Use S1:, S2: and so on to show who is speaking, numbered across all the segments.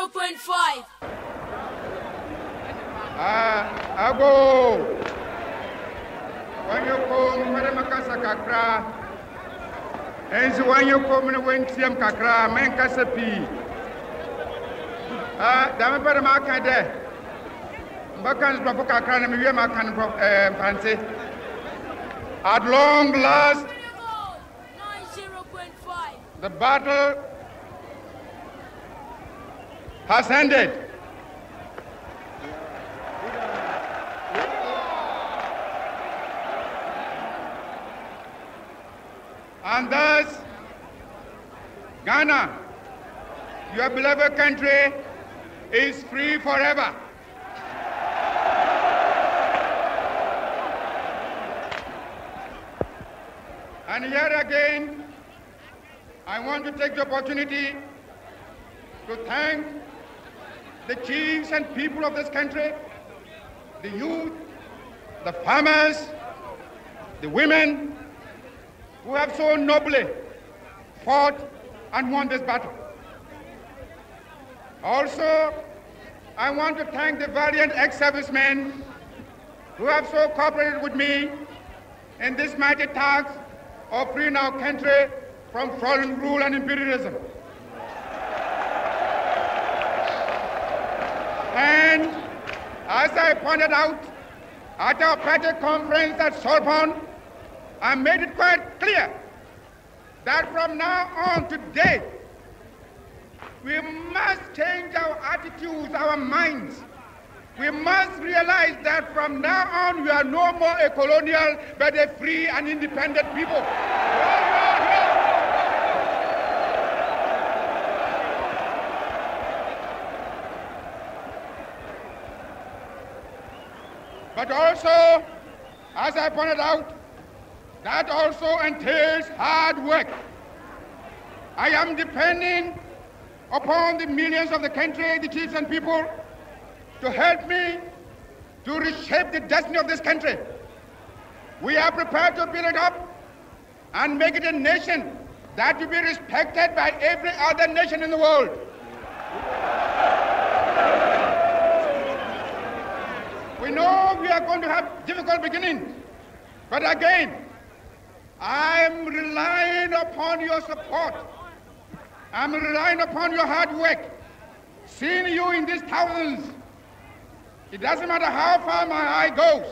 S1: 90.5.
S2: Ago. When you come, Madam Makasa Kakra, and when you come and when Tiam Kakra, Menkasapi. Damabara Makade. Bakans Babuka Kran and Yamakan Fancy. At long last,
S1: 90.5.
S2: the battle has ended. And thus, Ghana, your beloved country, is free forever. And here again, I want to take the opportunity to thank the chiefs and people of this country, the youth, the farmers, the women, who have so nobly fought and won this battle. Also, I want to thank the valiant ex-servicemen who have so cooperated with me in this mighty task of freeing our country from foreign rule and imperialism. And as I pointed out at our party conference at Sorbonne, I made it quite clear that from now on today, we must change our attitudes, our minds. We must realize that from now on, we are no more a colonial, but a free and independent people. But also, as I pointed out, that also entails hard work. I am depending upon the millions of the country, the chiefs and people, to help me to reshape the destiny of this country. We are prepared to build it up and make it a nation that will be respected by every other nation in the world. We know we are going to have difficult beginnings, but again, I'm relying upon your support. I'm relying upon your hard work. Seeing you in these thousands, it doesn't matter how far my eye goes.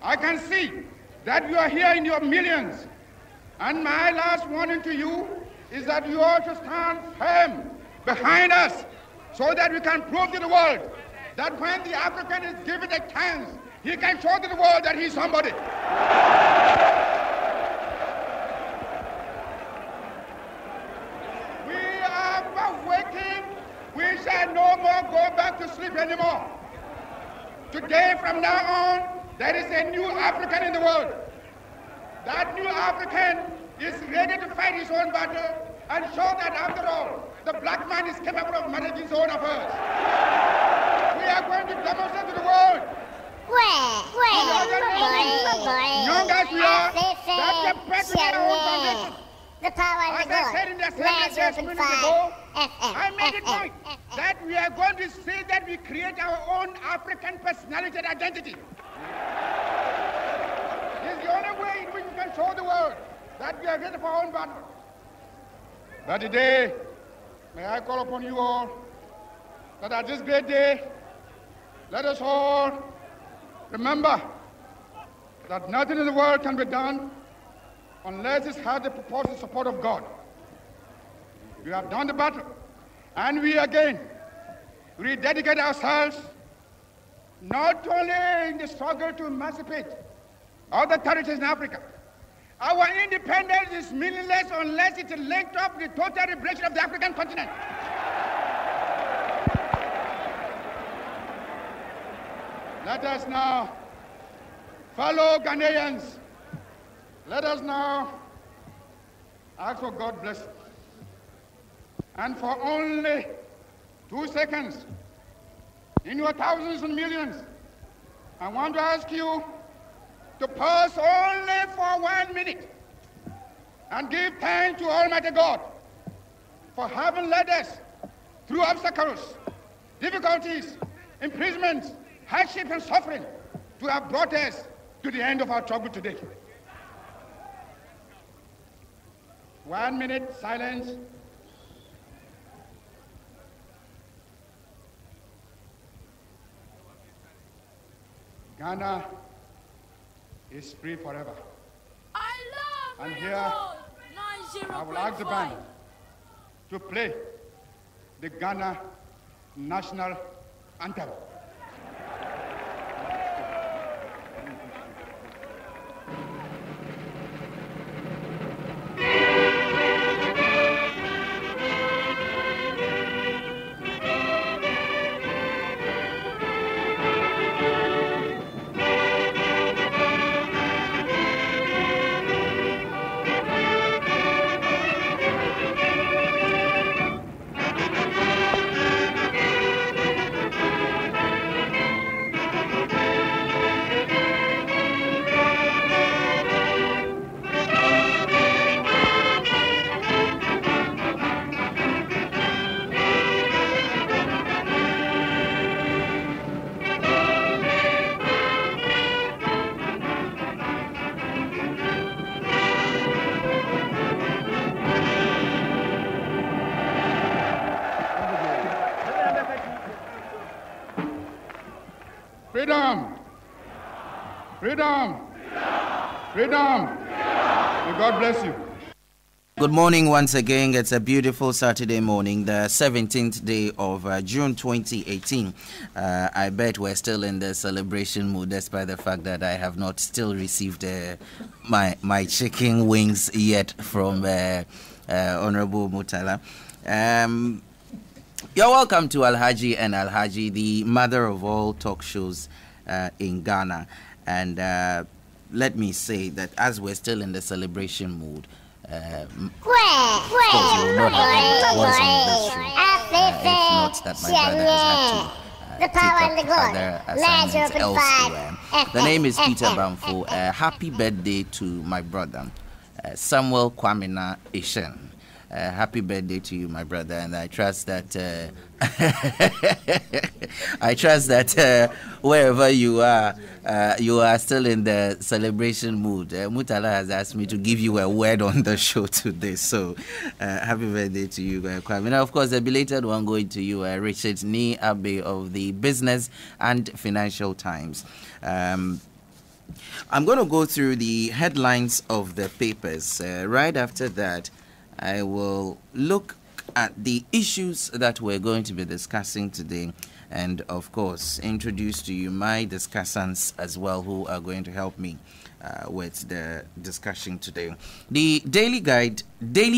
S2: I can see that you are here in your millions. And my last warning to you is that you ought to stand firm behind us so that we can prove to the world that when the African is given a chance, he can show to the world that he's somebody. We shall no more go back to sleep anymore. Today, from now on, there is a new African in the world. That new African is ready to fight his own battle and show that, after all, the black man is capable of managing his own affairs. We are going to demonstrate to the world. Young as we are, that the president of our own foundation.
S3: The power
S2: as I said in the assembly just minutes ago, I made it point that we are going to say that we create our own African personality and identity. It's the only way in which we can show the world that we are ready for our own battle. But today, may I call upon you all that at this great day, let us all remember that nothing in the world can be done unless it has the purported support of God. We have done the battle, and we again rededicate ourselves not only in the struggle to emancipate other territories in Africa. Our independence is meaningless unless it is linked up with the total liberation of the African continent. Let us now, fellow Ghanaians, let us now ask for God's blessing. And for only 2 seconds, in your thousands and millions, I want to ask you to pause only for 1 minute and give thanks to Almighty God for having led us through obstacles difficulties, imprisonments, hardship, and suffering to have brought us to the end of our trouble today. 1 minute silence. Ghana is free forever.
S1: I love
S2: and here I will ask the band to play the Ghana national anthem. Freedom! Freedom! Freedom! May God bless you.
S3: Good morning once again. It's a beautiful Saturday morning, the 17th day of June 2018. I bet we're still in the celebration mood, despite the fact that I have not still received my chicken wings yet from Honorable Mutala. You're welcome to Alhaji N Alhaji, the mother of all talk shows in Ghana. And let me say that as we're still in the celebration mood, of course, you will not have what's on this show. If not that my brother has had to take up other assignments elsewhere. The name is Peter Bamfo. Happy birthday to my brother, Samuel Kwamina Ishen. Happy birthday to you, my brother, and I trust that wherever you are still in the celebration mood. Mutala has asked me to give you a word on the show today, so happy birthday to you, Kwame. Now, of course, a belated one going to you, Richard Ni Abe of the Business and Financial Times. I'm going to go through the headlines of the papers. Right after that, I will look at the issues that we're going to be discussing today, and of course introduce to you my discussants as well, who are going to help me with the discussion today. The Daily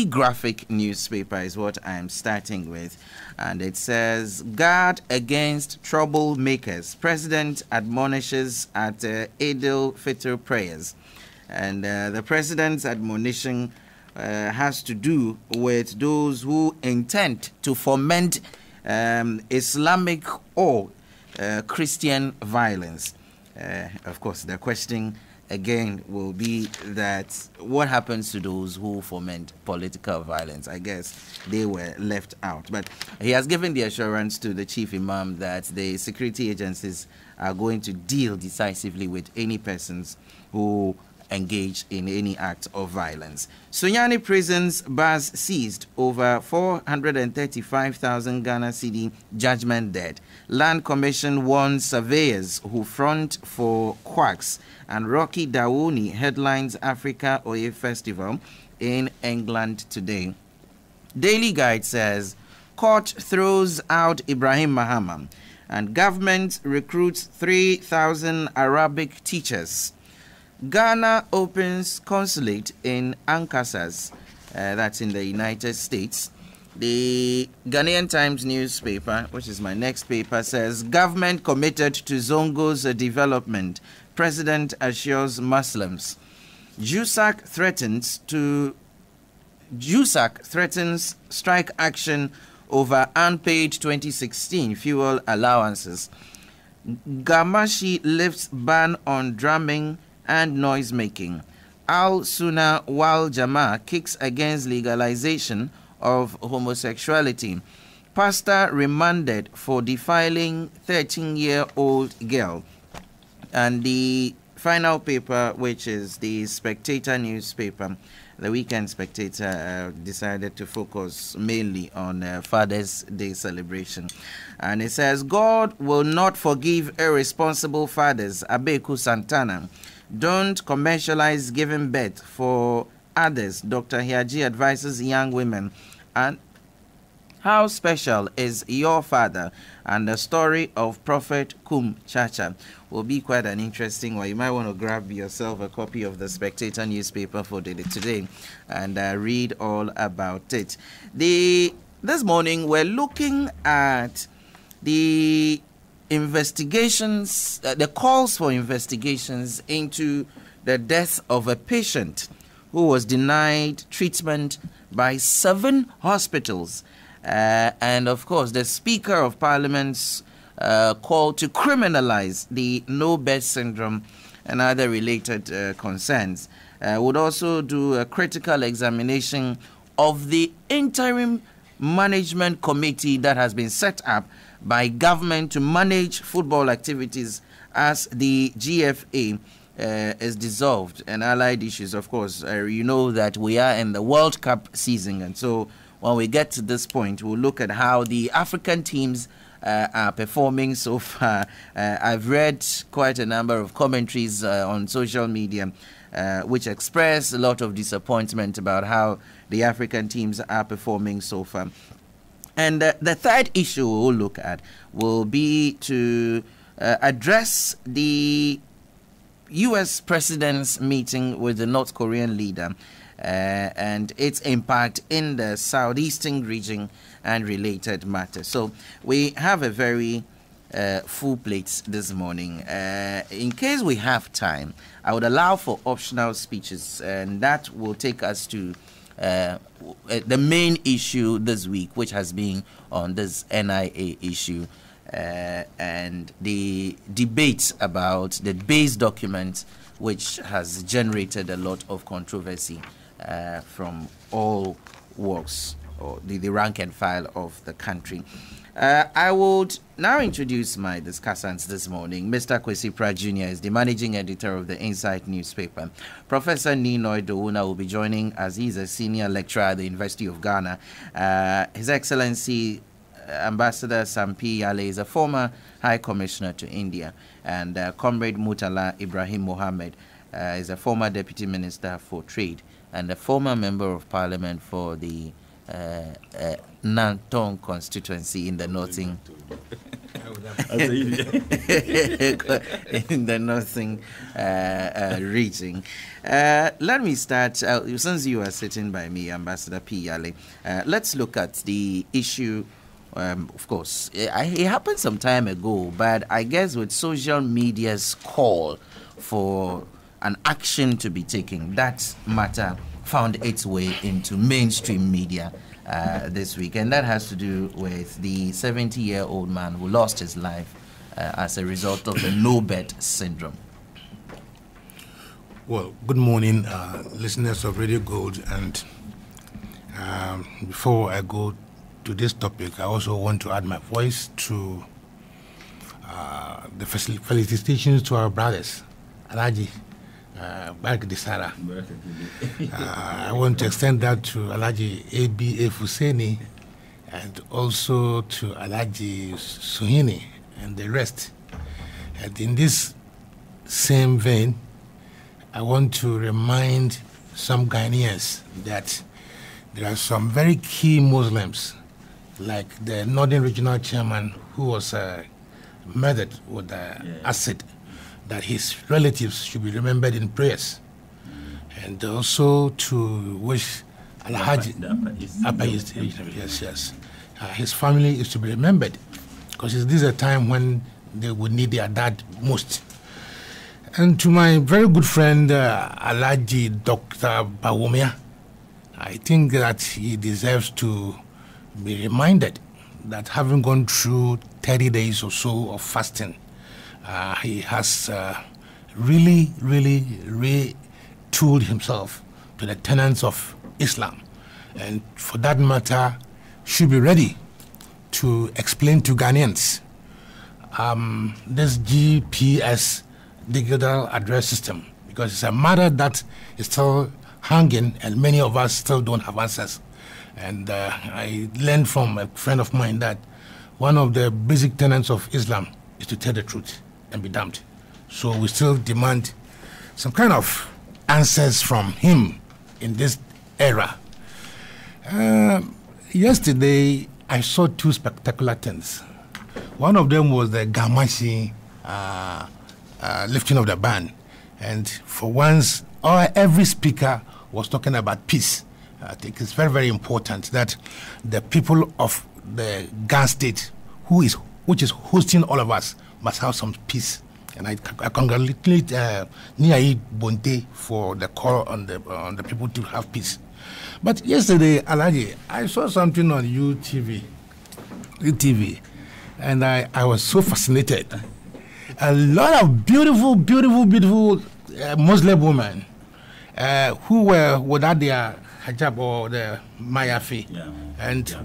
S3: Graphic newspaper is what I'm starting with, and it says, guard against troublemakers. President admonishes at Eid al-Fitr prayers. And the president's admonition has to do with those who intend to foment Islamic or Christian violence. Of course, the question again will be that what happens to those who foment political violence? I guess they were left out. But he has given the assurance to the chief imam that the security agencies are going to deal decisively with any persons who engaged in any act of violence. Sunyani prisons bars seized, over 435,000 Ghana cedi judgment debt. Land Commission warns surveyors who front for quacks. And Rocky Dawuni headlines Africa Oil Festival in England today. Daily Guide says, court throws out Ibrahim Mahama, and government recruits 3,000 Arabic teachers. Ghana opens consulate in Ancassas, that's in the United States. The Ghanaian Times newspaper, which is my next paper, says government committed to Zongo's development. President assures Muslims. JUSAC threatens strike action over unpaid 2016 fuel allowances. Gamashi lifts ban on drumming and noise making. Al Sunnah wal Jamaa kicks against legalization of homosexuality. Pastor remanded for defiling 13-year-old girl. And the final paper, which is the Spectator newspaper, the Weekend Spectator, decided to focus mainly on Father's Day celebration. And it says, God will not forgive irresponsible fathers. Abeku Santana. Don't commercialize giving birth for others. Dr. Hiaji advises young women. And how special is your father? And the story of Prophet Kum Chacha will be quite an interesting one. You might want to grab yourself a copy of the Spectator newspaper for today and read all about it. This morning we're looking at the investigations, the calls for investigations into the death of a patient who was denied treatment by 7 hospitals. And of course, the Speaker of Parliament's call to criminalize the no-bed syndrome and other related concerns would also do a critical examination of the interim management committee that has been set up by government to manage football activities as the GFA is dissolved, and allied issues. Of course, you know that we are in the World Cup season, and so when we get to this point, we'll look at how the African teams are performing so far. I've read quite a number of commentaries on social media which express a lot of disappointment about how the African teams are performing so far. And the third issue we'll look at will be to address the U.S. president's meeting with the North Korean leader and its impact in the southeastern region and related matters. So we have a very full plate this morning. In case we have time, I would allow for optional speeches, and that will take us to the main issue this week, which has been on this NIA issue and the debate about the base document, which has generated a lot of controversy from all walks or the rank and file of the country. I would now introduce my discussants this morning. Mr. Kwesi Pratt Jr. is the managing editor of the Insight newspaper. Professor Ninoy Douna will be joining as he's a senior lecturer at the University of Ghana. His Excellency Ambassador Sampi Yale is a former High Commissioner to India, and Comrade Murtala Ibrahim Mohammed is a former Deputy Minister for Trade and a former Member of Parliament for the Nantong constituency in the northern in the northern region. Let me start, since you are sitting by me, Ambassador P. Yale, let's look at the issue. Of course, it happened some time ago, but I guess with social media's call for an action to be taken, that matter found its way into mainstream media this week, and that has to do with the 70-year-old man who lost his life as a result of the no-bed syndrome.
S4: Well, good morning, listeners of Radio Gold, and before I go to this topic, I also want to add my voice to the felicitations to our brothers, Alhaji Bark Disara. I want to extend that to Alhaji A.B.A. Fuseni and also to Alhaji Suhini and the rest. And in this same vein, I want to remind some Ghanaians that there are some very key Muslims, like the Northern Regional Chairman who was murdered with acid, that his relatives should be remembered in prayers. And also to wish Alhaji, his family is to be remembered, because this is a time when they would need their dad most. And to my very good friend, Alhaji Dr. Bawumia, I think that he deserves to be reminded that having gone through 30 days or so of fasting, he has really retooled himself to the tenets of Islam, and for that matter should be ready to explain to Ghanaians this GPS digital address system, because it's a matter that is still hanging and many of us still don't have answers. And I learned from a friend of mine that one of the basic tenets of Islam is to tell the truth and be damned. So we still demand some kind of answers from him in this era. Yesterday, I saw two spectacular things. One of them was the Gamashi lifting of the ban. And for once, every speaker was talking about peace. I think it's very, very important that the people of the Ghana state, which is hosting all of us, must have some peace. And I congratulate Niai Bonte for the call on the people to have peace. But yesterday, Alhaji, I saw something on UTV, and I was so fascinated. A lot of beautiful Muslim women who were without their hijab or the mayafi, and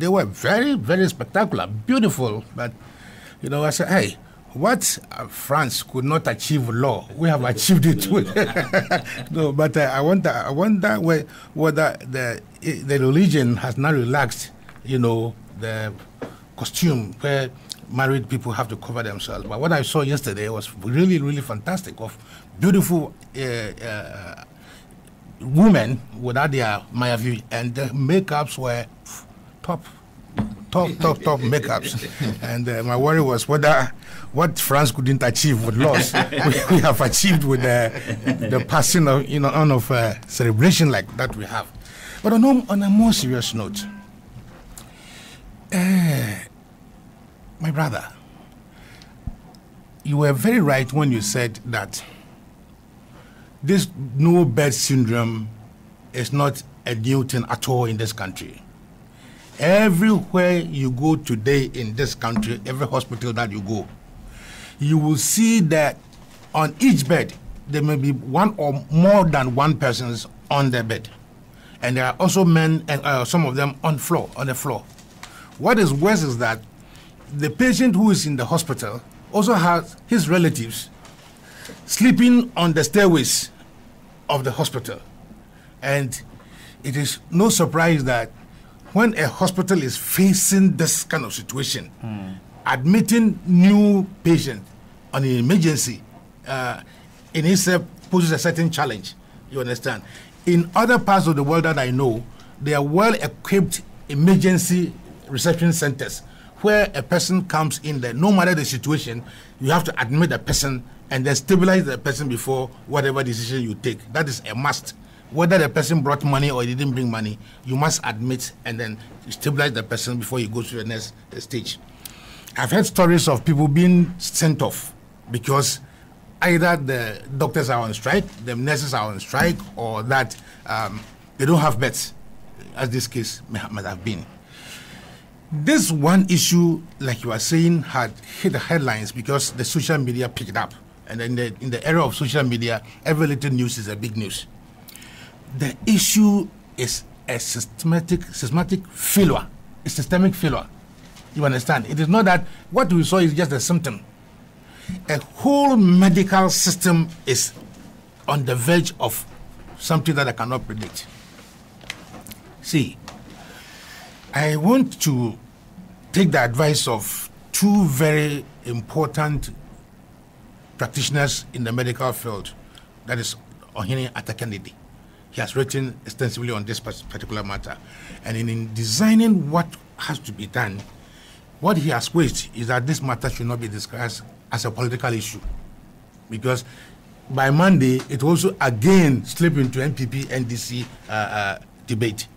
S4: they were very, very spectacular, beautiful. But I said, hey, what France could not achieve with law, we have achieved it with. No, but I wonder whether the religion has now relaxed, the costume where married people have to cover themselves. But what I saw yesterday was really, really fantastic, of beautiful women without their mayavi, and the makeups were top makeups. And my worry was whether what France couldn't achieve with laws, we have achieved with the passing of celebration like that we have. But on a more serious note, my brother, you were very right when you said that this no bed syndrome is not a new thing at all in this country. Everywhere you go today in this country, every hospital that you go, you will see that on each bed, there may be one or more than one person on the bed. And there are also men, and some of them on the floor. What is worse is that the patient who is in the hospital also has his relatives sleeping on the stairways of the hospital. And it is no surprise that when a hospital is facing this kind of situation, admitting new patients on an emergency in itself poses a certain challenge. You understand? In other parts of the world that I know, there are well-equipped emergency reception centers where a person comes in there. No matter the situation, you have to admit the person and then stabilize the person before whatever decision you take. That is a must. Whether the person brought money or he didn't bring money, you must admit and then stabilize the person before you go to the next stage. I've heard stories of people being sent off because either the doctors are on strike, the nurses are on strike, or that they don't have beds, as this case might have been. This one issue, like you are saying, had hit the headlines because the social media picked up. And in the era of social media, every little news is a big news. The issue is a systematic failure. A systemic failure. You understand? It is not that what we saw is just a symptom. A whole medical system is on the verge of something that I cannot predict. See, I want to take the advice of two very important practitioners in the medical field, that is Ohene Atakandidi. He has written extensively on this particular matter. And in designing what has to be done, what he has wished is that this matter should not be discussed as a political issue. Because by Monday, it also again slipped into NPP-NDC debate.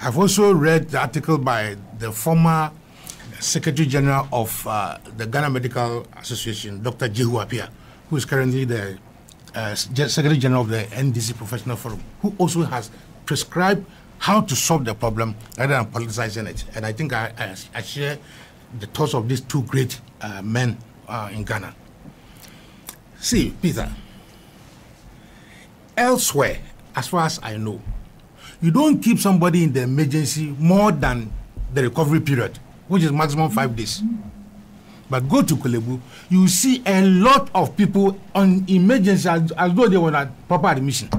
S4: I've also read the article by the former Secretary General of the Ghana Medical Association, Dr. Jehu Apia, who is currently the Secretary General of the NDC Professional Forum, who also has prescribed how to solve the problem rather than politicizing it. And I think I share the thoughts of these two great men in Ghana. See, Peter, elsewhere, as far as I know, you don't keep somebody in the emergency more than the recovery period, which is maximum 5 days. But go to Kolebu, you see a lot of people on emergency as though they were at proper admission.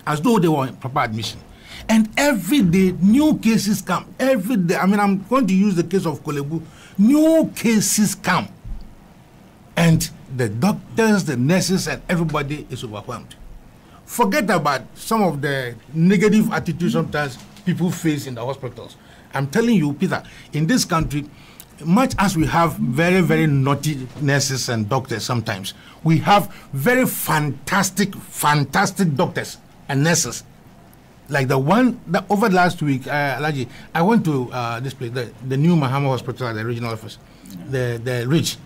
S4: As though they were in proper admission. And every day, new cases come. Every day, I mean, I'm going to use the case of Kolebu. New cases come. And the doctors, the nurses, and everybody is overwhelmed. Forget about some of the negative attitudes sometimes people face in the hospitals. I'm telling you, Peter, in this country, much as we have very, very naughty nurses and doctors sometimes, we have very fantastic doctors and nurses. Like the one that over last week, Alhaji, I went to this place, the new Mahama Hospital at the regional office, the Ridge.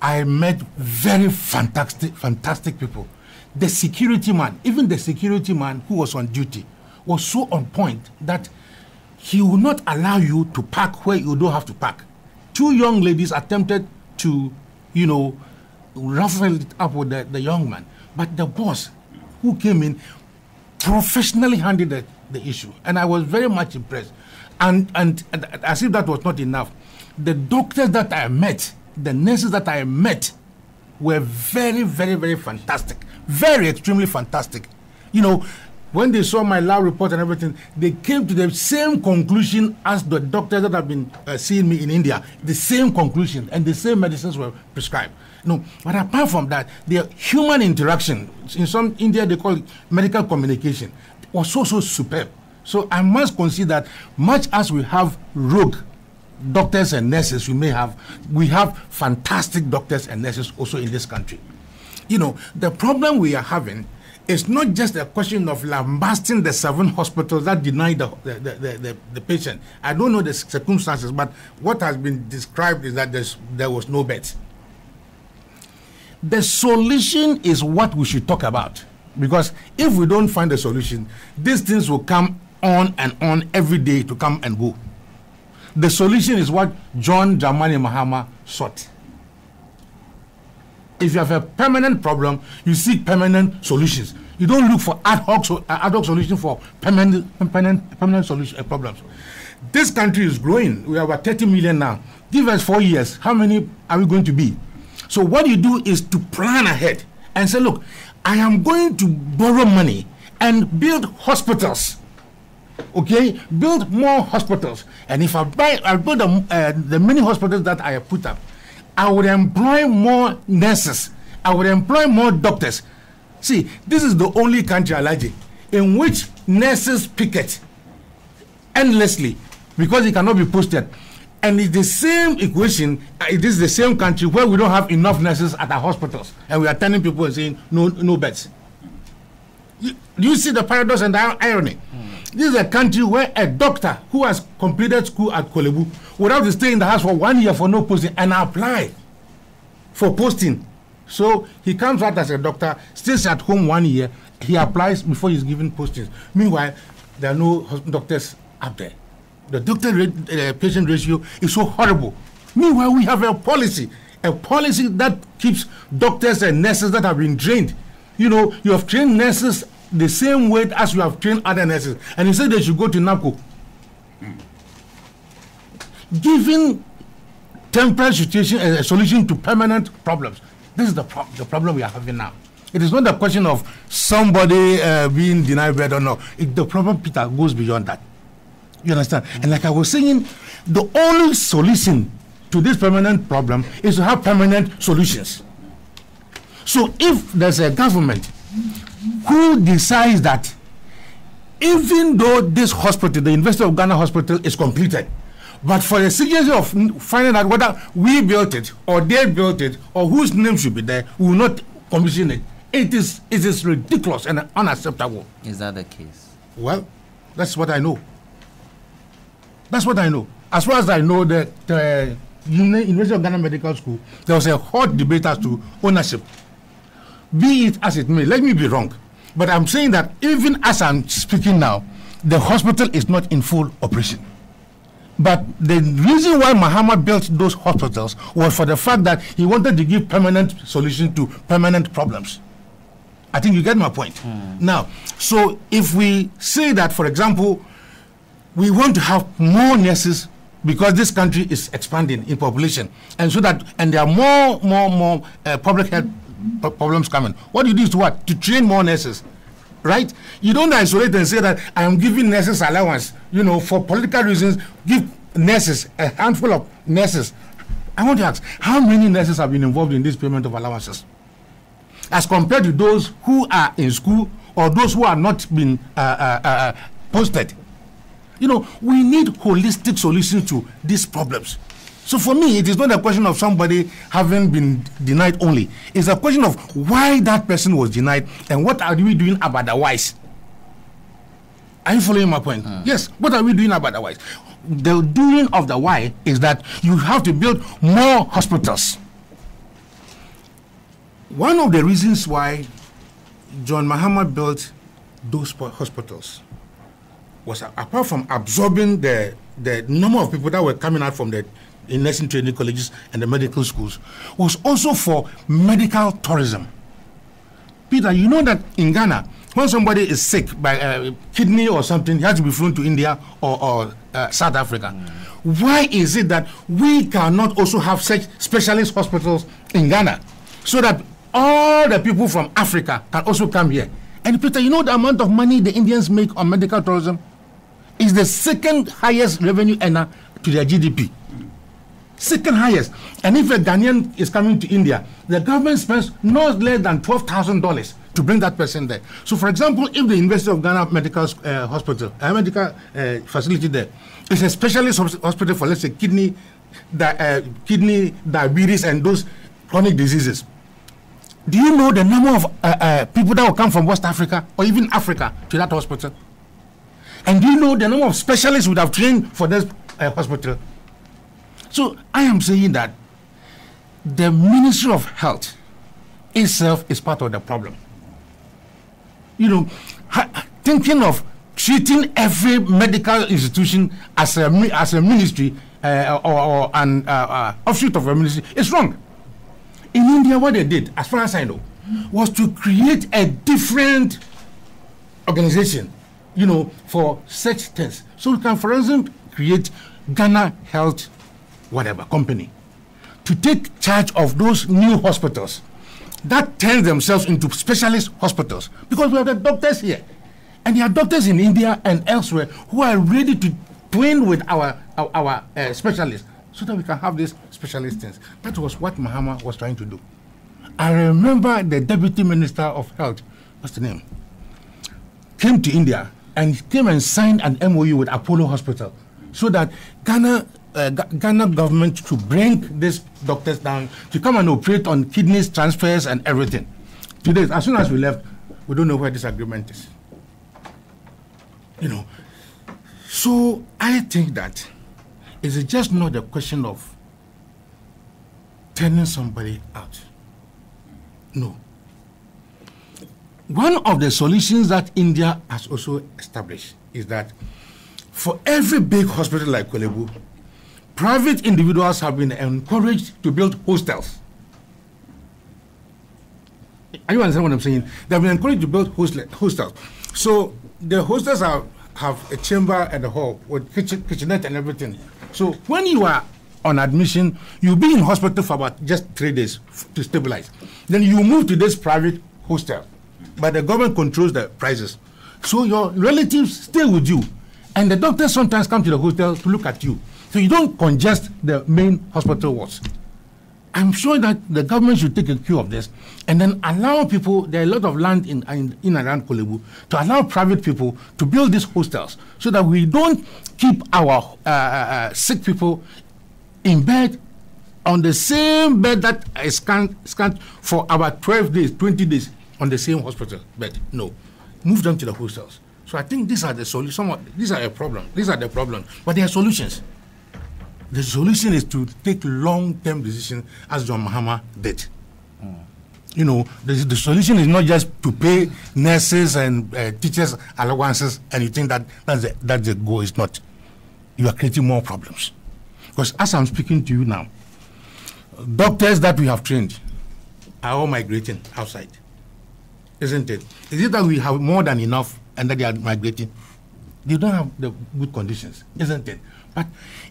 S4: I met very fantastic people. The security man, even the security man who was on duty, was so on point that he will not allow you to park where you don't have to park. 2 young ladies attempted to, ruffle it up with the young man. But the boss who came in professionally handled the issue. And I was very much impressed. And as if that was not enough, the doctors that I met, the nurses that I met were very, very, very fantastic. Very extremely fantastic. When they saw my lab report and everything, they came to the same conclusion as the doctors that have been seeing me in India. The same conclusion, and the same medicines were prescribed. But apart from that, the human interaction, in some India they call it medical communication, was so superb. So I must concede that much as we have rogue doctors and nurses, we have fantastic doctors and nurses also in this country. The problem we are having, it's not just a question of lambasting the 7 hospitals that denied the patient. I don't know the circumstances, but what has been described is that there was no beds. The solution is what we should talk about. Because if we don't find a solution, these things will come on and on every day to come and go. The solution is what John Dramani Mahama sought. If you have a permanent problem, you seek permanent solutions. You don't look for ad hoc solutions for permanent solution problems. This country is growing. We are about 30 million now. Give us 4 years. How many are we going to be? So what you do is to plan ahead and say, look, I am going to borrow money and build hospitals. Okay, build more hospitals. And if I build the many hospitals that I have put up, I would employ more nurses. I would employ more doctors. See, this is the only country, Alhaji, in which nurses picket endlessly because it cannot be posted. And it's the same equation. It is the same country where we don't have enough nurses at our hospitals, and we are telling people and saying no beds. Do you see the paradox and the irony? This is a country where a doctor who has completed school at Kolebu would have to stay in the house for 1 year for no posting and apply for posting. So he comes out as a doctor, stays at home 1 year, he applies before he's given postings. Meanwhile, there are no doctors up there. The doctor-patient ratio is so horrible. Meanwhile, we have a policy that keeps doctors and nurses that have been trained. You have trained nurses the same way as you have trained other nurses, and you say they should go to NAPCO. Giving temporary situation a solution to permanent problems. This is the problem we are having now. It is not a question of somebody being denied bed or not. The problem, Peter, goes beyond that. You understand? And like I was saying, the only solution to this permanent problem is to have permanent solutions. So if there's a government who decides that even though this hospital, the University of Ghana hospital, is completed, but for the exigency of finding out whether we built it or they built it or whose name should be there, we will not commission it. It is ridiculous and unacceptable.
S3: Is that the case?
S4: Well, that's what I know. That's what I know. As far as I know, the University of Ghana Medical School, there was a hot debate as to ownership. Be it as it may, let me be wrong, but I'm saying that even as I'm speaking now, the hospital is not in full operation. But the reason why Mahama built those hospitals was for the fact that he wanted to give permanent solution to permanent problems. I think you get my point. Now, so if we say that, for example, we want to have more nurses because this country is expanding in population, and so that, and there are more public health problems coming. What you do is what? To train more nurses, right? You don't isolate and say that I am giving nurses allowance, for political reasons. Give nurses, a handful of nurses. I want to ask, how many nurses have been involved in this payment of allowances, as compared to those who are in school or those who are not been posted? We need holistic solutions to these problems. So for me, it is not a question of somebody having been denied only. It's a question of why that person was denied and what are we doing about the whys. Are you following my point? Yes. What are we doing about the whys? The doing of the why is that you have to build more hospitals. One of the reasons why John Mahama built those hospitals was, apart from absorbing the number of people that were coming out from the nursing training colleges and the medical schools, was also for medical tourism. Peter, you know that in Ghana, when somebody is sick by kidney or something, he has to be flown to India or South Africa. Why is it that we cannot also have such specialist hospitals in Ghana, so that all the people from Africa can also come here? And Peter, you know the amount of money the Indians make on medical tourism is the second highest revenue earner to their GDP. Second highest. And if a Ghanaian is coming to India, the government spends no less than $12,000 to bring that person there. So, for example, if the University of Ghana Medical Hospital, medical facility there, is a specialist hospital for, let's say, kidney, diabetes, and those chronic diseases, do you know the number of people that will come from West Africa or even Africa to that hospital? And do you know the number of specialists would have trained for this hospital? So I am saying that the Ministry of Health itself is part of the problem. Thinking of treating every medical institution as a ministry or an offshoot of a ministry is wrong. In India, what they did, as far as I know, was to create a different organization, for such things. So we can, for instance, create Ghana Health, whatever, company, to take charge of those new hospitals that turn themselves into specialist hospitals. Because we have the doctors here, and there are doctors in India and elsewhere who are ready to train with our specialists, so that we can have these specialist things. That was what Mahama was trying to do. I remember the Deputy Minister of Health, what's the name, came to India and came and signed an MOU with Apollo Hospital, so that Ghana government to bring these doctors down to come and operate on kidneys transfers and everything. Today, as soon as we left, we don't know where this agreement is. So I think that it's just not a question of turning somebody out. No. One of the solutions that India has also established is that for every big hospital like Kolebu, private individuals have been encouraged to build hostels. Are you understand what I'm saying? They've been encouraged to build hostels. So the hostels have a chamber and a hall with kitchenette and everything. So when you are on admission, you'll be in hospital for about just 3 days to stabilize. Then you move to this private hostel, but the government controls the prices. So your relatives stay with you, and the doctors sometimes come to the hotel to look at you. So you don't congest the main hospital wards. I'm sure that the government should take a cue of this and then allow people, there are a lot of land in and around Kolebu, to allow private people to build these hostels so that we don't keep our sick people in bed on the same bed that is scant for about 12 days, 20 days on the same hospital bed. No, move them to the hostels. So I think these are the solutions. These are a problem. These are the problems, but there are solutions. The solution is to take long-term decisions, as John Mahama did. The solution is not just to pay nurses and teachers allowances, and you think that that's the goal. It's not. You are creating more problems. Because as I'm speaking to you now, doctors that we have trained are all migrating outside, isn't it? Is it that we have more than enough and that they are migrating? They don't have the good conditions, isn't it? But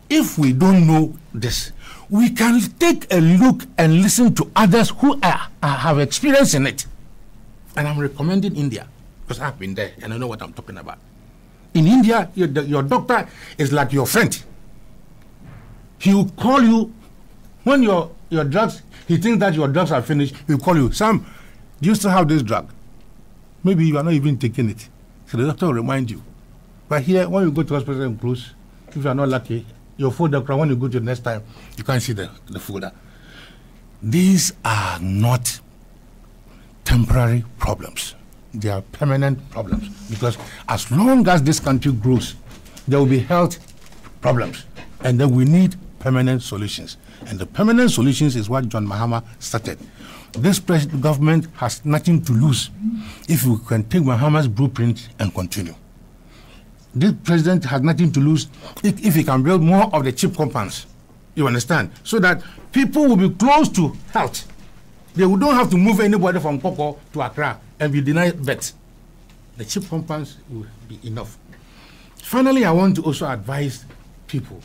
S4: if we don't know this, we can take a look and listen to others who have experience in it. And I'm recommending India, because I've been there and I know what I'm talking about. In India, your doctor is like your friend. He will call you when your drugs, he thinks that your drugs are finished, he'll call you, Sam, do you still have this drug? Maybe you are not even taking it. So the doctor will remind you. But here, when you go to hospital and close, if you are not lucky, your folder, when you go to the next time, you can't see the folder. These are not temporary problems. They are permanent problems. Because as long as this country grows, there will be health problems. And then we need permanent solutions. And the permanent solutions is what John Mahama started. This government has nothing to lose if we can take Mahama's blueprint and continue. This president has nothing to lose if he can build more of the cheap compounds. You understand? So that people will be close to health. They don't have to move anybody from Koko to Accra and be denied vets. The cheap compounds will be enough. Finally, I want to also advise people.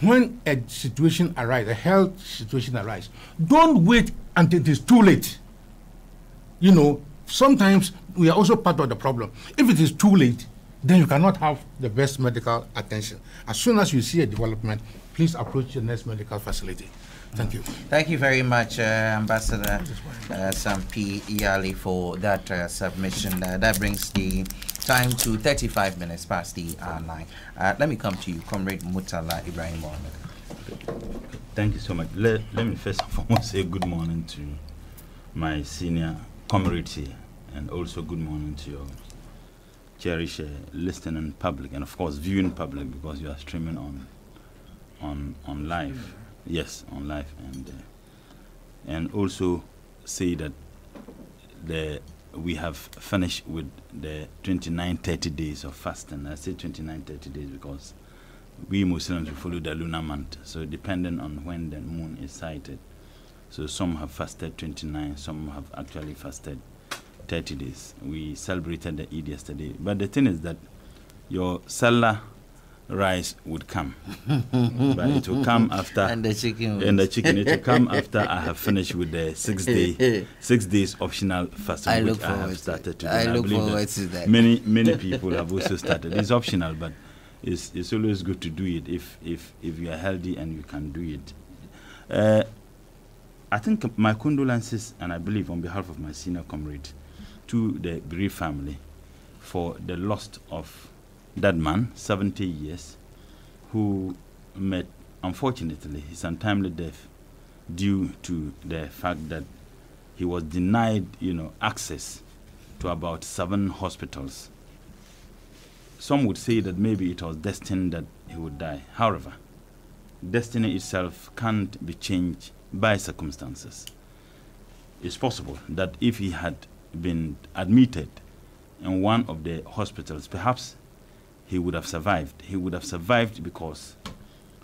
S4: When a situation arises, a health situation arises, don't wait until it is too late. You know, sometimes we are also part of the problem. If it is too late, then you cannot have the best medical attention. As soon as you see a development, please approach your next medical facility. Thank you.
S3: Thank you very much, Ambassador Sam P. Iyali, for that submission. That brings the time to 35 minutes past the hour 9. Let me come to you, Comrade Murtala Ibrahim Mohammed.
S5: Thank you so much. Let me first and foremost say good morning to my senior comrades here, and also good morning to your cherished listening public, and of course viewing public, because you are streaming on live. Yes, on live, and also say that we have finished with the 29-30 days of fasting. I say 29-30 days because we Muslims follow the lunar month, so depending on when the moon is sighted. So some have fasted 29, some have actually fasted 30 days. We celebrated the Eid yesterday, but the thing is that your Salah rice would come, but it will come after,
S3: and the chicken
S5: it will come after I have finished with the 6 days optional fasting, which I have started today.
S3: I look forward to that.
S5: Many people have also started. It's optional, but it's always good to do it if you are healthy and you can do it. I think my condolences, and I believe on behalf of my senior comrade, to the bereaved family for the loss of that man, 70 years, who met, unfortunately, his untimely death due to the fact that he was denied, access to about 7 hospitals. Some would say that maybe it was destined that he would die. However, destiny itself can't be changed by circumstances. It's possible that if he had been admitted in one of the hospitals, perhaps he would have survived. He would have survived because,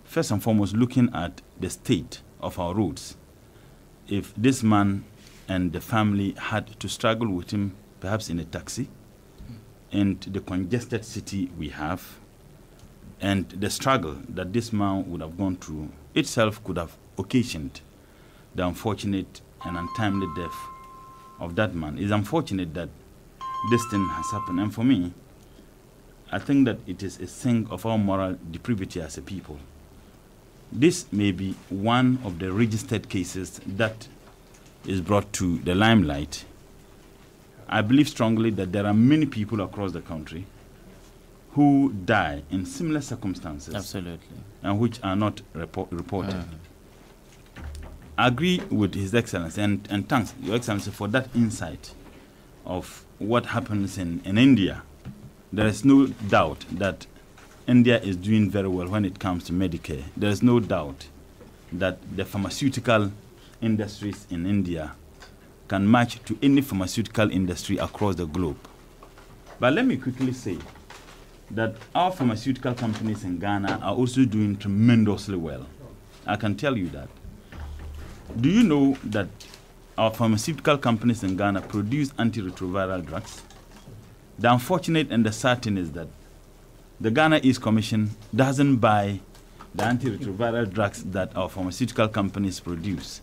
S5: first and foremost, looking at the state of our roads, if this man and the family had to struggle with him, perhaps in a taxi, and the congested city we have, and the struggle that this man would have gone through itself could have occasioned the unfortunate and untimely death of that man. It's unfortunate that this thing has happened, and for me, I think that it is a thing of our moral depravity as a people. This may be one of the registered cases that is brought to the limelight. I believe strongly that there are many people across the country who die in similar circumstances.
S3: Absolutely.
S5: And which are not reported. I agree with His Excellency, and thanks, Your Excellency, for that insight of what happens in India. There is no doubt that India is doing very well when it comes to Medicare. There is no doubt that the pharmaceutical industries in India can match to any pharmaceutical industry across the globe. But let me quickly say that our pharmaceutical companies in Ghana are also doing tremendously well. I can tell you that. Do you know that our pharmaceutical companies in Ghana produce antiretroviral drugs? The unfortunate and the sad thing is that the Ghana East Commission doesn't buy the antiretroviral drugs that our pharmaceutical companies produce.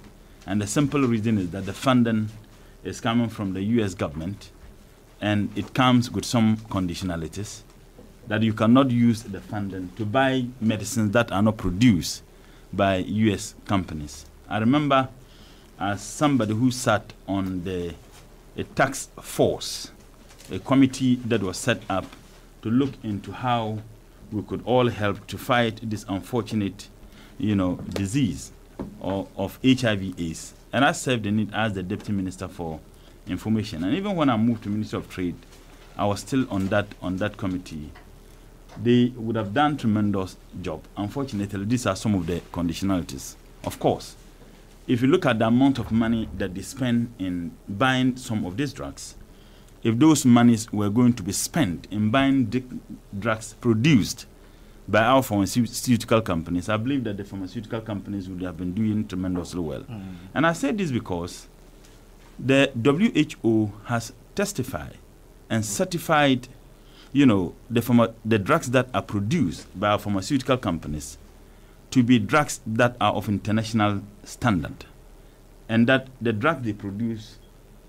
S5: And the simple reason is that the funding is coming from the US government, and it comes with some conditionalities that you cannot use the funding to buy medicines that are not produced by US companies. I remember as somebody who sat on a task force, a committee that was set up to look into how we could all help to fight this unfortunate, disease of HIV/AIDS. And I served in it as the Deputy Minister for Information. And even when I moved to Ministry of Trade, I was still on that committee. They would have done tremendous job. Unfortunately, these are some of the conditionalities. Of course, if you look at the amount of money that they spend in buying some of these drugs, if those monies were going to be spent in buying drugs produced by our pharmaceutical companies, I believe that the pharmaceutical companies would have been doing tremendously well. And I say this because the WHO has testified and certified, the drugs that are produced by our pharmaceutical companies to be drugs that are of international standard, and that the drug they produce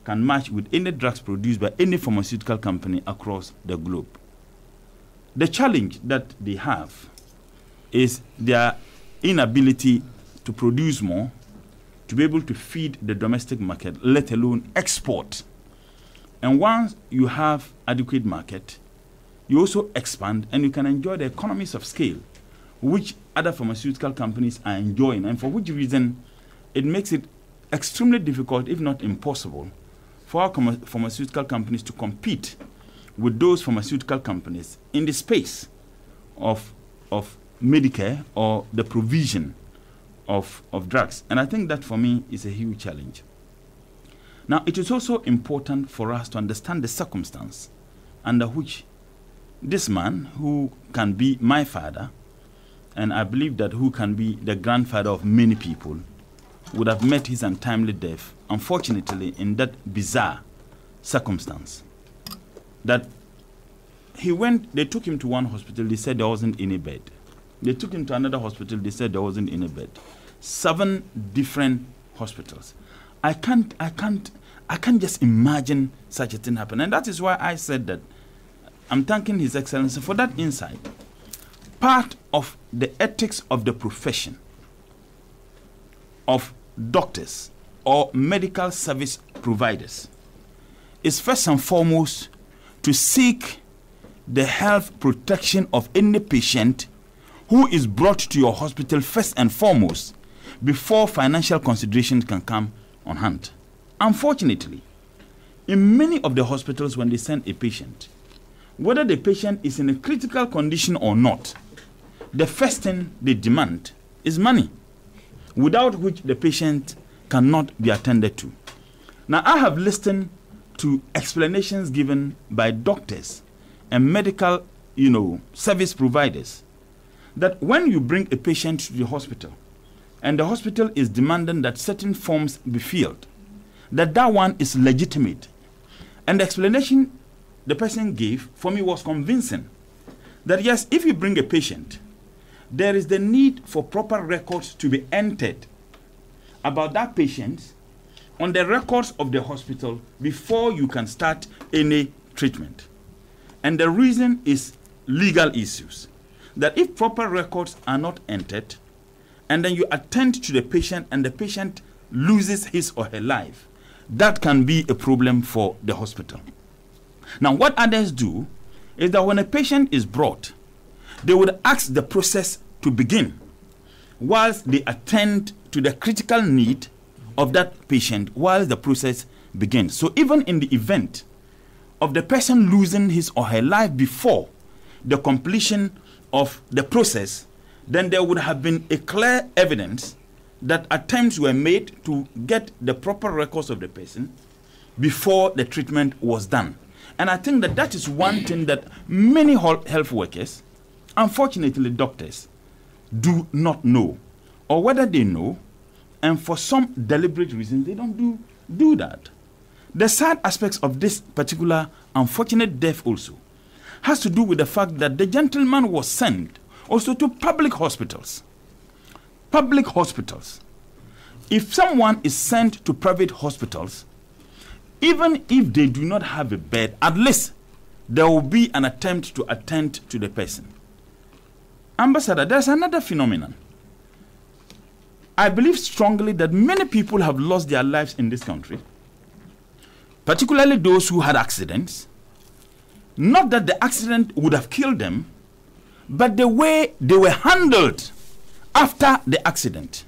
S5: can match with any drugs produced by any pharmaceutical company across the globe. The challenge that they have is their inability to produce more, to be able to feed the domestic market, let alone export. And once you have adequate market, you also expand and you can enjoy the economies of scale, which other pharmaceutical companies are enjoying, and for which reason it makes it extremely difficult, if not impossible, for our pharmaceutical companies to compete with those pharmaceutical companies in the space of Medicare or the provision of drugs. And I think that for me is a huge challenge. Now, it is also important for us to understand the circumstance under which this man, who can be my father, and I believe that who can be the grandfather of many people, would have met his untimely death, unfortunately, in that bizarre circumstance. That they took him to one hospital, they said there wasn't any bed. They took him to another hospital, they said there wasn't any bed. 7 different hospitals. I can't just imagine such a thing happen. And that is why I said that I'm thanking His Excellency for that insight. Part of the ethics of the profession of doctors or medical service providers is first and foremost to seek the health protection of any patient who is brought to your hospital first and foremost before financial considerations can come on hand. Unfortunately, in many of the hospitals, when they send a patient, whether the patient is in a critical condition or not, the first thing they demand is money, without which the patient cannot be attended to. Now, I have listened to explanations given by doctors and medical, service providers that when you bring a patient to the hospital and the hospital is demanding that certain forms be filled, that one is legitimate. And the explanation the person gave for me was convincing. That yes, if you bring a patient, there is the need for proper records to be entered about that patient on the records of the hospital before you can start any treatment. And the reason is legal issues. That if proper records are not entered, and then you attend to the patient and the patient loses his or her life, that can be a problem for the hospital. Now, what others do is that when a patient is brought, they would ask the process to begin whilst they attend to the critical need of that patient while the process begins. So even in the event of the person losing his or her life before the completion of the process, then there would have been a clear evidence that attempts were made to get the proper records of the person before the treatment was done. And I think that that is one thing that many health workers, unfortunately doctors, do not know. Or whether they know, and for some deliberate reason, they don't do that. The sad aspects of this particular unfortunate death also has to do with the fact that the gentleman was sent also to public hospitals. Public hospitals. If someone is sent to private hospitals, even if they do not have a bed, at least there will be an attempt to attend to the person. Ambassador, there's another phenomenon. I believe strongly that many people have lost their lives in this country, particularly those who had accidents. Not that the accident would have killed them, but the way they were handled after the accident.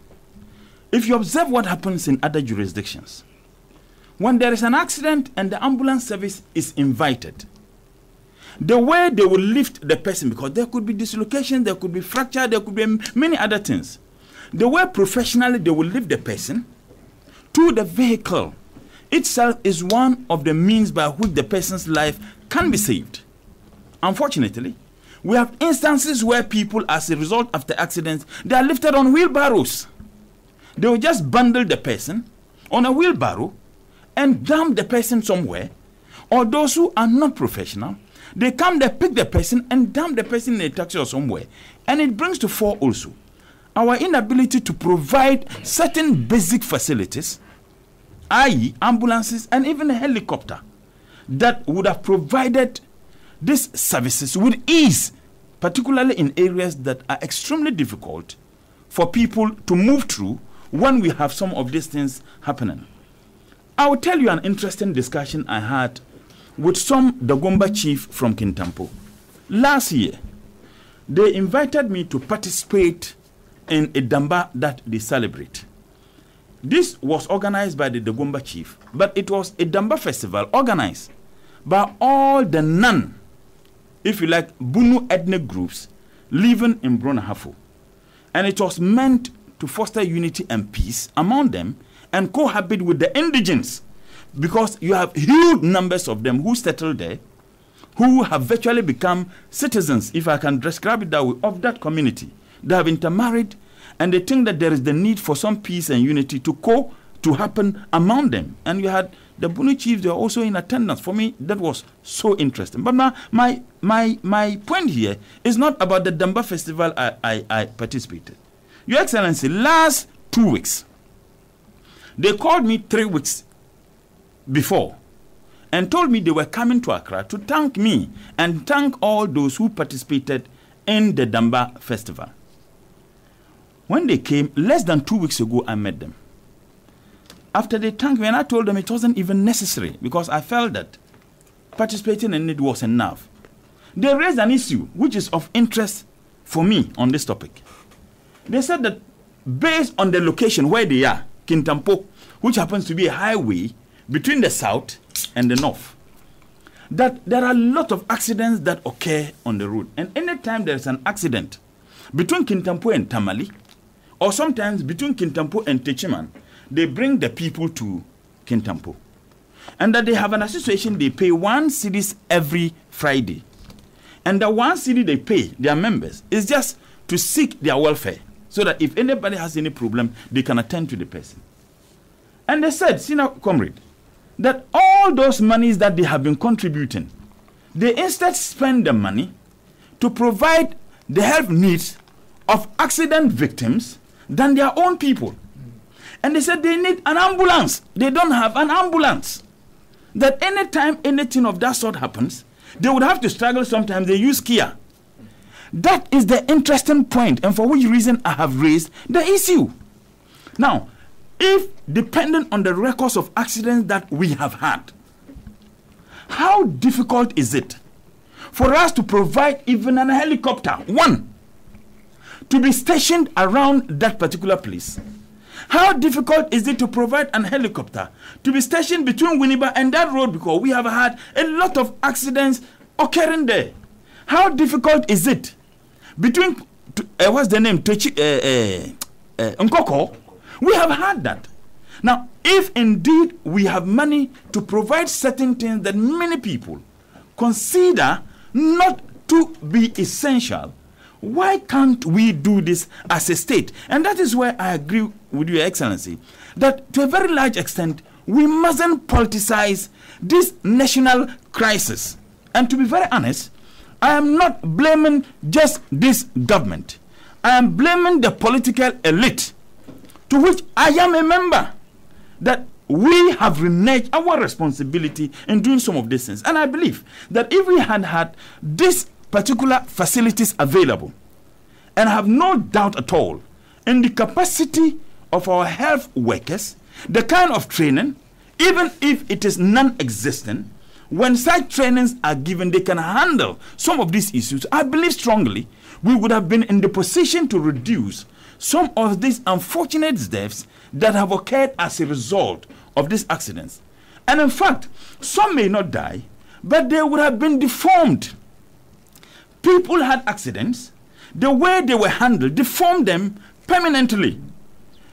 S5: If you observe what happens in other jurisdictions, when there is an accident and the ambulance service is invited, the way they will lift the person, because there could be dislocation, there could be fracture, there could be many other things. The way professionally they will lift the person to the vehicle itself is one of the means by which the person's life can be saved. Unfortunately, we have instances where people, as a result of the accidents, they are lifted on wheelbarrows. They will just bundle the person on a wheelbarrow and dump the person somewhere. Or those who are not professional, they come, they pick the person and dump the person in a taxi or somewhere. And it brings to fore also our inability to provide certain basic facilities, i.e. ambulances and even a helicopter, that would have provided these services with ease, particularly in areas that are extremely difficult for people to move through when we have some of these things happening. I will tell you an interesting discussion I had with some Dagomba chief from Kintampo. Last year, they invited me to participate in a Damba that they celebrate. This was organized by the Dagomba chief, but it was a Damba festival organized by all the non, if you like, Bunu ethnic groups living in Bronahafo. And it was meant to foster unity and peace among them and cohabit with the indigenes, because you have huge numbers of them who settled there, who have virtually become citizens, if I can describe it that way, of that community. They have intermarried, and they think that there is the need for some peace and unity to happen among them. And you had the Bunu chiefs, they are also in attendance. For me, that was so interesting. But my point here is not about the Damba festival I participated. Your Excellency, last 2 weeks, they called me 3 weeks before and told me they were coming to Accra to thank me and thank all those who participated in the Damba festival. When they came, less than 2 weeks ago, I met them. After they thanked me, and I told them it wasn't even necessary because I felt that participating in it was enough. They raised an issue which is of interest for me on this topic. They said that based on the location where they are, Kintampo, which happens to be a highway between the south and the north, that there are a lot of accidents that occur on the road. And anytime there is an accident between Kintampo and Tamale, or sometimes between Kintampo and Techiman, they bring the people to Kintampo. And that they have an association, they pay 1 cedis every Friday. And the 1 cedi they pay their members is just to seek their welfare, so that if anybody has any problem, they can attend to the person. And they said, Senior Comrade, that all those monies that they have been contributing, they instead spend the money to provide the health needs of accident victims than their own people. And they said they need an ambulance. They don't have an ambulance. That anytime anything of that sort happens, they would have to struggle. Sometimes they use Kia. That is the interesting point, and for which reason I have raised the issue. Now, if depending on the records of accidents that we have had, how difficult is it for us to provide even an helicopter, one, to be stationed around that particular place? How difficult is it to provide an helicopter to be stationed between Winneba and that road, because we have had a lot of accidents occurring there? How difficult is it between, what's the name, Nkoko? We have had that. Now, if indeed we have money to provide certain things that many people consider not to be essential, why can't we do this as a state? And that is where I agree with Your Excellency, that to a very large extent, we mustn't politicize this national crisis. And to be very honest, I am not blaming just this government. I am blaming the political elite, to which I am a member, that we have reneged our responsibility in doing some of these things. And I believe that if we had these particular facilities available, and I have no doubt at all in the capacity of our health workers, the kind of training, even if it is non-existent, when such trainings are given, they can handle some of these issues. I believe strongly we would have been in the position to reduce some of these unfortunate deaths that have occurred as a result of these accidents. And in fact, some may not die, but they would have been deformed. People had accidents, the way they were handled deformed them permanently.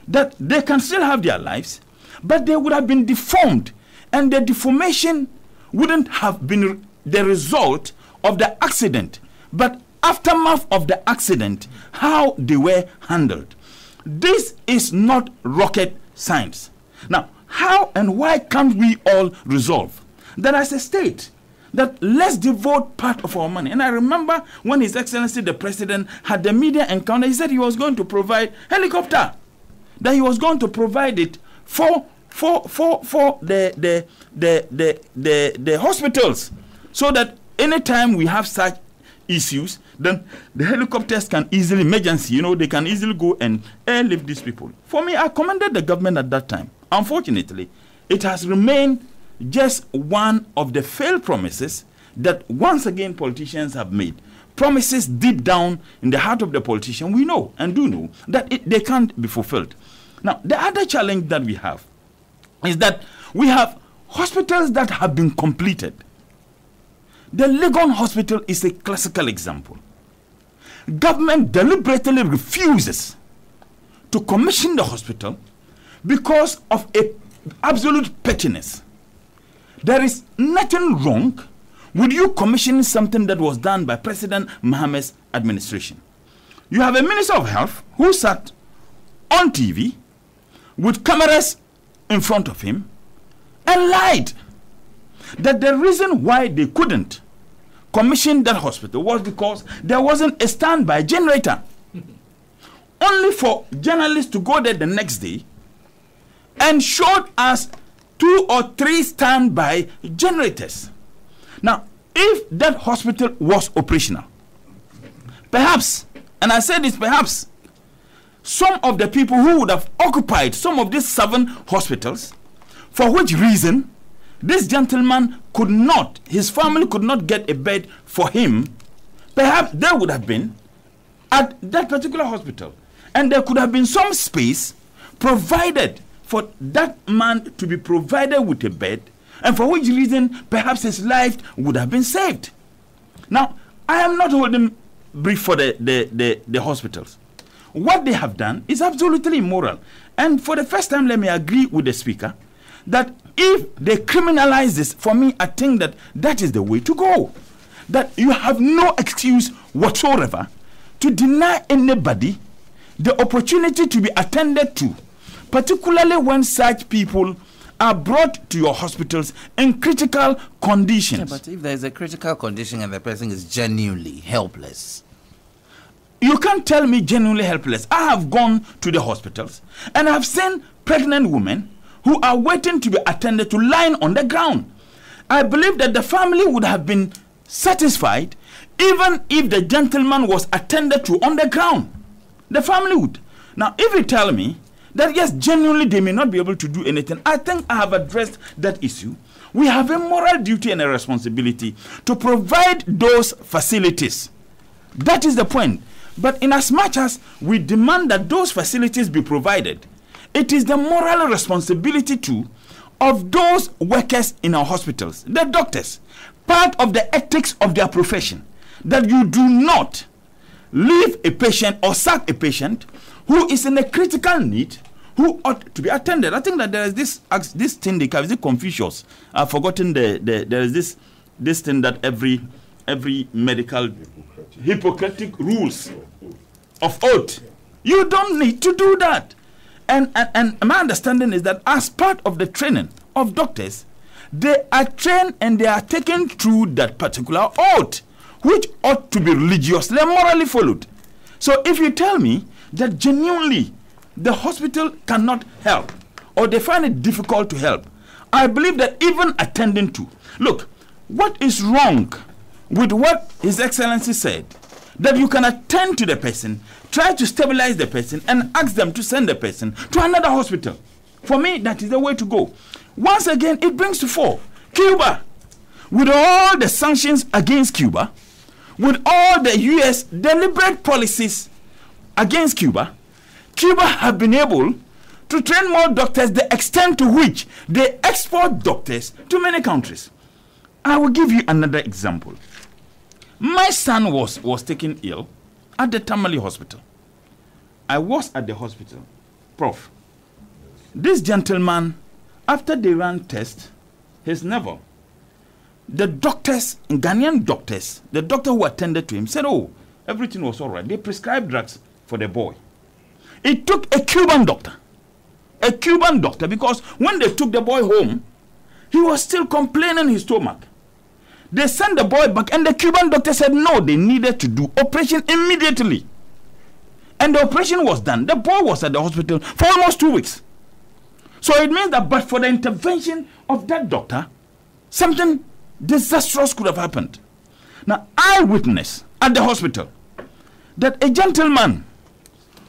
S5: That they can still have their lives, but they would have been deformed, and the deformation wouldn't have been the result of the accident, but aftermath of the accident, how they were handled. This is not rocket science. Now, how and why can't we all resolve that as a state, that let's devote part of our money? And I remember when His Excellency the President had the media encounter, he said he was going to provide helicopter, that he was going to provide it for the hospitals, so that anytime we have such issues, then the helicopters can easily, emergency, they can easily go and airlift these people. For me, I commended the government at that time. Unfortunately, it has remained just one of the failed promises that once again politicians have made. Promises deep down in the heart of the politician, we know and do know that they can't be fulfilled. Now, the other challenge that we have is that we have hospitals that have been completed. The Legon Hospital is a classical example. Government deliberately refuses to commission the hospital because of a absolute pettiness. There is nothing wrong with you commissioning something that was done by President Mohammed's administration. You have a Minister of Health who sat on TV with cameras in front of him and lied that the reason why they couldn't commission that hospital was because there wasn't a standby generator. Only for journalists to go there the next day and showed us 2 or 3 standby generators. Now, if that hospital was operational, perhaps, and I say this perhaps, some of the people who would have occupied some of these 7 hospitals, for which reason this gentleman could not, his family could not get a bed for him, perhaps they would have been at that particular hospital. And there could have been some space provided for that man to be provided with a bed, and for which reason perhaps his life would have been saved. Now, I am not holding brief for the hospitals. What they have done is absolutely immoral. And for the first time, let me agree with the speaker that if they criminalize this, for me, I think that that is the way to go. That you have no excuse whatsoever to deny anybody the opportunity to be attended to, particularly when such people are brought to your hospitals in critical conditions.
S3: Yeah, but if there is a critical condition and the person is genuinely helpless,
S5: you can't tell me genuinely helpless. I have gone to the hospitals and I have seen pregnant women who are waiting to be attended to lying on the ground. I believe that the family would have been satisfied even if the gentleman was attended to on the ground. The family would. Now, if you tell me that yes, genuinely they may not be able to do anything, I think I have addressed that issue. We have a moral duty and a responsibility to provide those facilities. That is the point. But in as much as we demand that those facilities be provided, it is the moral responsibility too of those workers in our hospitals, the doctors, part of the ethics of their profession, that you do not leave a patient or sack a patient who is in a critical need, who ought to be attended. I think that there is this thing they call, is it Confucius? I've forgotten there is this thing that every medical Hippocratic rules of oath. You don't need to do that. And my understanding is that as part of the training of doctors, they are trained and they are taken through that particular oath, which ought to be religiously and morally followed. So if you tell me that genuinely the hospital cannot help, or they find it difficult to help, I believe that even attending to, look, what is wrong with what His Excellency said, that you can attend to the person, try to stabilize the person, and ask them to send the person to another hospital. For me, that is the way to go. Once again, it brings to fore Cuba. With all the sanctions against Cuba, with all the U.S. deliberate policies against Cuba, Cuba have been able to train more doctors, the extent to which they export doctors to many countries. I will give you another example. My son was taken ill at the Tamale hospital. I was at the hospital. Prof, this gentleman, after they ran tests, his never, the doctors, Ghanaian doctors, the doctor who attended to him said, oh, everything was all right. They prescribed drugs for the boy. It took a Cuban doctor, because when they took the boy home, he was still complaining his stomach. They sent the boy back, and the Cuban doctor said no, they needed to do operation immediately. And the operation was done. The boy was at the hospital for almost 2 weeks. So it means that but for the intervention of that doctor, something disastrous could have happened. Now, I witnessed at the hospital that a gentleman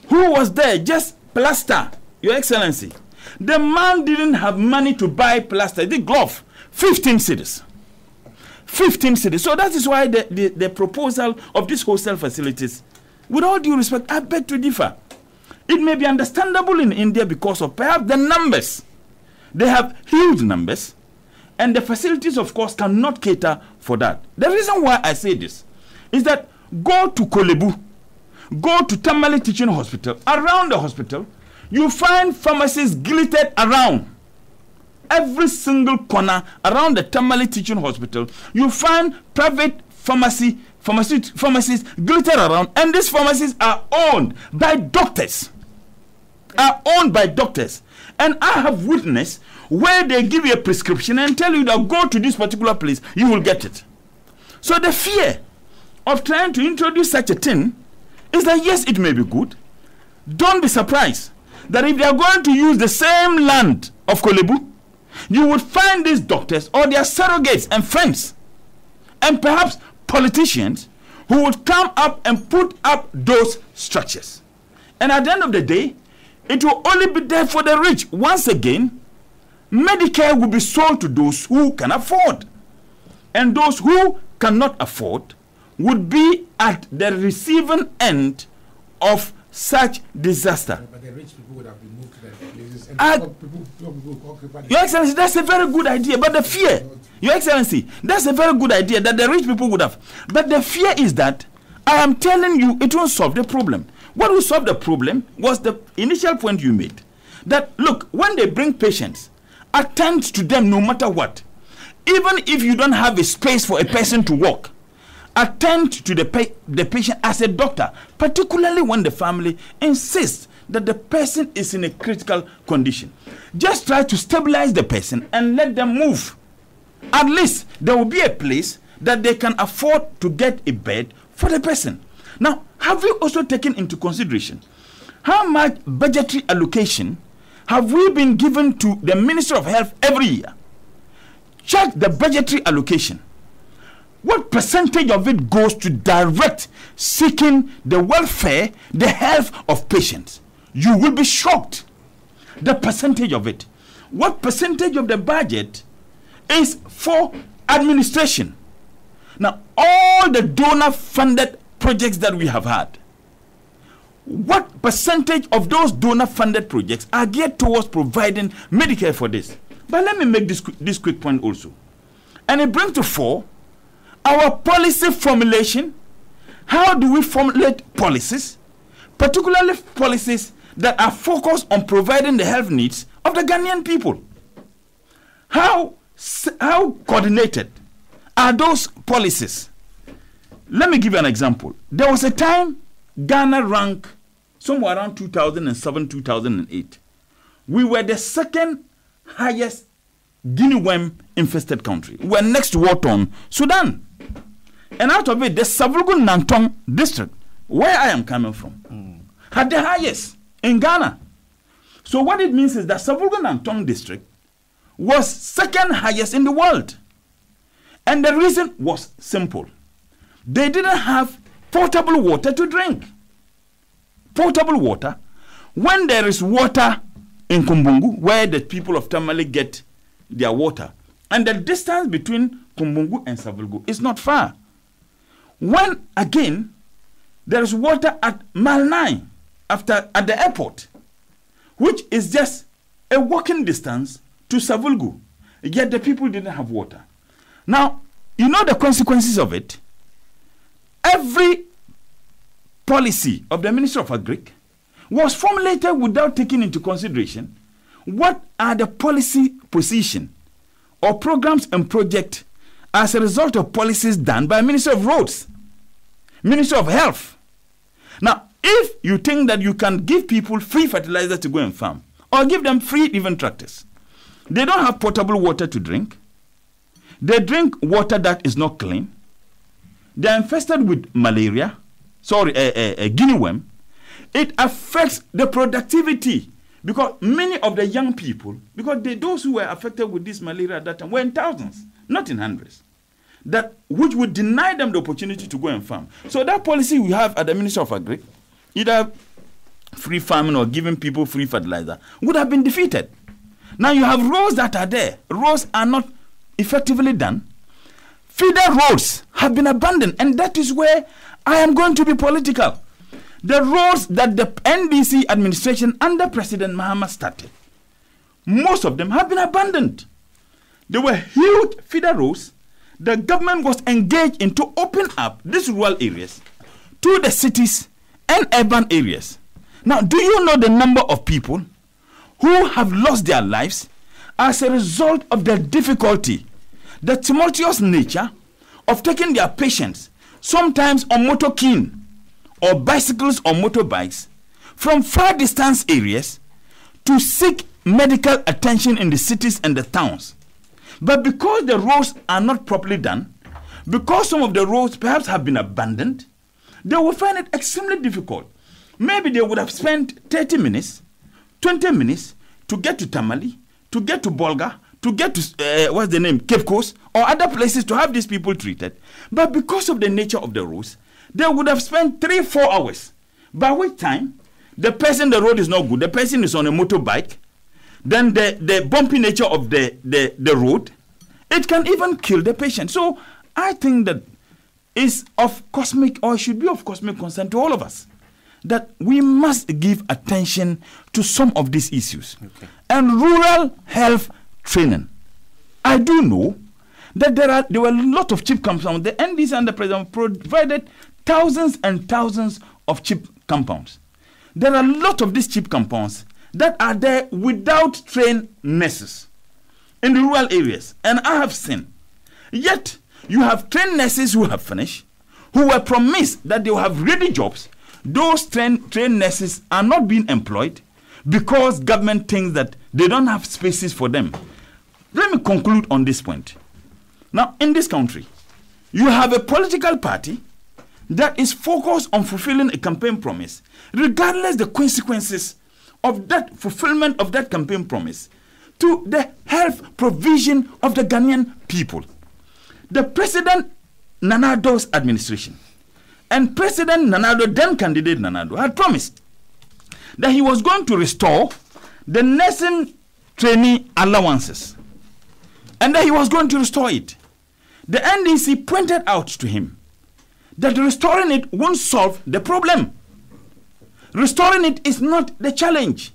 S5: who was there just plaster, Your Excellency, the man didn't have money to buy plaster. The glove, 15 cedis. 15 cedis. So that is why the proposal of these hostel facilities, with all due respect, I beg to differ. It may be understandable in India because of perhaps the numbers. They have huge numbers, and the facilities, of course, cannot cater for that. The reason why I say this is that go to Kolebu, go to Tamale Teaching Hospital. Around the hospital, you find pharmacies glittered around. Every single corner around the Tamale Teaching Hospital, you find private pharmacies glittered around, and these pharmacies are owned by doctors. And I have witnessed where they give you a prescription and tell you that go to this particular place, you will get it. So the fear of trying to introduce such a thing is that yes, it may be good. Don't be surprised that if they are going to use the same land of Kolebu, you would find these doctors or their surrogates and friends and perhaps politicians who would come up and put up those structures. And at the end of the day, it will only be there for the rich. Once again, Medicare will be sold to those who can afford. And those who cannot afford would be at the receiving end of such disaster.
S4: But the rich people would have been moved to the places. And
S5: Your Excellency, that's a very good idea. But the fear, Your Excellency, that's a very good idea that the rich people would have. But the fear is that I am telling you it won't solve the problem. What will solve the problem was the initial point you made. That, look, when they bring patients, attend to them no matter what. Even if you don't have a space for a person to walk, attend to the patient as a doctor, particularly when the family insists that the person is in a critical condition. Just try to stabilize the person and let them move. At least there will be a place that they can afford to get a bed for the person. Now, have you also taken into consideration how much budgetary allocation have we been given to the Ministry of Health every year? Check the budgetary allocation. What percentage of it goes to direct seeking the welfare, the health of patients? You will be shocked. The percentage of it. What percentage of the budget is for administration? Now, all the donor-funded projects that we have had, what percentage of those donor-funded projects are geared towards providing Medicare for this? But let me make this quick point also. And it brings to fore our policy formulation. How do we formulate policies, particularly policies that are focused on providing the health needs of the Ghanaian people? How coordinated are those policies? Let me give you an example. There was a time Ghana ranked somewhere around 2007, 2008. We were the second highest guinea worm infested country. We were next to war torn Sudan. And out of it, the Savulgu Nantong district, where I am coming from, had the highest in Ghana. So what it means is that Savulgu Nantong district was second highest in the world. And the reason was simple. They didn't have potable water to drink. Potable water. When there is water in Kumbungu, where the people of Tamale get their water, and the distance between Kumbungu and Savulgu is not far. When, again, there is water at Mile 9 at the airport, which is just a walking distance to Savulgu, yet the people didn't have water. Now, you know the consequences of it. Every policy of the Ministry of Agric was formulated without taking into consideration what are the policy position or programs and projects as a result of policies done by Ministry of Roads, Ministry of Health. Now, if you think that you can give people free fertilizer to go and farm, or give them free even tractors, they don't have potable water to drink. They drink water that is not clean. They are infested with malaria, guinea worm. It affects the productivity because many of the young people, because those who were affected with this malaria at that time were in thousands, not in hundreds, which would deny them the opportunity to go and farm. So that policy we have at the Ministry of Agric, either free farming or giving people free fertilizer, would have been defeated. Now you have roads that are there. Roads are not effectively done. Feeder roads have been abandoned, and that is where I am going to be political. The roads that the NDC administration under President Mahama started, most of them have been abandoned. They were huge feeder roads. The government was engaged in to open up these rural areas to the cities and urban areas. Now, do you know the number of people who have lost their lives as a result of the difficulty, the tumultuous nature of taking their patients, sometimes on motorcade or bicycles or motorbikes, from far distance areas to seek medical attention in the cities and the towns? But because the roads are not properly done, because some of the roads perhaps have been abandoned, they will find it extremely difficult. Maybe they would have spent 30 minutes, 20 minutes to get to Tamale, to get to Bolga, to get to, Cape Coast, or other places to have these people treated. But because of the nature of the roads, they would have spent 3-4 hours. By which time, the road is not good, the person is on a motorbike, then the bumpy nature of the road, it can even kill the patient. So I think that is of cosmic, or should be of cosmic concern to all of us, that we must give attention to some of these issues. Okay. And rural health training. I do know that there were a lot of cheap compounds. The NDC and the president provided thousands and thousands of cheap compounds. There are a lot of these cheap compounds that are there without trained nurses in the rural areas. And I have seen. Yet, you have trained nurses who have finished, who were promised that they will have ready jobs. Those trained nurses are not being employed because government thinks that they don't have spaces for them. Let me conclude on this point. Now, in this country, you have a political party that is focused on fulfilling a campaign promise, regardless the consequences of that fulfillment of that campaign promise to the health provision of the Ghanaian people. The President Nana Ado's administration and President Nana Ado, then candidate Nana Ado, had promised that he was going to restore the nursing trainee allowances and that he was going to restore it. The NDC pointed out to him that restoring it won't solve the problem. Restoring it is not the challenge,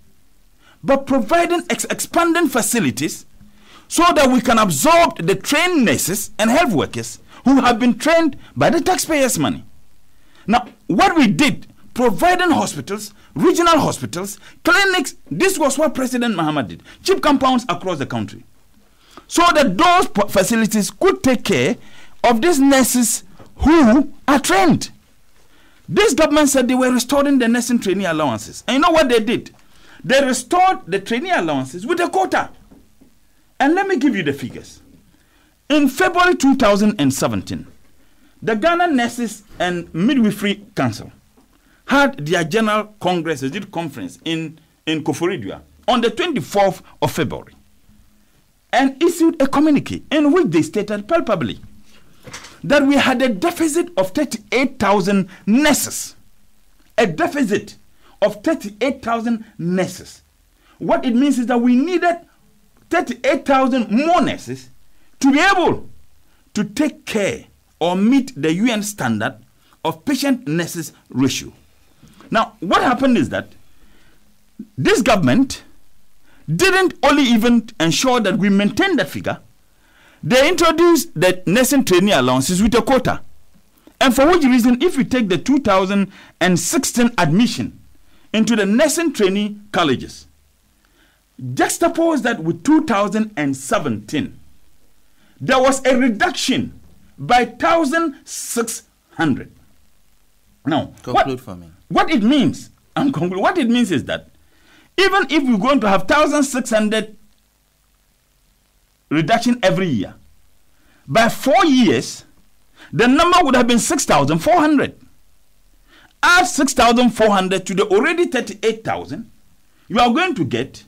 S5: but providing expanding facilities so that we can absorb the trained nurses and health workers who have been trained by the taxpayers' money. Now, what we did, providing hospitals, regional hospitals, clinics, this was what President Mahama did. Cheap compounds across the country. So that those facilities could take care of these nurses who are trained. This government said they were restoring the nursing trainee allowances. And you know what they did? They restored the trainee allowances with a quota. And let me give you the figures. In February 2017, the Ghana Nurses and Midwifery Council had their General Congress, a conference in Koforidua on the 24th of February and issued a communique in which they stated palpably that we had a deficit of 38,000 nurses. A deficit of 38,000 nurses. What it means is that we needed 38,000 more nurses to be able to take care or meet the UN standard of patient-nurses ratio. Now, what happened is that this government didn't only even ensure that we maintain that figure, they introduced the nursing trainee allowances with a quota. And for which reason, if you take the 2016 admission into the nursing trainee colleges, juxtapose that with 2017, there was a reduction by 1,600. Now,
S3: conclude for me.
S5: What it means, what it means is that even if we're going to have 1,600 reduction every year, by 4 years, the number would have been 6,400. Add 6,400 to the already 38,000, you are going to get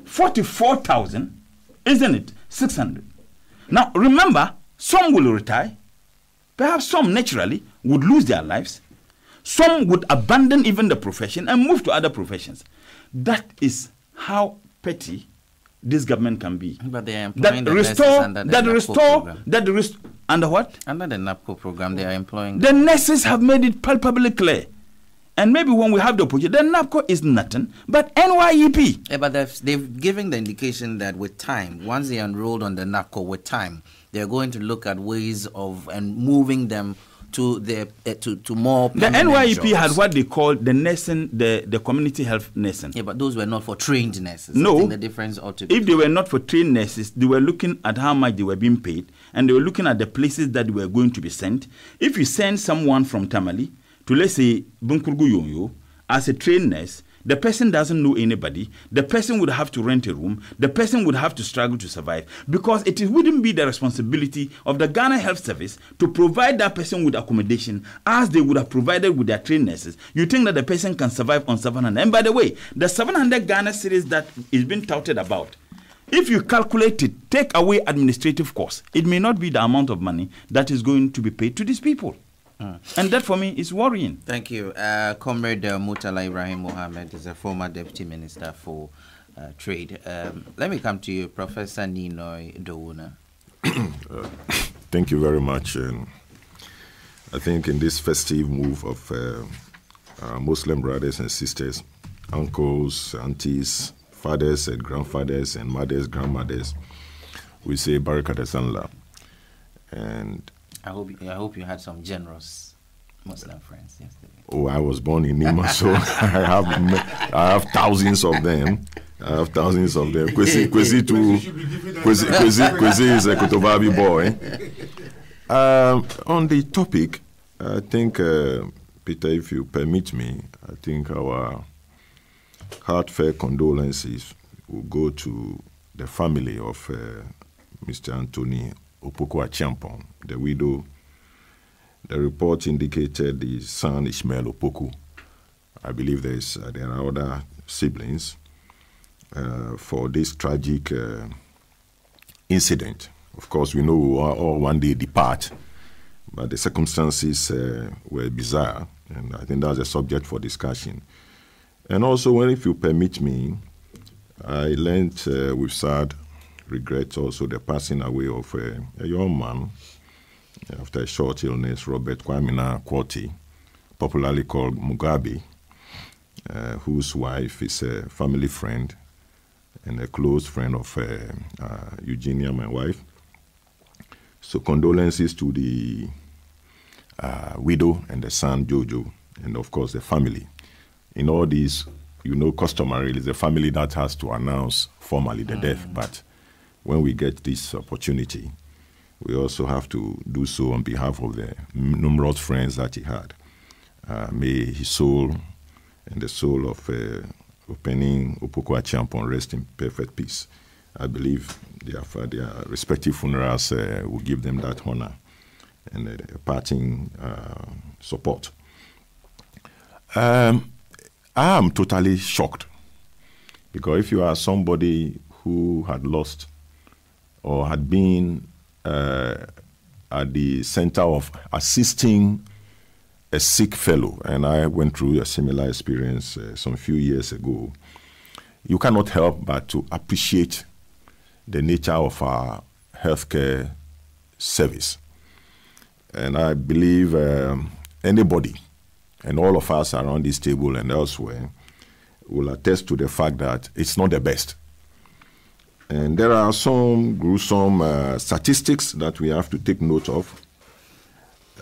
S5: 44,000, isn't it? 600. Now, remember, some will retire. Perhaps some naturally would lose their lives. Some would abandon even the profession and move to other professions. That is how petty this government can be.
S3: But they are employing the nurses under the NAPCO program.
S5: Under what?
S3: Under the NAPCO program, they are employing.
S5: The nurses have made it palpably clear. And maybe when we have the opportunity, the NAPCO is nothing but NYEP.
S3: Yeah, but they've given the indication that with time, once they enrolled on the NAPCO, with time, they're going to look at ways of and moving them to to more.
S5: The NYEP
S3: jobs.
S5: had what they called the nursing, the community health nursing.
S3: Yeah, but those were not for trained nurses.
S5: No,
S3: I think the difference ought to be.
S5: If they were not for trained nurses, they were looking at how much they were being paid, and they were looking at the places that they were going to be sent. If you send someone from Tamale to, let's say, Bunkurgu Yonyo as a trained nurse, the person doesn't know anybody. The person would have to rent a room. The person would have to struggle to survive because it wouldn't be the responsibility of the Ghana Health Service to provide that person with accommodation as they would have provided with their trained nurses. You think that the person can survive on 700? And by the way, the 700 Ghana cedis that is being touted about, if you calculate it, take away administrative costs, it may not be the amount of money that is going to be paid to these people. And that for me is worrying.
S3: Thank you. Comrade Murtala Ibrahim Mohammed is a former Deputy Minister for Trade. Let me come to you, Professor Ninoy Dowuna.
S6: Thank you very much. I think in this festive move of Muslim brothers and sisters, uncles, aunties, fathers and grandfathers and mothers, grandmothers, we say Barakat Sanla. And
S3: I hope you had some generous Muslim friends yesterday.
S6: Oh, I was born in Nima, so I have thousands of them. Kwesi is a Kotobabi boy. On the topic, I think, Peter, if you permit me, I think our heartfelt condolences will go to the family of Mr. Anthony Opoku-Acheampong, the widow. The report indicated the son Ishmael Opoku. I believe there are other siblings for this tragic incident. Of course, we know we will all one day depart, but the circumstances were bizarre, and I think that's a subject for discussion. And also, if you permit me, I learned with sad regret also the passing away of a young man after a short illness, Robert Kwamina Kwoti, popularly called Mugabe, whose wife is a family friend and a close friend of Eugenia, my wife. So condolences to the widow and the son, Jojo, and of course the family. In all these, customarily, it's the family that has to announce formally the death, but when we get this opportunity, we also have to do so on behalf of the numerous friends that he had. May his soul and the soul of Opening Opoku-Acheampong rest in perfect peace. I believe their respective funerals will give them that honor. and parting support. I am totally shocked, because if you are somebody who had lost or had been at the center of assisting a sick fellow, and I went through a similar experience some few years ago, you cannot help but to appreciate the nature of our healthcare service. And I believe anybody, and all of us around this table and elsewhere, will attest to the fact that it's not the best. And there are some gruesome statistics that we have to take note of.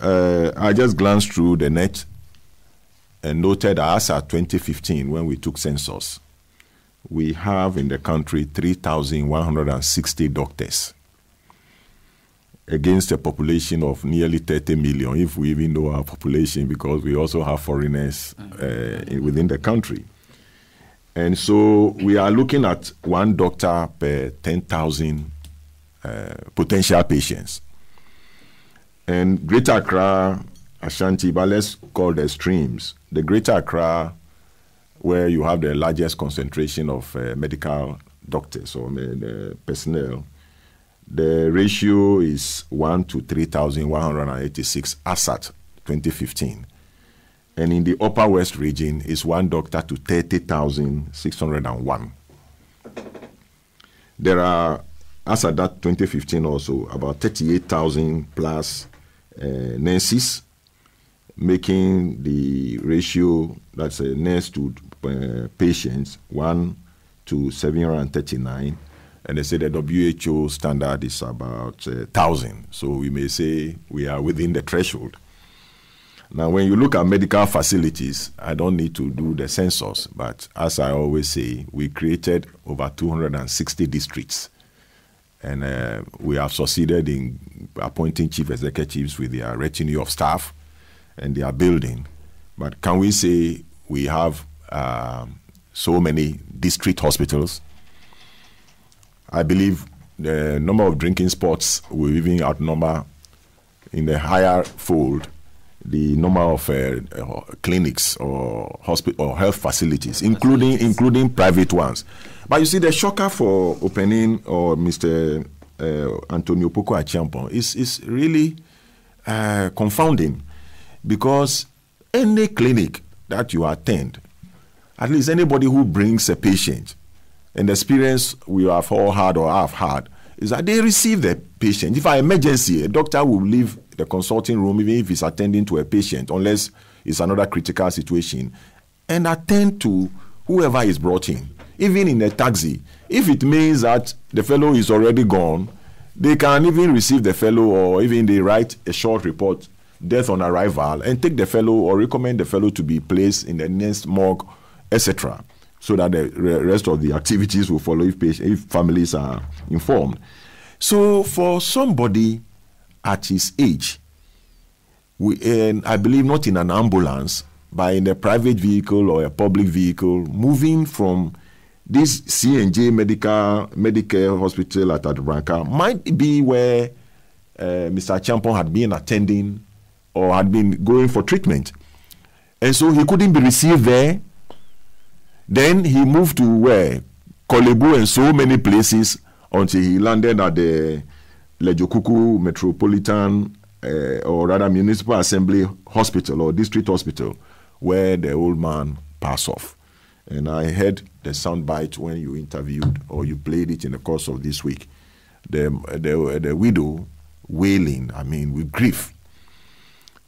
S6: I just glanced through the net and noted as at 2015, when we took census, we have in the country 3,160 doctors against a population of nearly 30 million, if we even know our population, because we also have foreigners within the country. And so we are looking at one doctor per 10,000 potential patients. And Greater Accra, Ashanti, but let's call the extremes. The Greater Accra, where you have the largest concentration of medical doctors or personnel, the ratio is 1 to 3,186 as at 2015. And in the Upper West region is 1 doctor to 30,601. There are, as at that 2015 also, about 38,000 plus nurses, making the ratio, that's a nurse to patients, 1 to 739. And they say the WHO standard is about 1,000. So we may say we are within the threshold. Now, when you look at medical facilities, I don't need to do the census, but as I always say, we created over 260 districts. And we have succeeded in appointing chief executives with their retinue of staff and their building. But can we say we have so many district hospitals? I believe the number of drinking spots will even outnumber in the higher fold the number of clinics or hospital or health facilities, including private ones. But you see, the shocker for opening or Mr. Antonio Poku Achiampong is really confounding, because any clinic that you attend, at least anybody who brings a patient, and the experience we have all had or have had, is that they receive the patient. If an emergency, a doctor will leave the consulting room, even if he's attending to a patient, unless it's another critical situation, and attend to whoever is brought in. Even in a taxi, if it means that the fellow is already gone, they can even receive the fellow, or even they write a short report, death on arrival, and take the fellow or recommend the fellow to be placed in the next morgue, etc., so that the rest of the activities will follow if families are informed. So for somebody at his age, and I believe not in an ambulance, but in a private vehicle or a public vehicle, moving from this C&J Medicare Hospital at Adabranca might be where Mr. Achiampong had been attending or had been going for treatment. And so he couldn't be received there. Then he moved to where? Kolebu and so many places until he landed at the Lejokuku Metropolitan or rather Municipal Assembly Hospital or District Hospital, where the old man passed off. And I heard the soundbite when you interviewed or you played it in the course of this week. The widow wailing, with grief.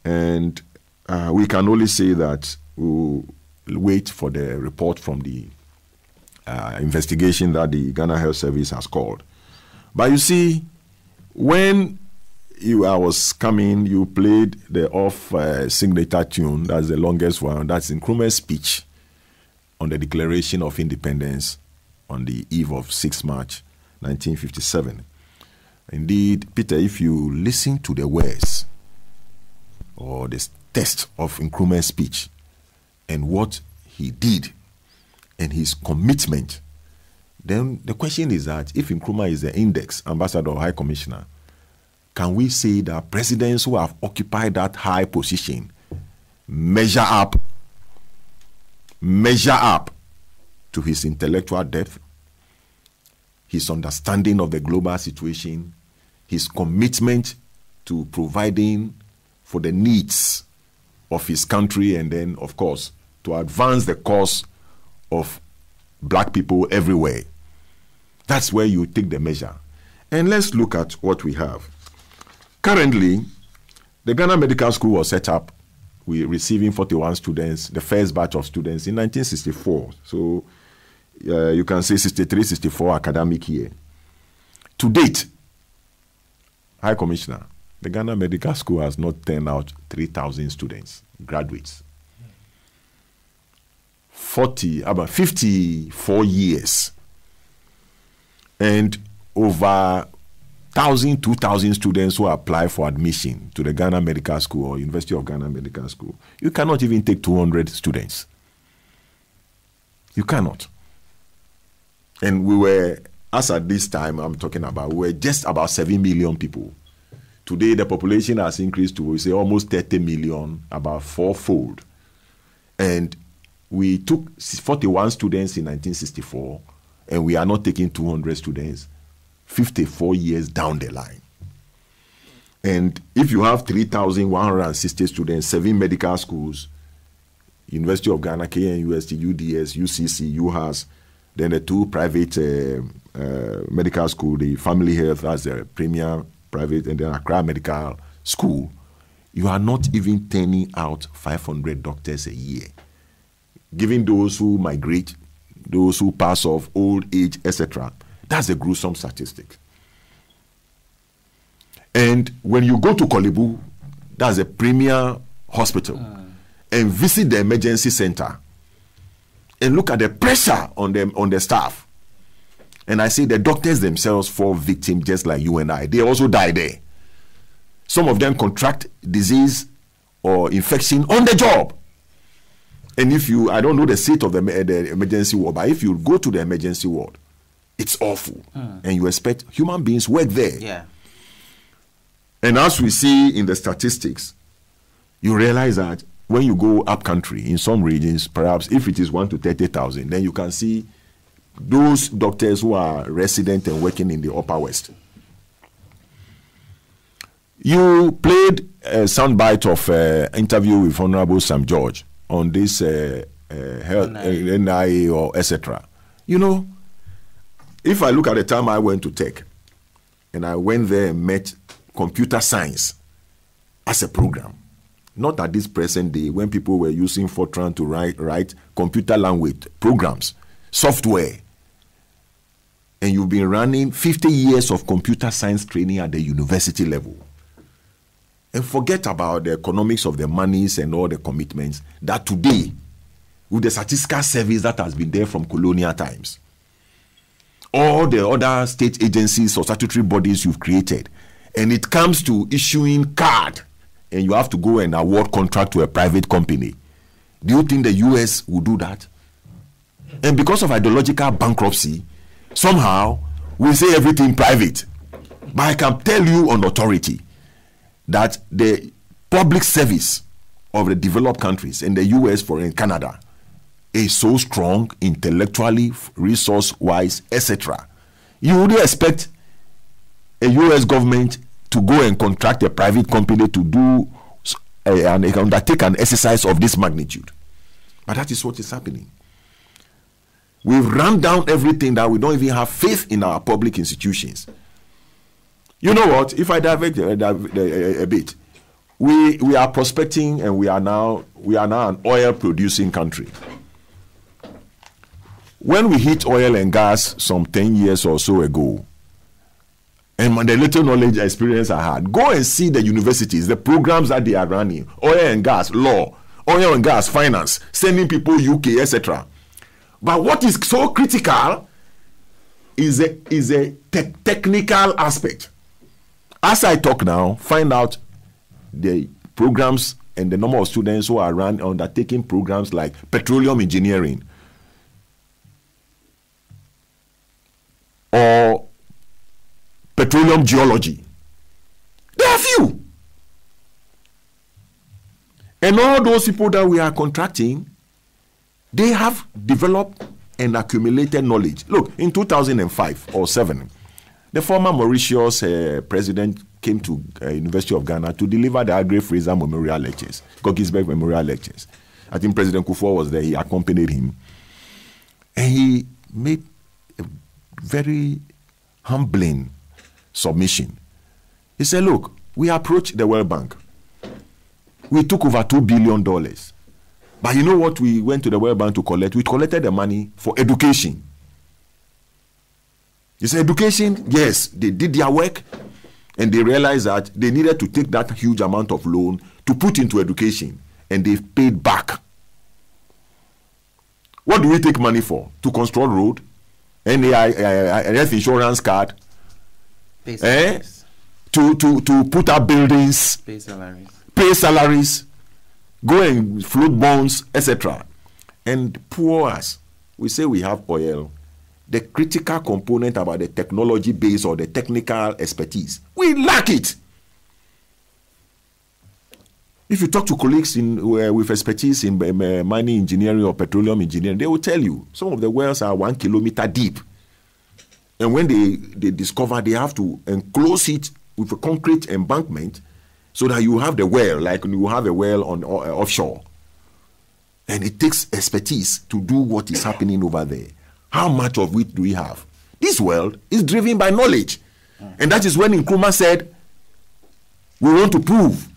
S6: And we can only say that we'll wait for the report from the investigation that the Ghana Health Service has called. But you see, when I was coming, you played the signature tune, that's the longest one, that's Nkrumah's speech on the Declaration of Independence on the eve of 6 March 1957. Indeed, Peter, if you listen to the words or the text of Nkrumah's speech and what he did and his commitment, then the question is that if Nkrumah is the index ambassador or high commissioner, can we say that presidents who have occupied that high position measure up to his intellectual depth, his understanding of the global situation, his commitment to providing for the needs of his country, and then, of course, to advance the cause of black people everywhere. That's where you take the measure. And let's look at what we have. Currently, the Ghana Medical School was set up. We're receiving 41 students, the first batch of students in 1964. So you can say 63, 64 academic year. To date, High Commissioner, the Ghana Medical School has not turned out 3,000 students, graduates. About 54 years. And over 1,000, 2,000 students who apply for admission to the Ghana Medical School or University of Ghana Medical School. You cannot even take 200 students. You cannot. And we were, as at this time I'm talking about, we were just about 7 million people. Today the population has increased to, we say, almost 30 million, about fourfold. And we took 41 students in 1964, and we are not taking 200 students 54 years down the line. And if you have 3,160 students, 7 medical schools, University of Ghana, KNUST, UDS, UCC, UHAS, then the 2 private medical schools, the Family Health as the premier private, and then Accra Medical School, you are not even turning out 500 doctors a year. Given those who migrate, those who pass off, old age, etc., that's a gruesome statistic. And when you go to Kolebu, that's a premier hospital, and visit the emergency center, and look at the pressure on them, on the staff. And I say the doctors themselves fall victim just like you and I. They also die there. Some of them contract disease or infection on the job. And if you, I don't know the state of the emergency ward, but if you go to the emergency ward, it's awful. And you expect human beings work there.
S3: Yeah.
S6: And as we see in the statistics, you realize that when you go up country, in some regions, perhaps if it is 1 to 30,000, then you can see those doctors who are resident and working in the Upper West. You played a soundbite of interview with Honorable Sam George on this health, NIA or etc. You know, if I look at the time I went to Tech, and I went there and met computer science as a program, not at this present day when people were using Fortran to write computer language programs, software, and you've been running 50 years of computer science training at the university level. And forget about the economics of the monies and all the commitments that today, with the statistical service that has been there from colonial times, all the other state agencies or statutory bodies you've created, and it comes to issuing card, and you have to go and award contract to a private company. Do you think the US will do that? And because of ideological bankruptcy, somehow we say everything private. But I can tell you on authority that the public service of the developed countries, in the US, for in Canada, is so strong intellectually, resource-wise, etc. You would expect a US government to go and contract a private company to do and undertake an exercise of this magnitude. But that is what is happening. We've run down everything that we don't even have faith in our public institutions. You know what? If I divert a bit, we are prospecting, and we are now an oil producing country. When we hit oil and gas some 10 years or so ago, and the little knowledge experience I had, go and see the universities, the programs that they are running, oil and gas law, oil and gas finance, sending people UK, etc. But what is so critical is a technical aspect. As I talk now, find out the programs and the number of students who are undertaking programs like petroleum engineering or petroleum geology. are few. And all those people that we are contracting, they have developed and accumulated knowledge. Look, in 2005 or 7, the former Mauritius president came to University of Ghana to deliver the Agri Fraser Memorial Lectures, Kokisberg Memorial Lectures. I think President Kufuor was there. He accompanied him. And he made a very humbling submission. He said, look, we approached the World Bank. We took over $2 billion. But you know what we went to the World Bank to collect? We collected the money for education. He said, education, yes, they did their work, and they realized that they needed to take that huge amount of loan to put into education, and they paid back. What do we take money for? To construct road, health insurance card, to put up buildings, pay salaries, go and float bonds, etc. And poor us, we say we have oil. The critical component about the technology base or the technical expertise, we lack it. If you talk to colleagues with expertise in mining engineering or petroleum engineering, they will tell you some of the wells are 1 kilometer deep. And when they discover, they have to enclose it with a concrete embankment so that you have the well, like you have a well on offshore. And it takes expertise to do what is happening over there. How much of it do we have? This world is driven by knowledge. And that is when Nkrumah said, we want to prove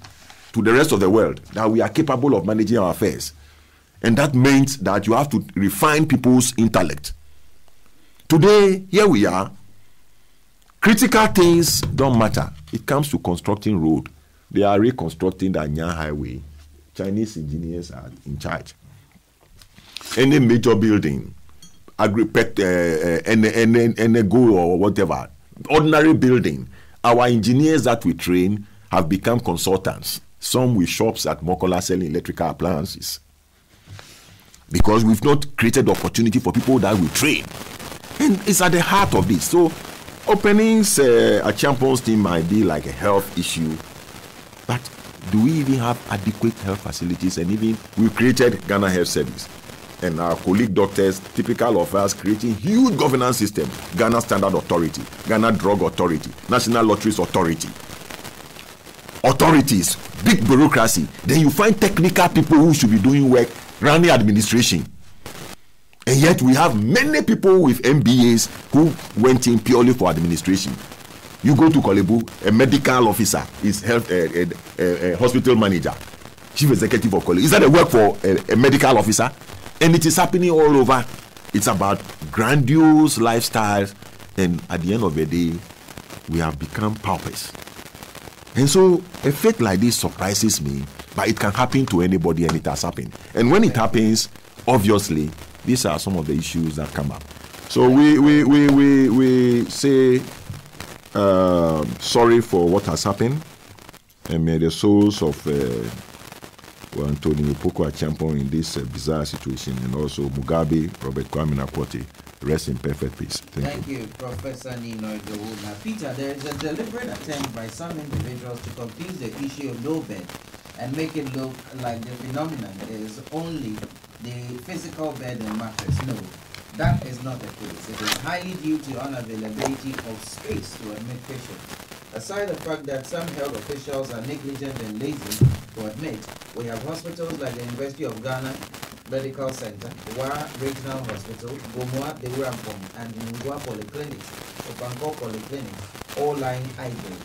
S6: to the rest of the world that we are capable of managing our affairs. And that means that you have to refine people's intellect. Today, here we are. Critical things don't matter. It comes to constructing road. They are reconstructing the Anyang Highway. Chinese engineers are in charge. Any major building, any go or whatever, ordinary building, our engineers that we train have become consultants. Some with shops at Mokola selling electrical appliances. Because we've not created opportunity for people that we train. And it's at the heart of this. So openings a champions team might be like a health issue. But do we even have adequate health facilities? And even we created Ghana Health Service. And our colleague doctors, typical of us, creating huge governance systems. Ghana Standard Authority, Ghana Drug Authority, National Lotteries Authority. Authorities, big bureaucracy. Then you find technical people who should be doing work, running administration. And yet we have many people with MBAs who went in purely for administration. You go to Kolebu, a medical officer is health, hospital manager, chief executive of Kolebu. Is that a work for a medical officer? And it is happening all over. It's about grandiose lifestyles, and at the end of the day, we have become paupers. And so a fate like this surprises me, but it can happen to anybody, and it has happened. And when it happens, obviously, these are some of the issues that come up. So we say sorry for what has happened, and may the souls of Antonio Poco Acheampong in this bizarre situation, and also Mugabe, Robert Kwame Nkrumah, rest in perfect peace. Thank you.
S3: Professor Nino Idowu. Now, Peter, there is a deliberate attempt by some individuals to confuse the issue of low bed and make it look like the phenomenon is only the physical bed and mattress. No, that is not the case. It is highly due to unavailability of space to admit patients. Aside the fact that some health officials are negligent and lazy to admit, we have hospitals like the University of Ghana Medical Center, Wa Regional Hospital, Gomwa Dewurampong, and Ngwa Polyclinics, Opanko Polyclinics, all lying idle.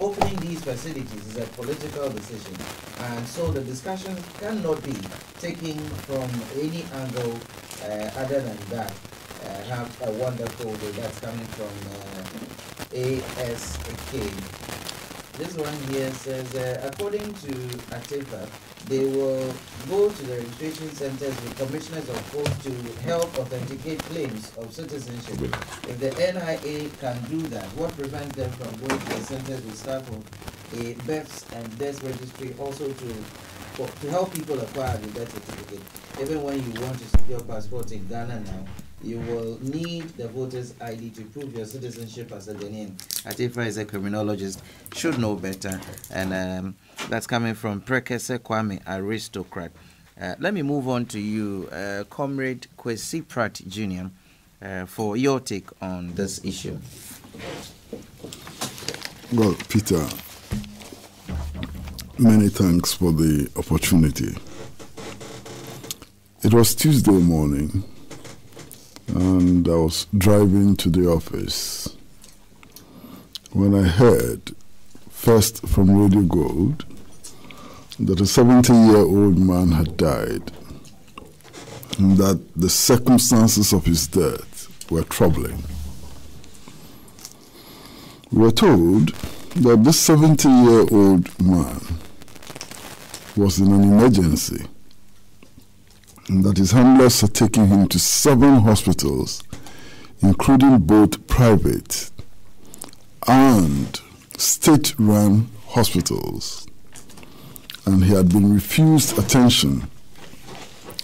S3: Opening these facilities is a political decision, and so the discussion cannot be taken from any angle other than that. Have a wonderful day. That's coming from ASK. This one here says, according to Atepa, they will go to the registration centers with commissioners of posts to help authenticate claims of citizenship. If the NIA can do that, what prevents them from going to the centers with staff of a births and death registry also to help people acquire the death certificate? Even when you want to secure passport in Ghana now, you will need the voter's ID to prove your citizenship as a Ghanaian. Atifra is a criminologist, should know better, and that's coming from Prekese Kwame, aristocrat. Let me move on to you, Comrade Kwesi Pratt Jr., for your take on this issue.
S7: Well, Peter, many thanks for the opportunity. It was Tuesday morning, and I was driving to the office when I heard, first from Radio Gold, that a 70-year-old man had died, and that the circumstances of his death were troubling. We were told that this 70-year-old man was in an emergency, and that his handlers had taken him to 7 hospitals, including both private and state-run hospitals, and he had been refused attention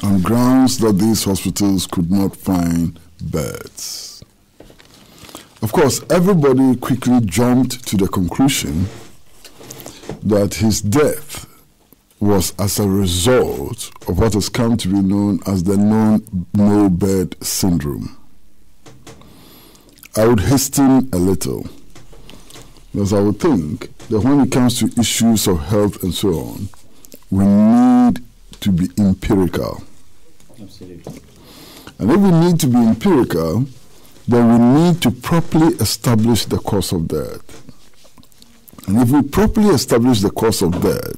S7: on grounds that these hospitals could not find beds. Of course, everybody quickly jumped to the conclusion that his death was as a result of what has come to be known as the no-bed syndrome. I would hasten a little, because I would think that when it comes to issues of health and so on, we need to be empirical.
S3: Absolutely.
S7: And if we need to be empirical, then we need to properly establish the cause of death. And if we properly establish the cause of death,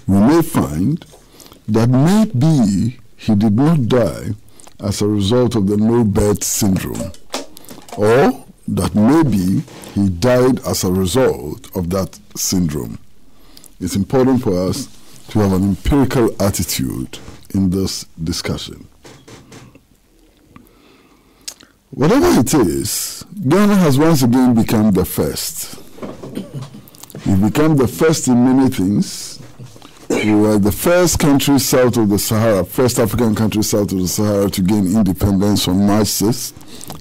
S7: we may find that maybe he did not die as a result of the no-bed syndrome, or that maybe he died as a result of that syndrome. It's important for us to have an empirical attitude in this discussion. Whatever it is, Ghana has once again become the first. We've become the first in many things. We were the first country south of the Sahara, first African country south of the Sahara to gain independence on March 6,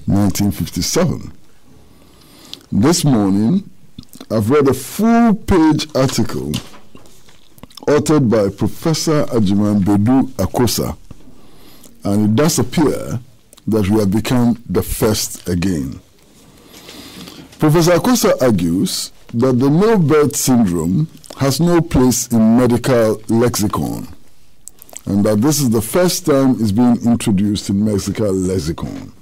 S7: 1957. This morning, I've read a full-page article authored by Professor Agyemang Akosa, and it does appear that we have become the first again. Professor Akosa argues that the no-bed syndrome has no place in medical lexicon, and that this is the first time it's being introduced in medical lexicon.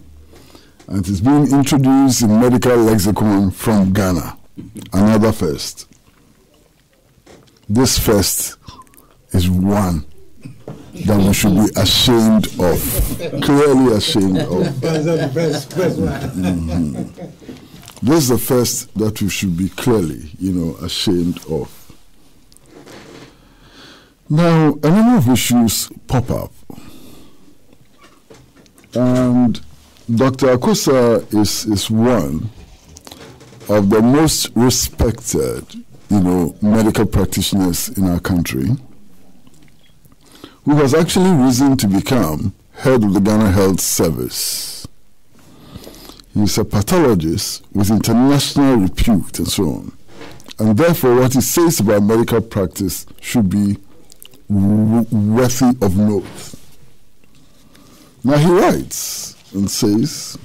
S7: And it's being introduced in medical lexicon from Ghana, another first. This first is one that we should be ashamed of, clearly ashamed of. This is the first that we should be clearly, ashamed of. Now, a number of issues pop up, and Dr. Akosa is one of the most respected, medical practitioners in our country, who has actually risen to become head of the Ghana Health Service. He's a pathologist with international repute and so on. And therefore, what he says about medical practice should be worthy of note. Now, he writes and says,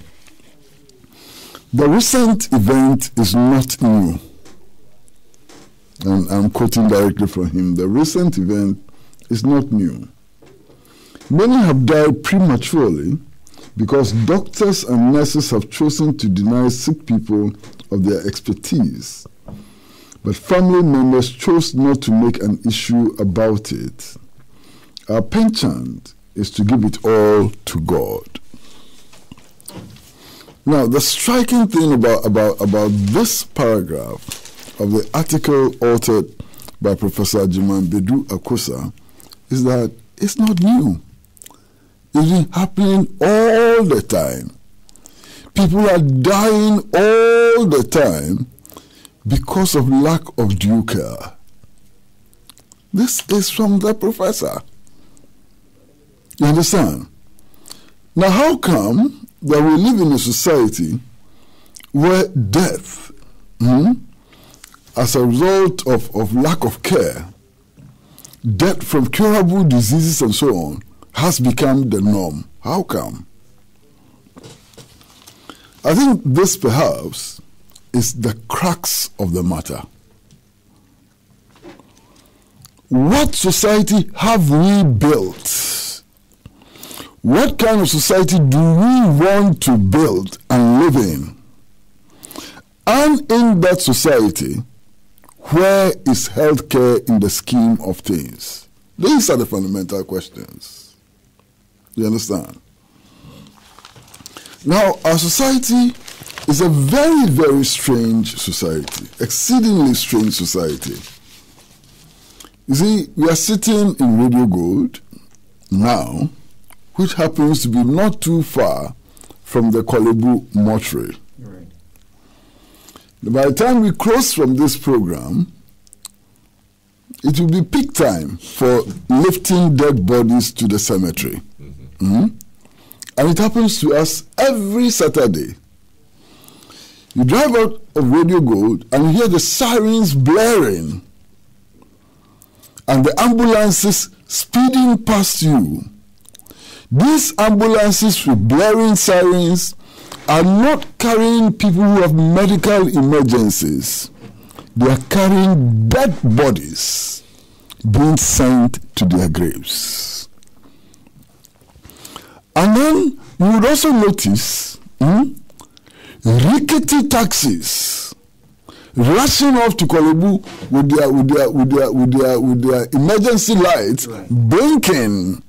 S7: the recent event is not new. And I'm quoting directly from him. The recent event is not new. Many have died prematurely because doctors and nurses have chosen to deny sick people of their expertise. But family members chose not to make an issue about it. Our penchant is to give it all to God. Now, the striking thing about this paragraph of the article authored by Professor Agyemang Akosa is that it's not new. It's been happening all the time. People are dying all the time because of lack of due care. This is from the professor. You understand? Now, how come that we live in a society where death, as a result of lack of care, death from curable diseases and so on, has become the norm. How come? I think this perhaps is the crux of the matter. What society have we built? What kind of society do we want to build and live in? And in that society, where is healthcare in the scheme of things? These are the fundamental questions. You understand? Now, our society is a very, very strange society, exceedingly strange society. You see, we are sitting in Radio Gold now, which happens to be not too far from the Kolebu mortuary. Right. By the time we close from this program, it will be peak time for lifting dead bodies to the cemetery. And it happens to us every Saturday. You drive out of Radio Gold and you hear the sirens blaring and the ambulances speeding past you. These ambulances with blaring sirens are not carrying people who have medical emergencies. They are carrying dead bodies being sent to their graves. And then you would also notice rickety taxis rushing off to Kolebu with their emergency lights blinking.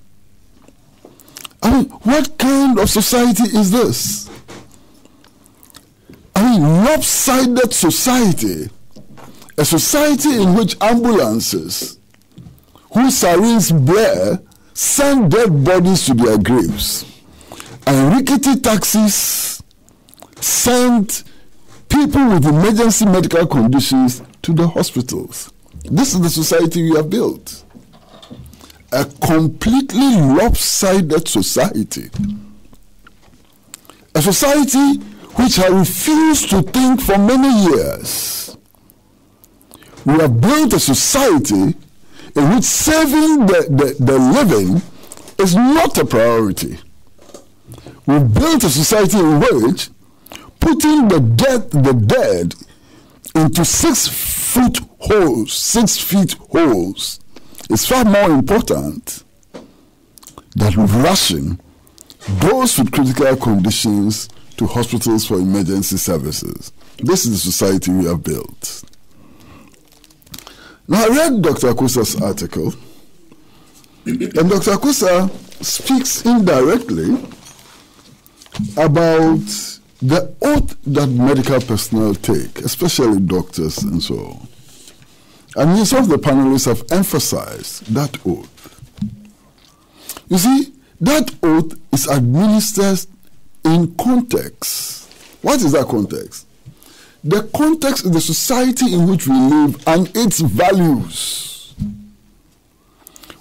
S7: I mean, what kind of society is this? I mean, lopsided society. A society in which ambulances, whose sirens blare, send dead bodies to their graves. And rickety taxis send people with emergency medical conditions to the hospitals. This is the society we have built. A completely lopsided society. A society which has refused to think for many years. We have built a society in which saving the living is not a priority. We built a society in which putting the dead into 6 feet holes is far more important than rushing those with critical conditions to hospitals for emergency services. This is the society we have built. Now, I read Dr. Akusa's article, and Dr. Akusa speaks indirectly about the oath that medical personnel take, especially doctors and so on. And some of the panelists have emphasized that oath. You see, that oath is administered in context. What is that context? The context is the society in which we live and its values.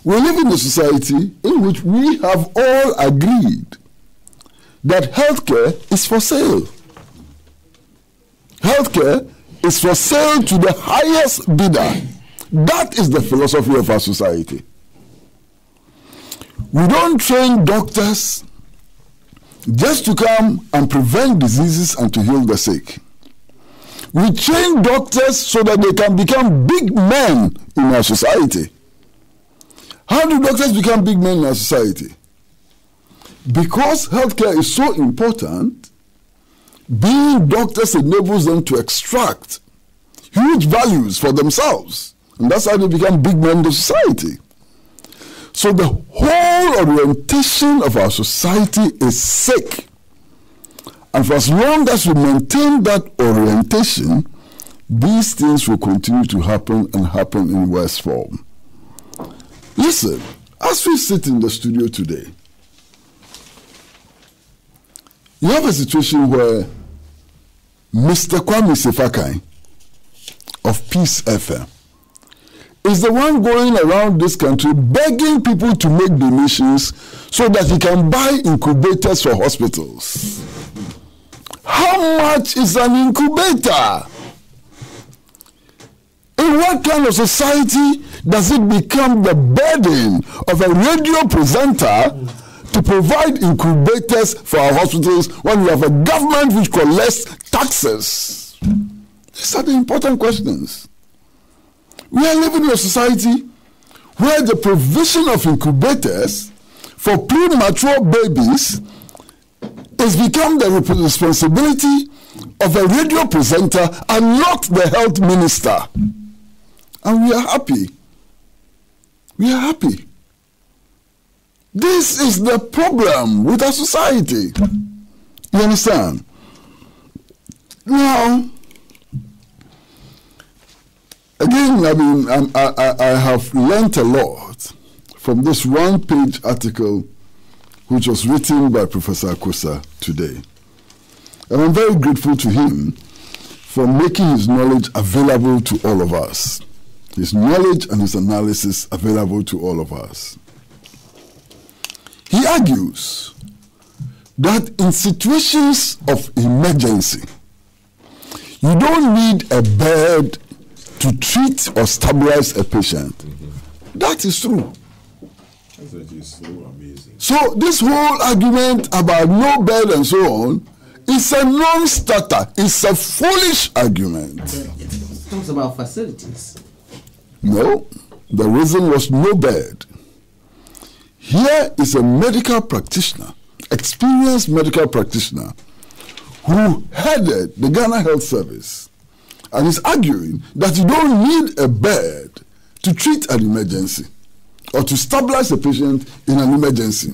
S7: We live in a society in which we have all agreed that healthcare is for sale. Healthcare is for sale to the highest bidder. That is the philosophy of our society. We don't train doctors just to come and prevent diseases and to heal the sick. We train doctors so that they can become big men in our society. How do doctors become big men in our society? Because healthcare is so important, being doctors enables them to extract huge values for themselves. And that's how they become big men in the society. So the whole orientation of our society is sick. And for as long as we maintain that orientation, these things will continue to happen and happen in worse form. Listen, as we sit in the studio today, you have a situation where Mr. Kwame Sefakai of Peace FM is the one going around this country begging people to make donations so that he can buy incubators for hospitals. How much is an incubator? In what kind of society does it become the burden of a radio presenter to provide incubators for our hospitals when we have a government which collects taxes? These are the important questions. We are living in a society where the provision of incubators for premature babies has become the responsibility of a radio presenter and not the health minister. And we are happy. We are happy. This is the problem with our society. You understand? Now, again, I have learnt a lot from this one-page article which was written by Professor Akosa today. And I'm very grateful to him for making his knowledge available to all of us. His knowledge and his analysis available to all of us. He argues that in situations of emergency, you don't need a bed to treat or stabilize a patient. That is true.
S6: That's so amazing.
S7: So this whole argument about no bed and so on is a non-starter. It's a foolish argument.
S3: It talks about facilities.
S7: No, the reason was no bed. Here is a medical practitioner, experienced medical practitioner, who headed the Ghana Health Service and is arguing that you don't need a bed to treat an emergency or to stabilize a patient in an emergency.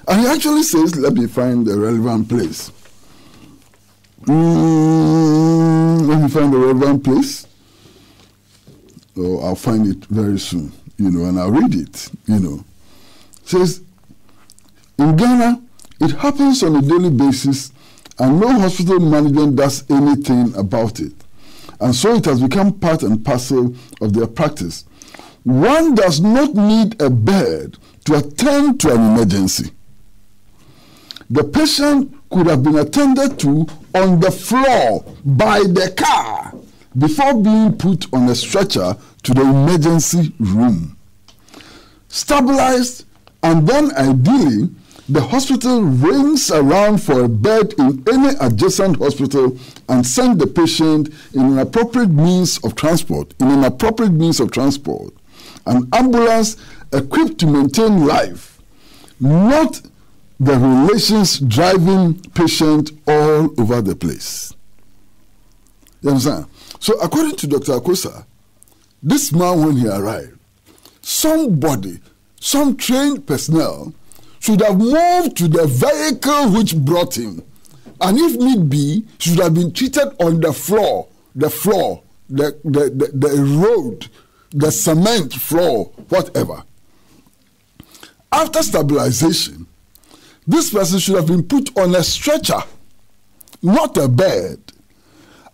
S7: And he actually says, let me find the relevant place. Let me find the relevant place. Oh, I'll find it very soon, and I'll read it, It says, in Ghana, it happens on a daily basis and no hospital management does anything about it. And so it has become part and parcel of their practice. One does not need a bed to attend to an emergency. The patient could have been attended to on the floor by the car before being put on a stretcher to the emergency room, stabilized, and then ideally the hospital rings around for a bed in any adjacent hospital and send the patient in an appropriate means of transport, an ambulance equipped to maintain life, not the relations driving patient all over the place. You understand? So according to Dr. Akosa, this man, when he arrived, some trained personnel should have moved to the vehicle which brought him, and if need be, should have been treated on the floor, the road, the cement floor, whatever. After stabilization, this person should have been put on a stretcher, not a bed,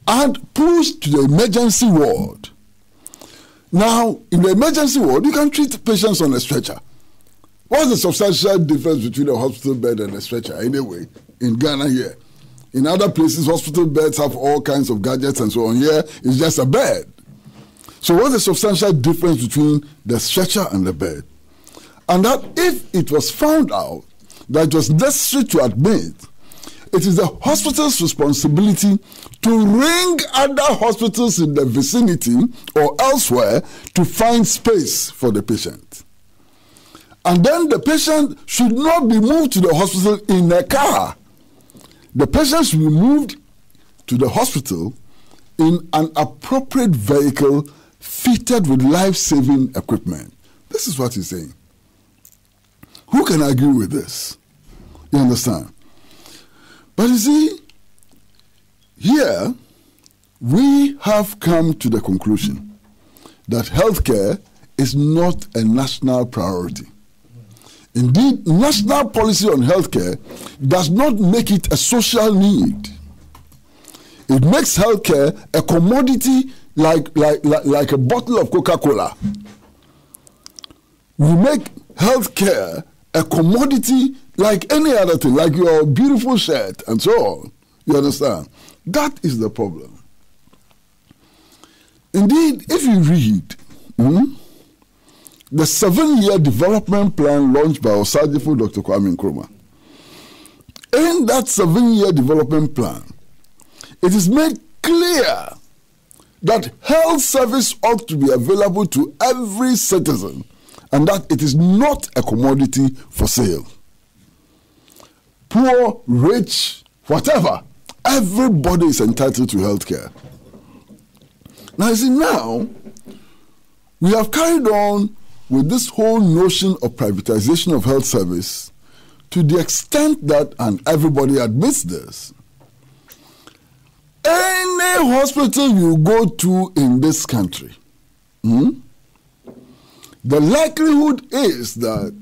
S7: and pushed to the emergency ward. Now, in the emergency ward, you can treat patients on a stretcher. What's the substantial difference between a hospital bed and a stretcher anyway in Ghana here? In other places, hospital beds have all kinds of gadgets and so on. Here, it's just a bed. So what's the substantial difference between the stretcher and the bed? And that if it was found out that it was necessary to admit, it is the hospital's responsibility to ring other hospitals in the vicinity or elsewhere to find space for the patient. And then the patient should not be moved to the hospital in a car. The patient should be moved to the hospital in an appropriate vehicle fitted with life-saving equipment. This is what he's saying. Who can argue with this? You understand? But you see, here we have come to the conclusion that healthcare is not a national priority. Indeed, national policy on healthcare does not make it a social need. It makes healthcare a commodity like a bottle of Coca-Cola. we make healthcare a commodity like any other thing, like your beautiful shirt and so on. You understand? That is the problem. Indeed, if you read the 7-year development plan launched by Osajifo Dr. Kwame Nkrumah, in that 7-year development plan, it is made clear that health service ought to be available to every citizen and that it is not a commodity for sale. Poor, rich, whatever, everybody is entitled to health care. Now, you see, now, we have carried on with this whole notion of privatization of health service to the extent that, and everybody admits this, any hospital you go to in this country, the likelihood is that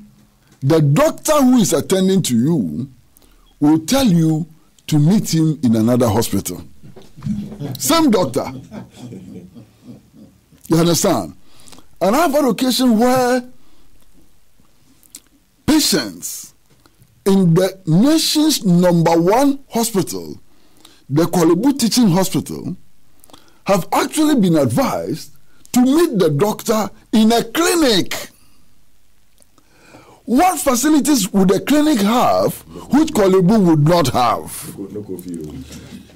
S7: the doctor who is attending to you will tell you to meet him in another hospital. Same doctor. You understand? And I've had occasion where patients in the nation's #1 hospital, the Kolebu Teaching Hospital, have actually been advised to meet the doctor in a clinic. What facilities would a clinic have which Kolebu would not have?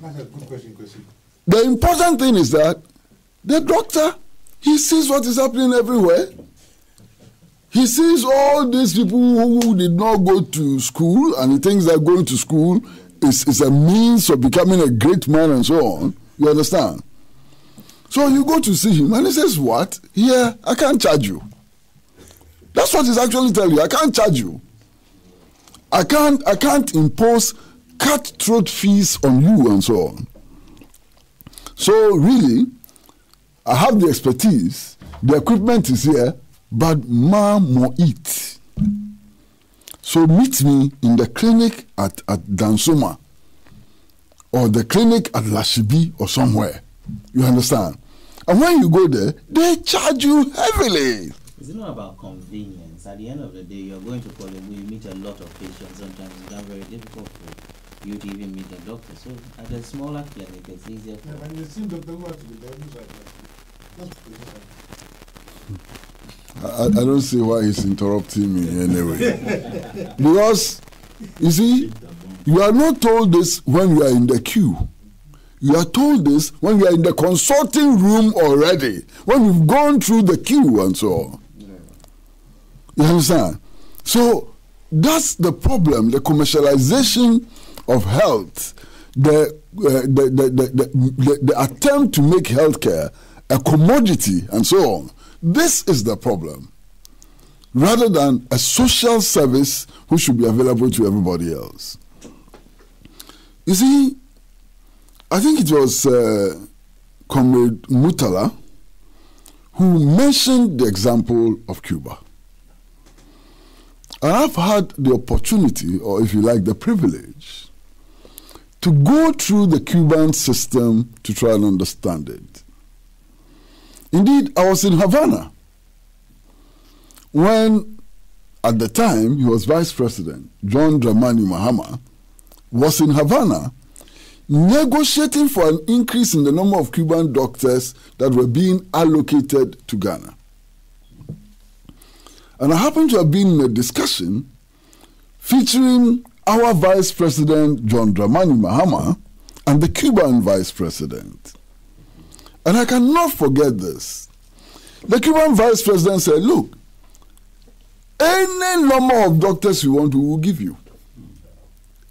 S4: That's a good question.
S7: The important thing is that the doctor, he sees what is happening everywhere. He sees all these people who did not go to school, and he thinks that going to school is a means of becoming a great man and so on. You understand? So you go to see him, and he says, what? Yeah, I can't charge you. That's what he's actually telling you. I can't charge you. I can't impose cutthroat fees on you and so on. So really, I have the expertise, the equipment is here, but ma mo eat. So meet me in the clinic at Dansoma, or the clinic at Lashibi or somewhere. You understand? And when you go there, they charge you heavily.
S3: It's not about convenience. At the end of the day, you're going to Kolebu, you meet a lot of patients. Sometimes it's not very difficult for you to even meet a doctor. So at the smaller clinic, it's easier for
S4: And the same doctor who has to be there,
S7: I don't see why he's interrupting me anyway. Because, you see, you are not told this when you are in the queue. You are told this when you are in the consulting room already, when you've gone through the queue and so on. You understand? So that's the problem, the commercialization of health, the attempt to make healthcare a commodity and so on. This is the problem, rather than a social service which should be available to everybody else. You see, I think it was Comrade Mutala who mentioned the example of Cuba. And I've had the opportunity, or if you like, the privilege, to go through the Cuban system to try and understand it. Indeed, I was in Havana when, at the time, he was vice president, John Dramani Mahama, was in Havana negotiating for an increase in the number of Cuban doctors that were being allocated to Ghana. And I happened to have been in a discussion featuring our vice president, John Dramani Mahama, and the Cuban vice president. And I cannot forget this. The Cuban vice president said, look, any number of doctors you want, we will give you.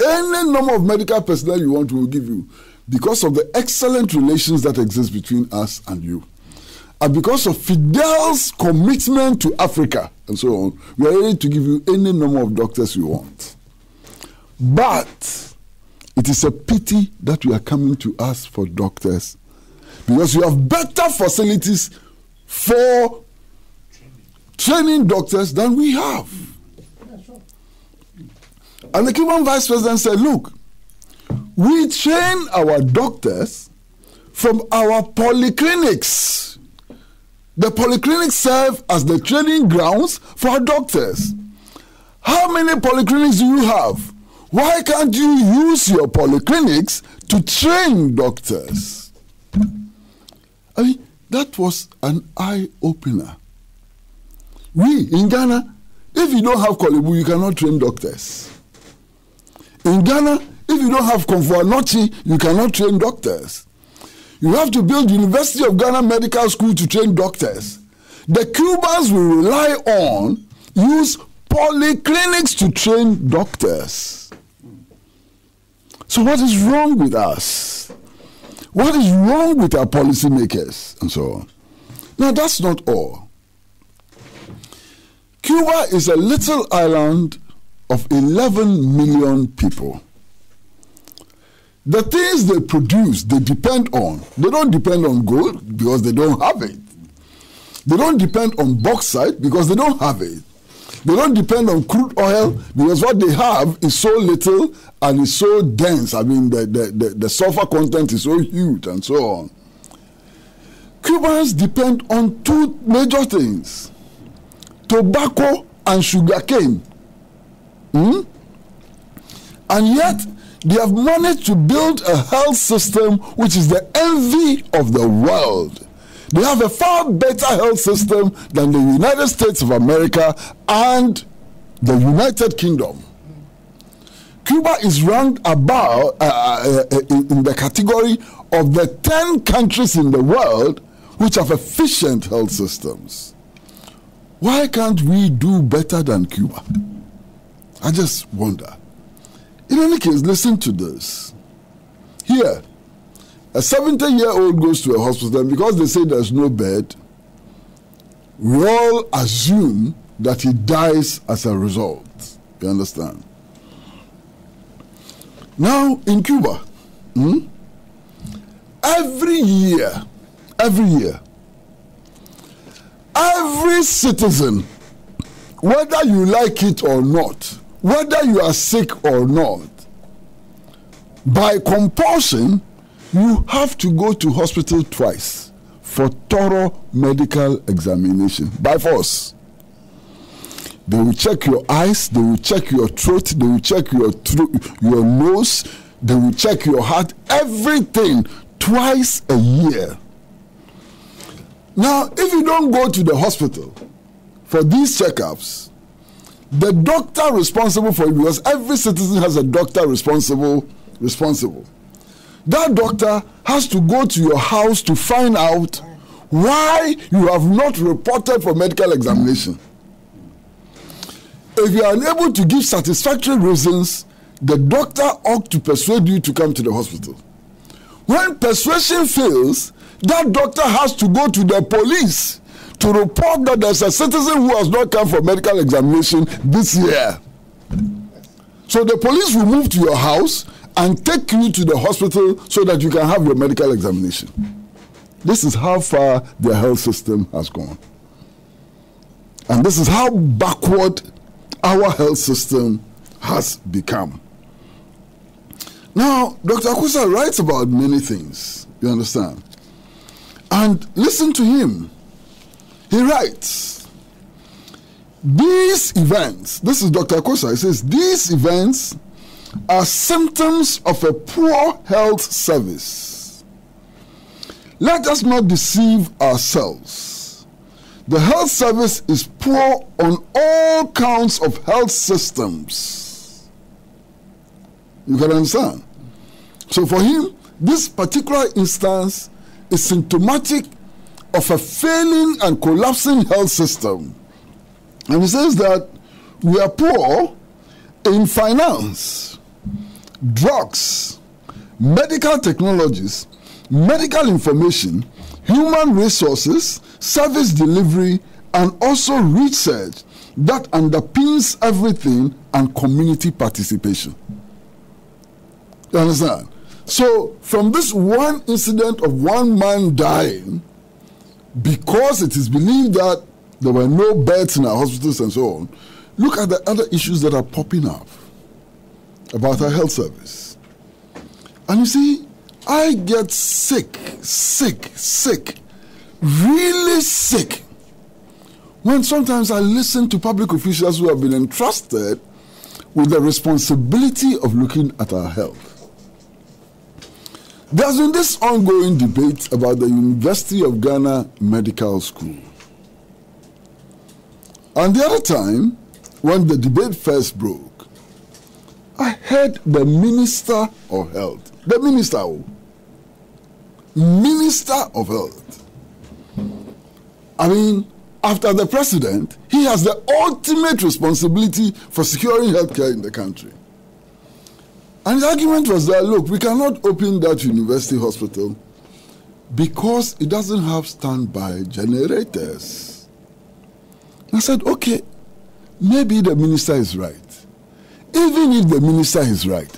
S7: Any number of medical personnel you want, we will give you, because of the excellent relations that exist between us and you. And because of Fidel's commitment to Africa and so on, we are ready to give you any number of doctors you want. But it is a pity that you are coming to us for doctors, because you have better facilities for training doctors than we have. And the Cuban vice president said, look, we train our doctors from our polyclinics. The polyclinics serve as the training grounds for our doctors. How many polyclinics do you have? Why can't you use your polyclinics to train doctors? I mean, that was an eye-opener. We, in Ghana, if you don't have Kolebu, you cannot train doctors. In Ghana, if you don't have Komfo-Anokye, you cannot train doctors. You have to build University of Ghana Medical School to train doctors. The Cubans will rely on, use polyclinics to train doctors. So what is wrong with us? What is wrong with our policymakers and so on? Now that's not all. Cuba is a little island of 11 million people. The things they produce, they depend on. They don't depend on gold because they don't have it. They don't depend on bauxite because they don't have it. They don't depend on crude oil because what they have is so little and is so dense. I mean, the sulfur content is so huge and so on. Cubans depend on two major things: tobacco and sugarcane. And yet, they have managed to build a health system which is the envy of the world. They have a far better health system than the United States of America and the United Kingdom. Cuba is ranked above in the category of the 10 countries in the world which have efficient health systems. Why can't we do better than Cuba? I just wonder. In any case, listen to this. Here, a 70-year-old goes to a hospital, and because they say there's no bed, we all assume that he dies as a result. You understand? Now, in Cuba, every year, every citizen, whether you like it or not, whether you are sick or not, by compulsion, you have to go to hospital twice for thorough medical examination by force. They will check your eyes, they will check your throat, they will check your nose, they will check your heart, everything twice a year. Now, if you don't go to the hospital for these checkups, the doctor responsible for it, because every citizen has a doctor responsible. That doctor has to go to your house to find out why you have not reported for medical examination. If you are unable to give satisfactory reasons, the doctor ought to persuade you to come to the hospital. When persuasion fails, that doctor has to go to the police to report that there's a citizen who has not come for medical examination this year. So the police will move to your house and take you to the hospital so that you can have your medical examination. This is how far the health system has gone. And this is how backward our health system has become. Now, Dr. Akusa writes about many things, you understand? And listen to him. He writes, these events, this is Dr. Akusa, he says, these events are symptoms of a poor health service. Let us not deceive ourselves. The health service is poor on all counts of health systems. You can understand? So for him, this particular instance is symptomatic of a failing and collapsing health system. And he says that we are poor in finance, drugs, medical technologies, medical information, human resources, service delivery, and also research that underpins everything, and community participation. You understand? So from this one incident of one man dying, because it is believed that there were no beds in our hospitals and so on, look at the other issues that are popping up about our health service. And you see, I get sick really sick when sometimes I listen to public officials who have been entrusted with the responsibility of looking at our health. There's been this ongoing debate about the University of Ghana Medical School. And the other time, when the debate first broke, I heard the Minister of Health, Minister of Health. I mean, after the president, he has the ultimate responsibility for securing healthcare in the country. And the argument was that, look, we cannot open that university hospital because it doesn't have standby generators. I said, okay, maybe the minister is right. Even if the minister is right,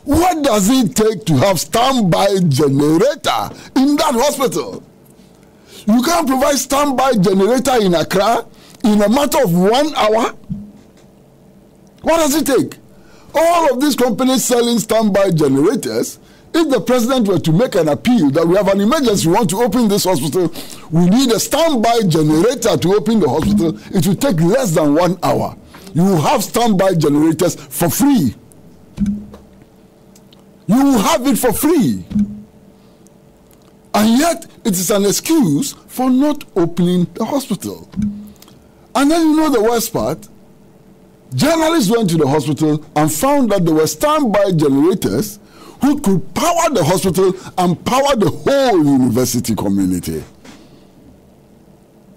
S7: what does it take to have standby generator in that hospital? You can't provide standby generator in Accra in a matter of 1 hour? What does it take? All of these companies selling standby generators, if the president were to make an appeal that we have an emergency, we want to open this hospital, we need a standby generator to open the hospital, it will take less than 1 hour. You will have standby generators for free. You will have it for free. And yet, it is an excuse for not opening the hospital. And then you know the worst part? Journalists went to the hospital and found that there were standby generators who could power the hospital and power the whole university community.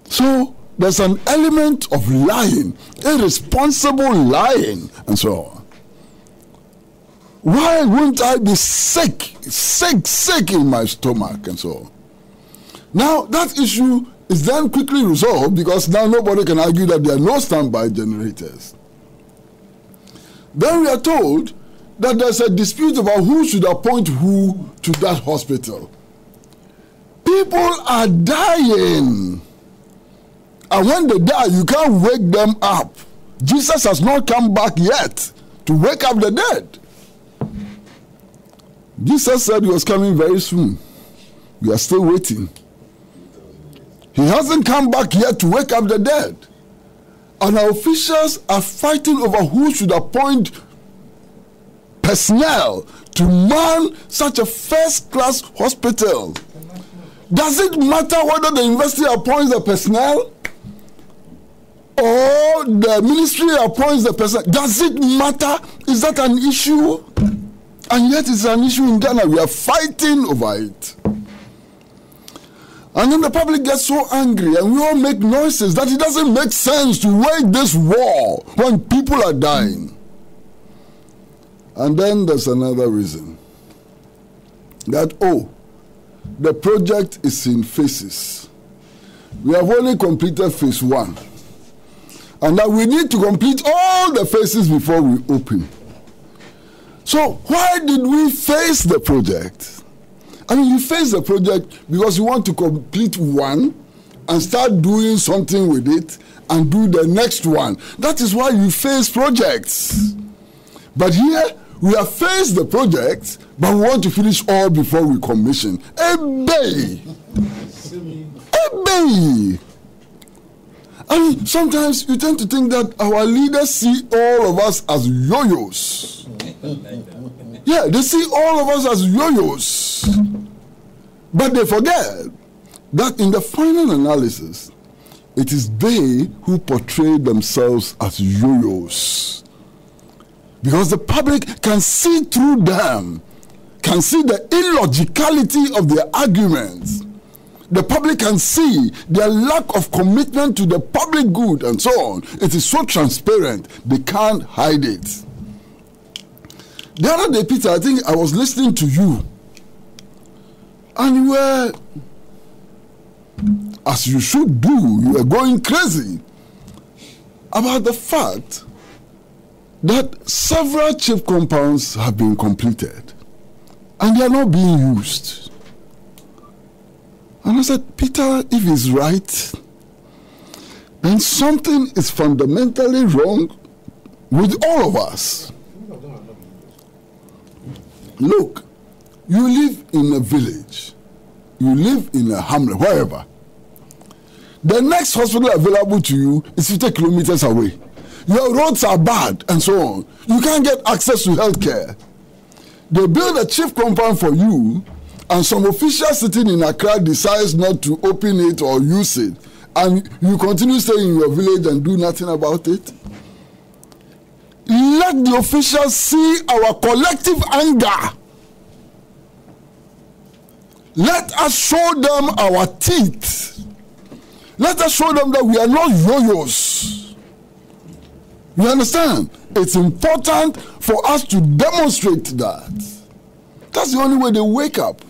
S7: So, there's an element of lying, irresponsible lying, and so on. Why wouldn't I be sick in my stomach, and so on? Now, that issue is then quickly resolved because now nobody can argue that there are no standby generators. Then we are told that there's a dispute about who should appoint who to that hospital. People are dying. And when they die, you can't wake them up. Jesus has not come back yet to wake up the dead. Jesus said he was coming very soon. We are still waiting. He hasn't come back yet to wake up the dead. And our officials are fighting over who should appoint personnel to man such a first-class hospital. Does it matter whether the university appoints the personnel or the ministry appoints the personnel? Does it matter? Is that an issue? And yet it's an issue in Ghana. We are fighting over it. And then the public gets so angry and we all make noises that it doesn't make sense to wage this war when people are dying. And then there's another reason. That, the project is in phases. We have only completed phase 1. And that we need to complete all the phases before we open. So why did we face the project? I mean, you face the project because you want to complete one and start doing something with it and do the next one. That is why you face projects. But here, we have faced the project, but we want to finish all before we commission. Ebay! I mean, sometimes you tend to think that our leaders see all of us as yo-yos. Yeah, they see all of us as yo-yos. But they forget that in the final analysis, it is they who portray themselves as yo-yos. Because the public can see through them, can see the illogicality of their arguments. The public can see their lack of commitment to the public good and so on. It is so transparent, they can't hide it. The other day, Peter, I think I was listening to you. And you were, as you should do, you were going crazy about the fact that several chip compounds have been completed and they are not being used. And I said, Peter, if he's right, then something is fundamentally wrong with all of us. Look, you live in a village, you live in a hamlet, wherever, The next hospital available to you is 50 kilometers away. Your roads are bad and so on. You can't get access to health care. They build a chief compound for you, and some official sitting in Accra decides not to open it or use it, and you continue staying in your village and do nothing about it. Let the officials see our collective anger. Let us show them our teeth. Let us show them that we are not yo-yos. You understand? It's important for us to demonstrate that. That's the only way they wake up.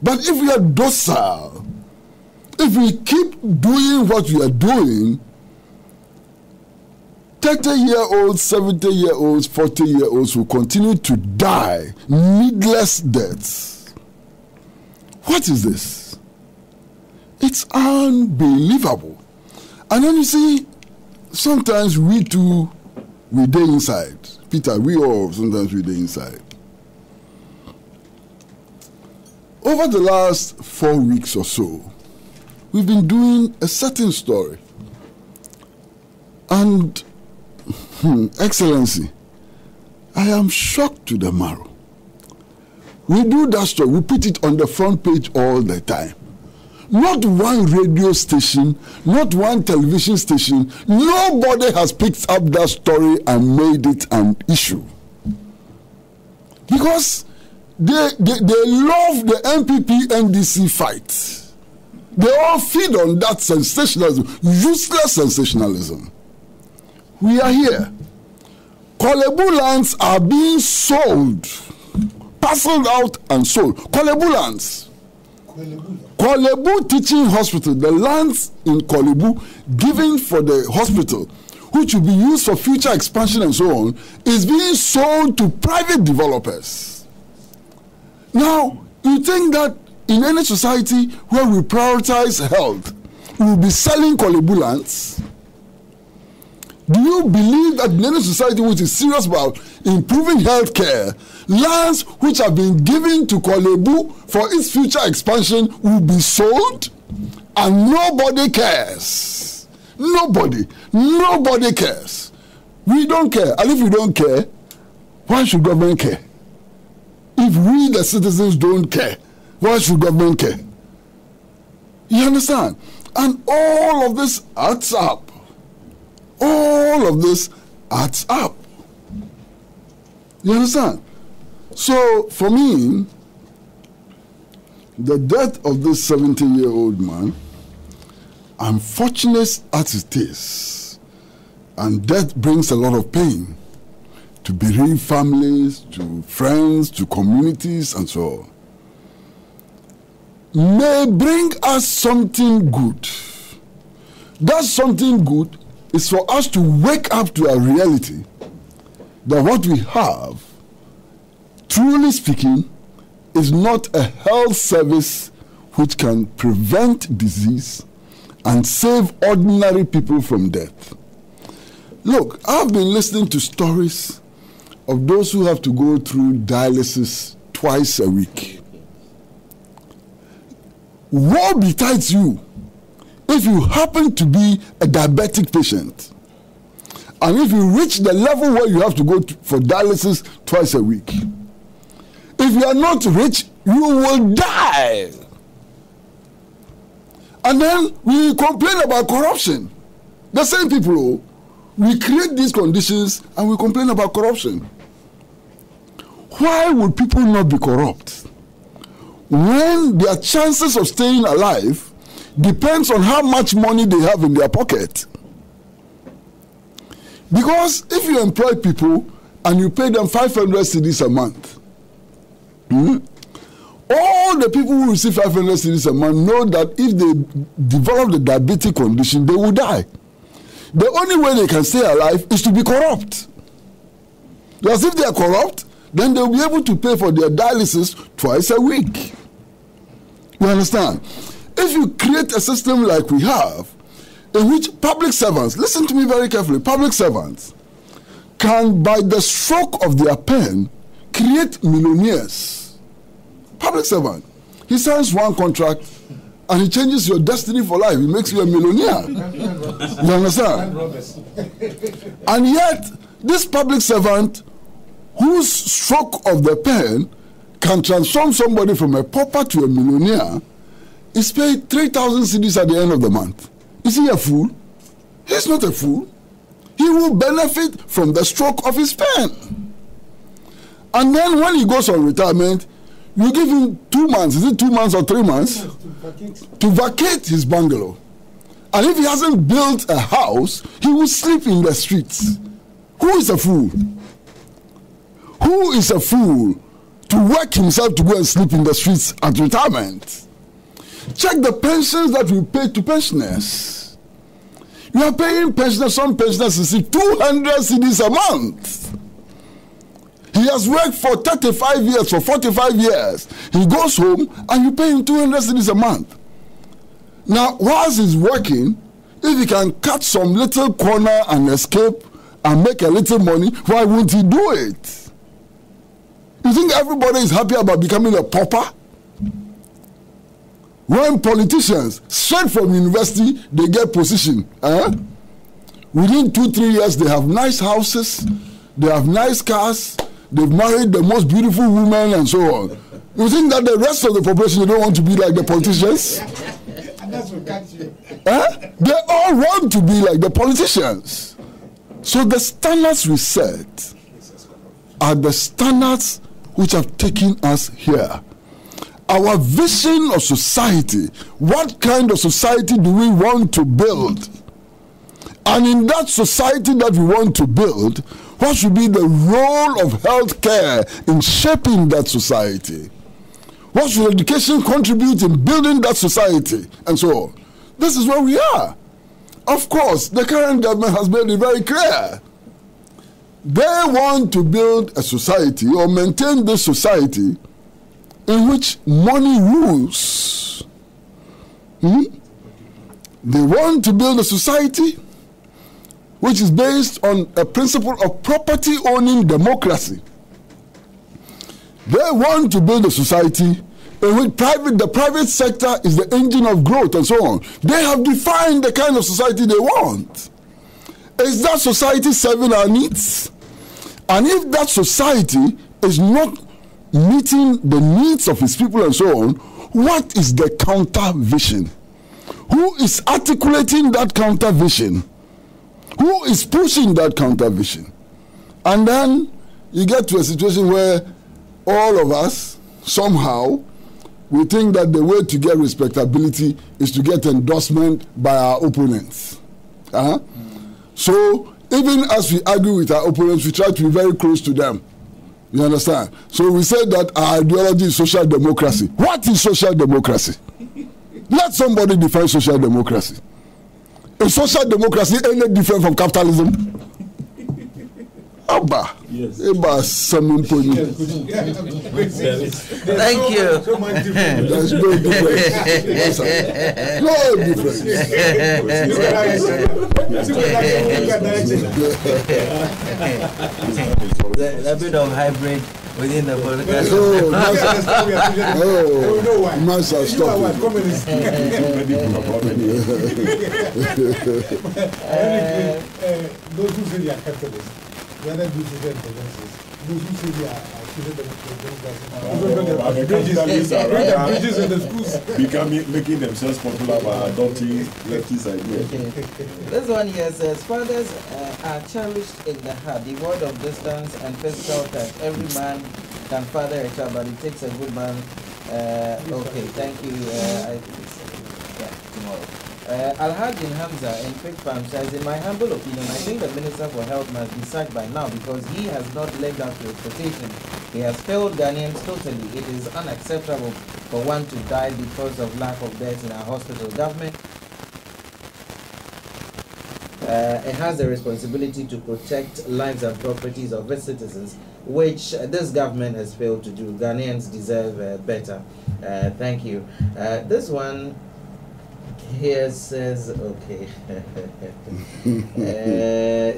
S7: But if we are docile, if we keep doing what we are doing, 30-year-olds, 70-year-olds, 40-year-olds will continue to die needless deaths. What is this? It's unbelievable. And then you see, sometimes we too, we day inside. Peter, we all sometimes we day inside. Over the last 4 weeks or so, we've been doing a certain story. And, Excellency, I am shocked to the marrow. We do that story, we put it on the front page all the time. Not one radio station, not one television station, nobody has picked up that story and made it an issue. Because they love the MPP NDC fight. They all feed on that sensationalism, useless sensationalism. We are here. Kolebu lands are being sold, parceled out and sold. Kolebu lands. Kolebu Teaching Hospital, the lands in Kolebu given for the hospital, which will be used for future expansion and so on, is being sold to private developers. Now, you think that in any society where we prioritize health, we will be selling Kolebu lands? Do you believe that in any society which is serious about improving health care, lands which have been given to Kolebu for its future expansion will be sold? And nobody cares. Nobody cares. We don't care. And if we don't care, why should government care? If we, the citizens, don't care, why should government care? You understand? And all of this adds up. All of this adds up. You understand? So, for me, the death of this 70-year-old man, unfortunate as it is, and death brings a lot of pain to bereaved families, to friends, to communities, and so on, may bring us something good. That something good is for us to wake up to a reality that what we have, truly speaking, is not a health service which can prevent disease and save ordinary people from death. Look, I've been listening to stories of those who have to go through dialysis twice a week. Woe betides you if you happen to be a diabetic patient, and if you reach the level where you have to go for dialysis twice a week. If you are not rich, you will die. And then we complain about corruption. The same people, we create these conditions and we complain about corruption. Why would people not be corrupt when their chances of staying alive depends on how much money they have in their pocket? Because if you employ people and you pay them 500 cedis a month, all the people who receive 500 cedis a month know that if they develop the diabetic condition, they will die. The only way they can stay alive is to be corrupt. Because if they are corrupt, then they'll be able to pay for their dialysis twice a week. You understand? If you create a system like we have, in which public servants, listen to me very carefully, public servants can, by the stroke of their pen, create millionaires. Public servant, he signs one contract and he changes your destiny for life. He makes you a millionaire. You understand? And yet, this public servant, whose stroke of the pen can transform somebody from a pauper to a millionaire, is paid 3,000 cedis at the end of the month. Is he a fool? He's not a fool. He will benefit from the stroke of his pen. And then when he goes on retirement, you give him 2 months. Is it 2 months or 3 months? To vacate his bungalow. And if he hasn't built a house, he will sleep in the streets. Who is a fool? Who is a fool to work himself to go and sleep in the streets at retirement? Check the pensions that we pay to pensioners. You are paying pensioners, some pensioners receive 200 cedis a month. He has worked for 35 years, for 45 years. He goes home and you pay him 200 cedis a month. Now, whilst he's working, if he can cut some little corner and escape and make a little money, why won't he do it? You think everybody is happy about becoming a pauper? When politicians, straight from university, they get position. Within 2-3 years, they have nice houses, they have nice cars, they've married the most beautiful women and so on. You think that the rest of the population, they don't want to be like the politicians?
S4: And that's what catch you.
S7: They all want to be like the politicians. So the standards we set are the standards which have taken us here. Our vision of society, what kind of society do we want to build? And in that society that we want to build, what should be the role of healthcare in shaping that society? What should education contribute in building that society? And so on. This is where we are. Of course, the current government has made it very clear. They want to build a society or maintain this society in which money rules. They want to build a society which is based on a principle of property-owning democracy. They want to build a society in which the private sector is the engine of growth and so on. They have defined the kind of society they want. Is that society serving our needs? And if that society is not meeting the needs of its people and so on, what is the counter vision? Who is articulating that counter vision? Who is pushing that counter vision? And then you get to a situation where all of us, somehow, we think that the way to get respectability is to get endorsement by our opponents. So even as we argue with our opponents, we try to be very close to them. You understand? So we say that our ideology is social democracy. What is social democracy? Let somebody define social democracy. Is social democracy any different from capitalism? Abba.
S5: Yes.
S7: Thank
S3: you.
S7: There's no difference. No difference.
S3: A bit of hybrid within the political.
S7: Master, stop it.
S4: Those who say they are capitalists, the other do say they are progressists. Those who say they are bridges in the schools.
S6: Making themselves popular by adopting leftist ideas.
S3: This one here says, fathers are cherished in the heart, devoid of distance and physical touch. Every man can father a child, but it takes a good man. Okay, thank you. Tomorrow. Alhaji N in Quick Farm says, in my humble opinion, I think the Minister for Health must be sacked by now because he has not lived up to his quotation. He has failed Ghanaians totally. It is unacceptable for one to die because of lack of beds in our hospital. Government it has the responsibility to protect lives and properties of its citizens, which this government has failed to do. Ghanaians deserve better. Thank you. This one here says, okay.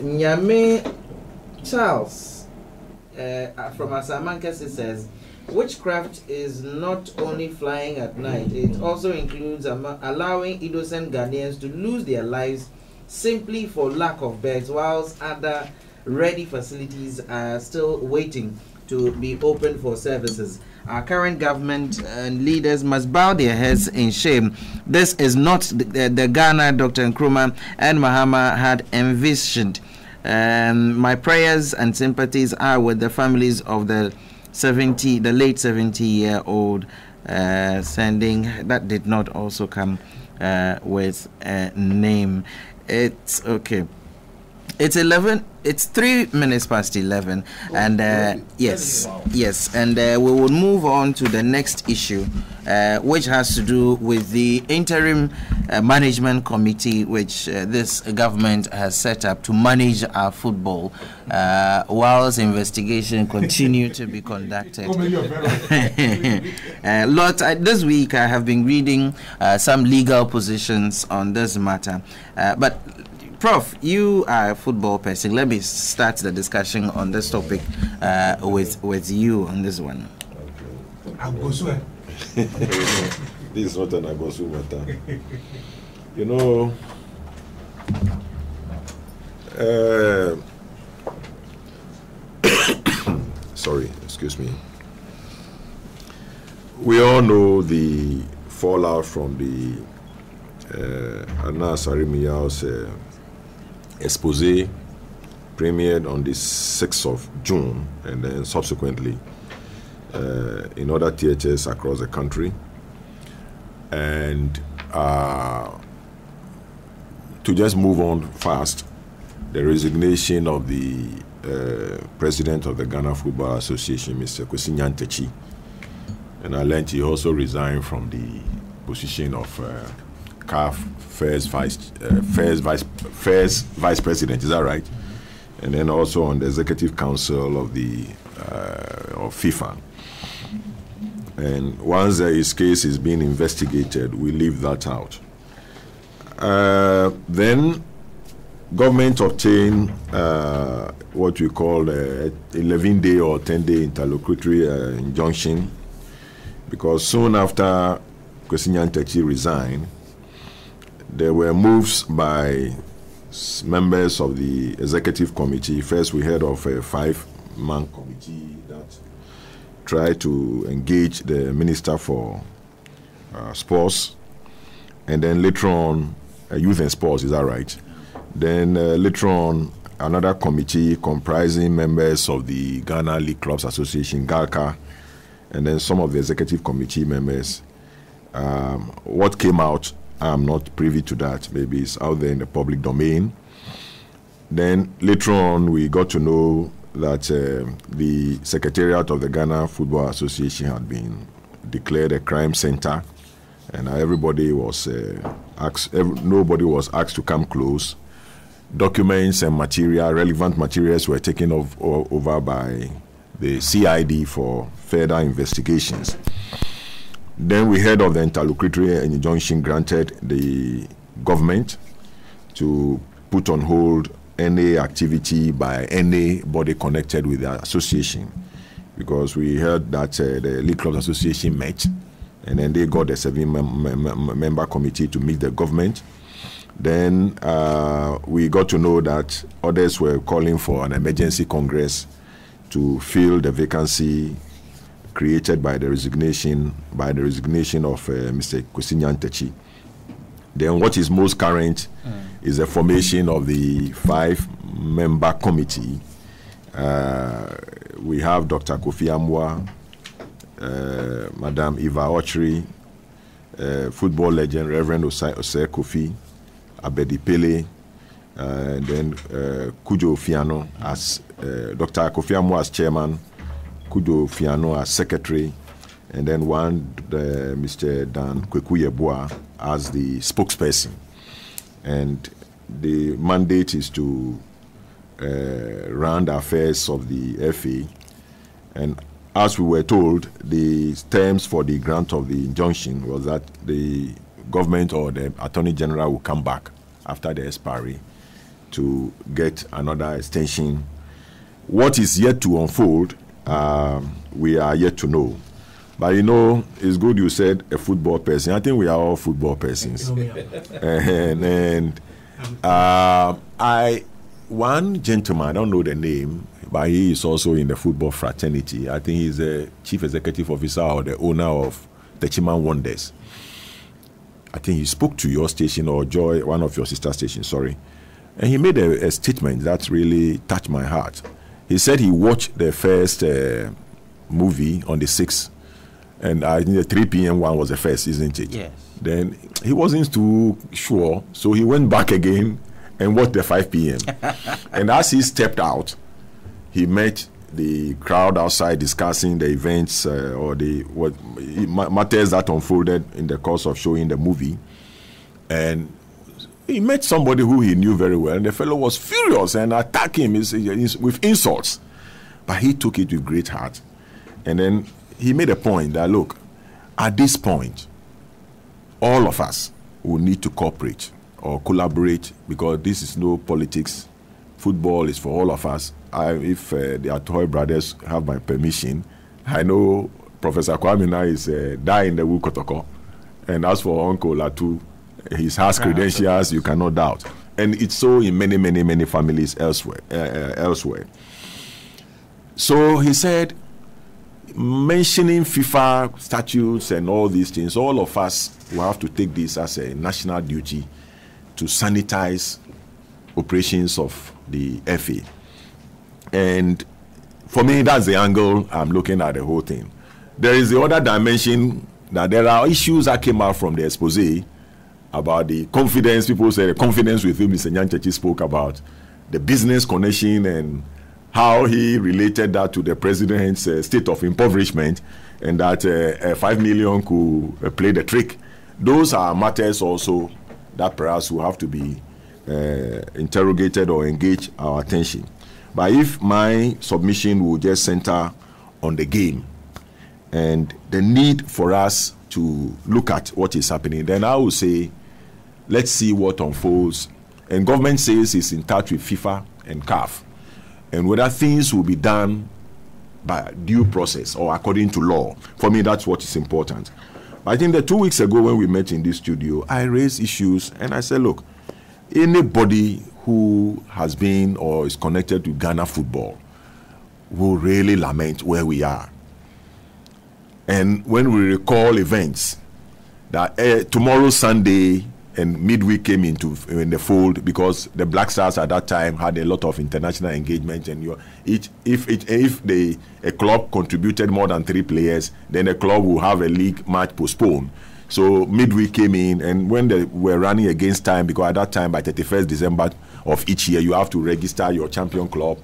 S3: Nyame Charles from Asamankesi says, Witchcraft is not only flying at night, it also includes allowing innocent Ghanaians to lose their lives simply for lack of beds, whilst other ready facilities are still waiting to be opened for services. Our current government and leaders must bow their heads in shame. This is not the Ghana Dr. Nkrumah and Mahama had envisioned. My prayers and sympathies are with the families of the late 70-year-old sending. That did not also come with a name. It's okay. It's 3 minutes past 11, and yes, and we will move on to the next issue, which has to do with the interim management committee, which this government has set up to manage our football, whilst investigation continue to be conducted. This week I have been reading some legal positions on this matter, but Prof, you are a football person. Let me start the discussion on this topic with you on this one.
S6: Okay. This is not an Agosu matter. You know, sorry, excuse me. We all know the fallout from the Anas Arimiya's expose premiered on the 6th of June and then subsequently in other theaters across the country. And to just move on fast, the resignation of the president of the Ghana Football Association, Mr. Kwesi Nyantakyi, and I learned he also resigned from the position of CAF first vice president, is that right? And then also on the executive council of the of FIFA. And once his case is being investigated, we leave that out. Then government obtained what we call 11-day or 10-day interlocutory injunction, because soon after Kwesi Nyantakyi resigned, there were moves by members of the executive committee. First, we heard of a 5-man committee that tried to engage the Minister for Sports, and then later on, Youth and Sports, is that right? Then later on, another committee comprising members of the Ghana League Clubs Association, GALCA, and then some of the executive committee members. What came out, I'm not privy to that. Maybe it's out there in the public domain. Then later on, we got to know that the Secretariat of the Ghana Football Association had been declared a crime center, and everybody was nobody was asked to come close. Documents and relevant materials were taken over by the CID for further investigations. Then we heard of the interlocutory injunction granted the government to put on hold any activity by any body connected with the association, because we heard that the League Clubs Association met, and then they got a 7-member committee to meet the government. Then we got to know that others were calling for an emergency congress to fill the vacancy created by the resignation of Mr. Kwesi Nyantakyi. Then what is most current is the formation of the 5-member committee. We have Dr. Kofi Amwa, Madam Eva Ochri, football legend Reverend Osei Kofi, Abedi Pele, then Kujo Fiano as Dr. Kofi Amwa as chairman, Kudo Fiano as secretary, and then Mr. Dan Kwekuyebua as the spokesperson. And the mandate is to run the affairs of the FA. And as we were told, the terms for the grant of the injunction was that the government or the Attorney General will come back after the expiry to get another extension. What is yet to unfold, we are yet to know. But you know, it's good you said a football person. I think we are all football persons. One gentleman, I don't know the name, but he is also in the football fraternity. I think he's the chief executive officer or the owner of the Chiman Wonders. I think he spoke to your station or Joy, one of your sister stations, sorry. And he made a statement that really touched my heart. He said he watched the first movie on the 6th. And I think the 3 p.m. one was the first, isn't it?
S3: Yes.
S6: Then he wasn't too sure, so he went back again and watched the 5 p.m. And as he stepped out, he met the crowd outside discussing the events or the matters that unfolded in the course of showing the movie. And he met somebody who he knew very well, and the fellow was furious and attacked him with insults. But he took it with great heart. And then he made a point that, look, at this point, all of us will need to cooperate or collaborate, because this is no politics. Football is for all of us. If the Atoy brothers have my permission, I know Professor Kwamina is dying in the Wu Kotoko. And as for Uncle Latu, he has credentials, you cannot doubt. And it's so in many, many, many families elsewhere. So he said, mentioning FIFA statutes and all these things, all of us will have to take this as a national duty to sanitize operations of the FA. And for me, that's the angle I'm looking at the whole thing. There is the other dimension that there are issues that came out from the expose about the confidence. People say the confidence with whom Mr. Nyanchechi spoke about, the business connection and how he related that to the president's state of impoverishment, and that 5 million could play the trick. Those are matters also that perhaps will have to be interrogated or engage our attention. But if my submission will just center on the game and the need for us to look at what is happening, then I will say, let's see what unfolds. And government says it's in touch with FIFA and CAF, and whether things will be done by due process or according to law. For me, that's what is important. I think that 2 weeks ago when we met in this studio, I raised issues and I said, look, anybody who has been or is connected to Ghana football will really lament where we are. And when we recall events that tomorrow Sunday and midweek came in the fold, because the Black Stars at that time had a lot of international engagement, and if a club contributed more than 3 players, then the club will have a league match postponed. So midweek came in, and when they were running against time, because at that time by 31st December of each year you have to register your champion club,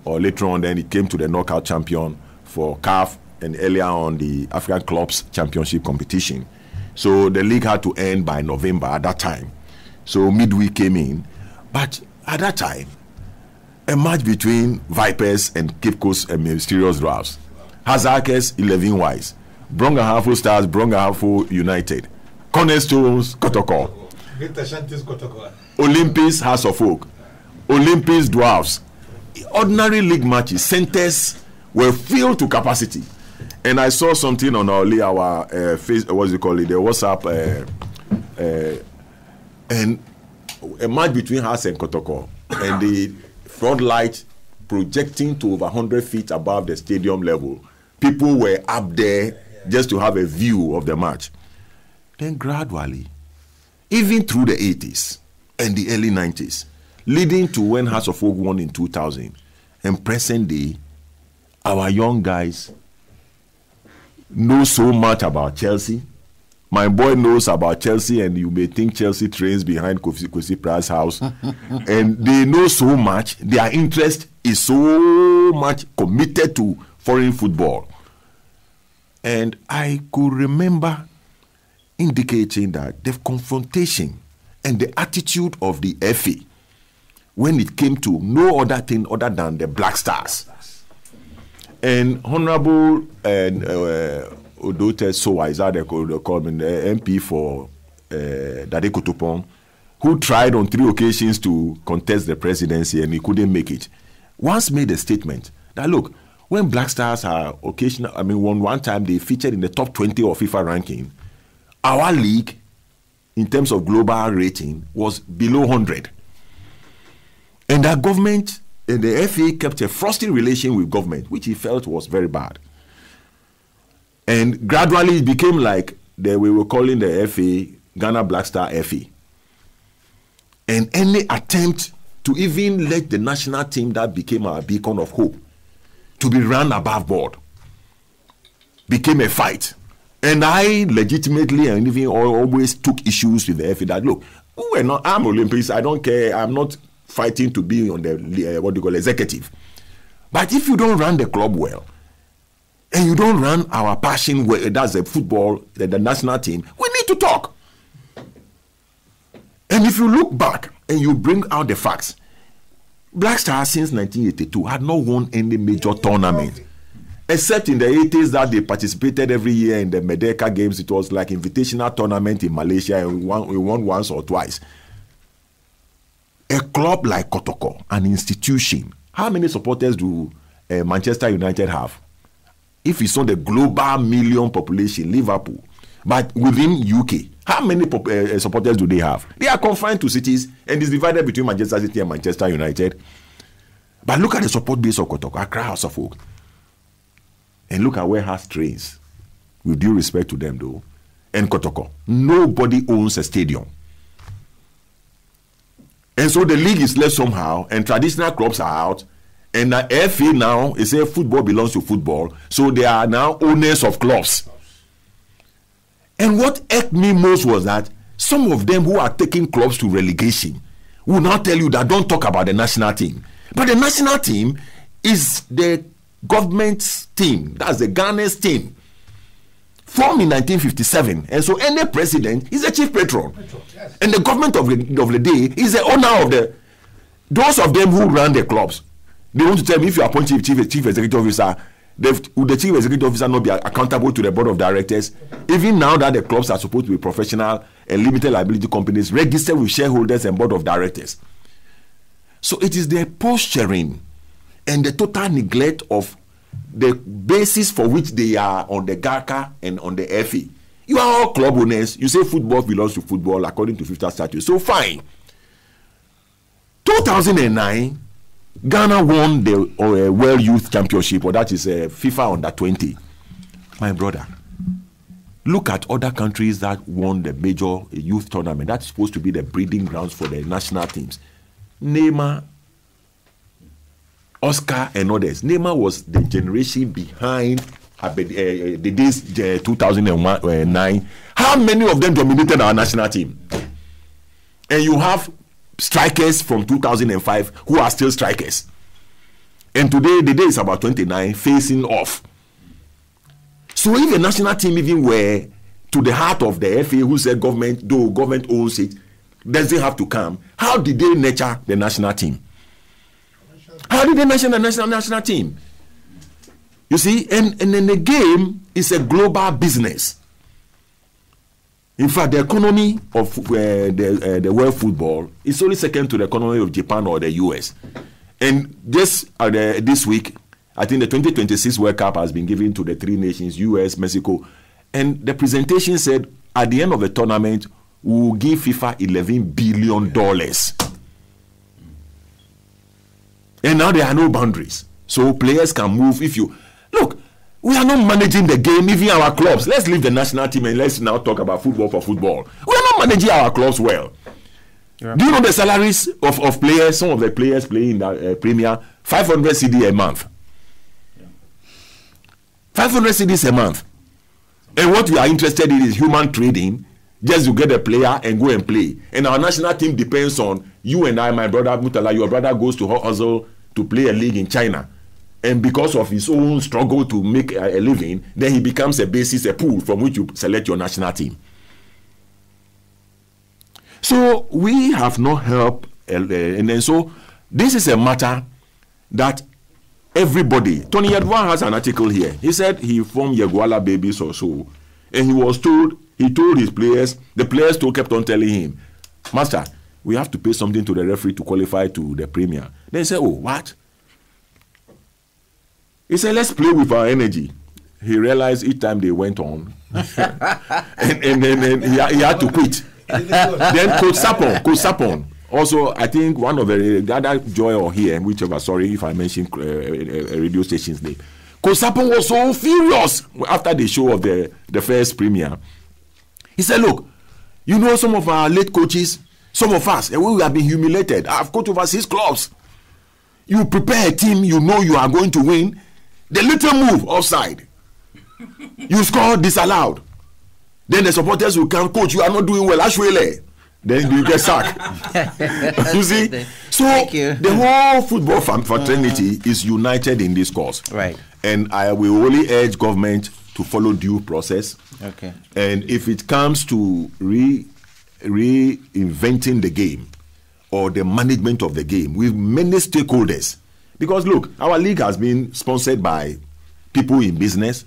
S6: or later on then it came to the knockout champion for CAF, and earlier on the African Clubs Championship competition. So the league had to end by November at that time. So midweek came in. But at that time, a match between Vipers and Cape Coast and Mysterious Drafts. Hazakes 11 wise. Brongahafo Stars, Brongahafo United. Cornerstones, Kotoko. Olympics, House of Oak. Olympics, Dwarfs. Ordinary league matches, centers were filled to capacity. And I saw something on our face, the WhatsApp, and a match between us and Kotoko, and the front light projecting to over 100 feet above the stadium level. People were up there just to have a view of the match. Then gradually, even through the 80s and the early 90s, leading to when House of Oak won in 2000, and present day, our young guys know so much about Chelsea. My boy knows about Chelsea, and you may think Chelsea trains behind Kwesi Price's house. And they know so much. Their interest is so much committed to foreign football. And I could remember indicating that the confrontation and the attitude of the FA when it came to no other thing other than the Black Stars. And Honorable Odote Sowa, is that they call him, the MP for Dade Kotopon, who tried on 3 occasions to contest the presidency and he couldn't make it, once made a statement that, look, when Black Stars are occasional, one time they featured in the top 20 of FIFA ranking, our league, in terms of global rating, was below 100. And our government, the FA kept a frosty relation with government, which he felt was very bad. And gradually it became like we were calling the FA Ghana Black Star FA. And any attempt to even let the national team that became our beacon of hope to be run above board became a fight. And I legitimately and even always took issues with the FA that, look, I'm Olympics, I don't care, I'm not fighting to be on the executive. But if you don't run the club well, and you don't run our passion well, that's the football, the national team, we need to talk. And if you look back and you bring out the facts, Black Stars since 1982 had not won any major tournament. Except in the 80s that they participated every year in the Merdeka Games. It was like invitational tournament in Malaysia, and we won once or twice. A club like Kotoko, an institution, how many supporters do Manchester United have? If it's on the global million population, Liverpool, but within UK, how many supporters do they have? They are confined to cities, and it's divided between Manchester City and Manchester United. But look at the support base of Kotoko, Accra House of Folk. And look at where Hearts trains. With due respect to them, though. And Kotoko. Nobody owns a stadium. And so the league is left somehow, and traditional clubs are out. And the FA now is saying football belongs to football. So they are now owners of clubs. And what irked me most was that some of them who are taking clubs to relegation will now tell you that don't talk about the national team. But the national team is the government's team. That's the Ghana's team. Formed in 1957. And so any president is a chief patron. Yes. And the government of the day is the owner of those of them who run the clubs. They want to tell me if you appoint chief executive officer, would the chief executive officer not be accountable to the board of directors? Even now that the clubs are supposed to be professional and limited liability companies registered with shareholders and board of directors. So it is the posturing and the total neglect of the basis for which they are on the GACA and on the FA. You are all club owners. You say football belongs to football according to FIFA statutes. So fine. 2009, Ghana won the World Youth Championship, or that is FIFA Under 20. My brother, look at other countries that won the major youth tournament. That's supposed to be the breeding grounds for the national teams. Neymar, Oscar, and others. Neymar was the generation behind the days 2009. How many of them dominated our national team? And you have strikers from 2005 who are still strikers. And today, the day is about 29, facing off. So if the national team even were to the heart of the FA, who said government, though government owns it, doesn't have to come, how did they nurture the national team? How did they nurture the national team? You see, and then the game is a global business. In fact, the economy of the world football is only second to the economy of Japan or the US. And just this week, I think the 2026 World Cup has been given to the three nations, US, Mexico. And the presentation said, at the end of the tournament, we will give FIFA $11 billion. And now there are no boundaries. So players can move. Look, we are not managing the game, even our clubs. Let's leave the national team and let's now talk about football for football. We are not managing our clubs well. Yeah. Do you know the salaries of players? Some of the players playing in the Premier, 500 CD a month. Yeah. 500 CDs a month. And what we are interested in is human trading, just to get a player and go and play. And our national team depends on you and I, my brother Mutala. Your brother goes to hustle to play a league in China. And because of his own struggle to make a living, then he becomes a basis, a pool from which you select your national team. So we have no help. And then so this is a matter that everybody, Tony Edouard has an article here. He said he formed Yeguala Babies or so. And he told his players, the players kept on telling him, Master, we have to pay something to the referee to qualify to the Premier. Then he said, oh, what? He said, let's play with our energy. He realized each time they went on, and then he had to quit. Then Coach Sapon. Also, I think one of the other Joy or here, whichever, sorry if I mentioned a radio station's name. Coach Sapon was so furious after the show of the first premiere. He said, look, you know some of our late coaches, some of us, and we have been humiliated. I've coached over 6 clubs. You prepare a team, you know you are going to win. The little move offside, you score disallowed. Then the supporters will come, coach, you are not doing well, Ashwele. Then you get sacked. You see? So the whole football fraternity is united in this cause.
S3: Right.
S6: And I will only urge government to follow due process.
S3: Okay.
S6: And if it comes to reinventing the game or the management of the game with many stakeholders, because look, our league has been sponsored by people in business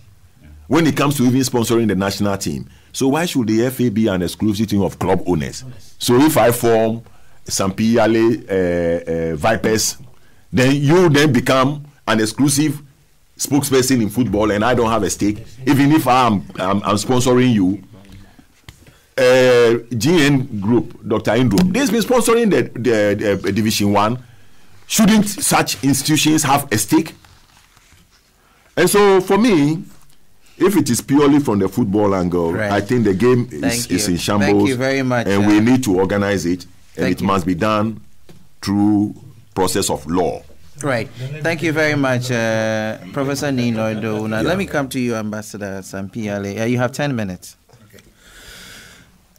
S6: when it comes to even sponsoring the national team. So why should the FA be an exclusive team of club owners? So if I form some PLA Vipers, then you then become an exclusive spokesperson in football and I don't have a stake, even if I'm sponsoring you. GN Group, Dr. Indro, they've been sponsoring the Division 1. Shouldn't such institutions have a stake? And so for me, if it is purely from the football angle, right, I think the game is in shambles.
S3: Thank you very much.
S6: And we need to organize it, and it must be done through process of law.
S3: Right. Thank you very much, Professor Nino. Now, let me come to you, Ambassador Sampiale. You have 10 minutes.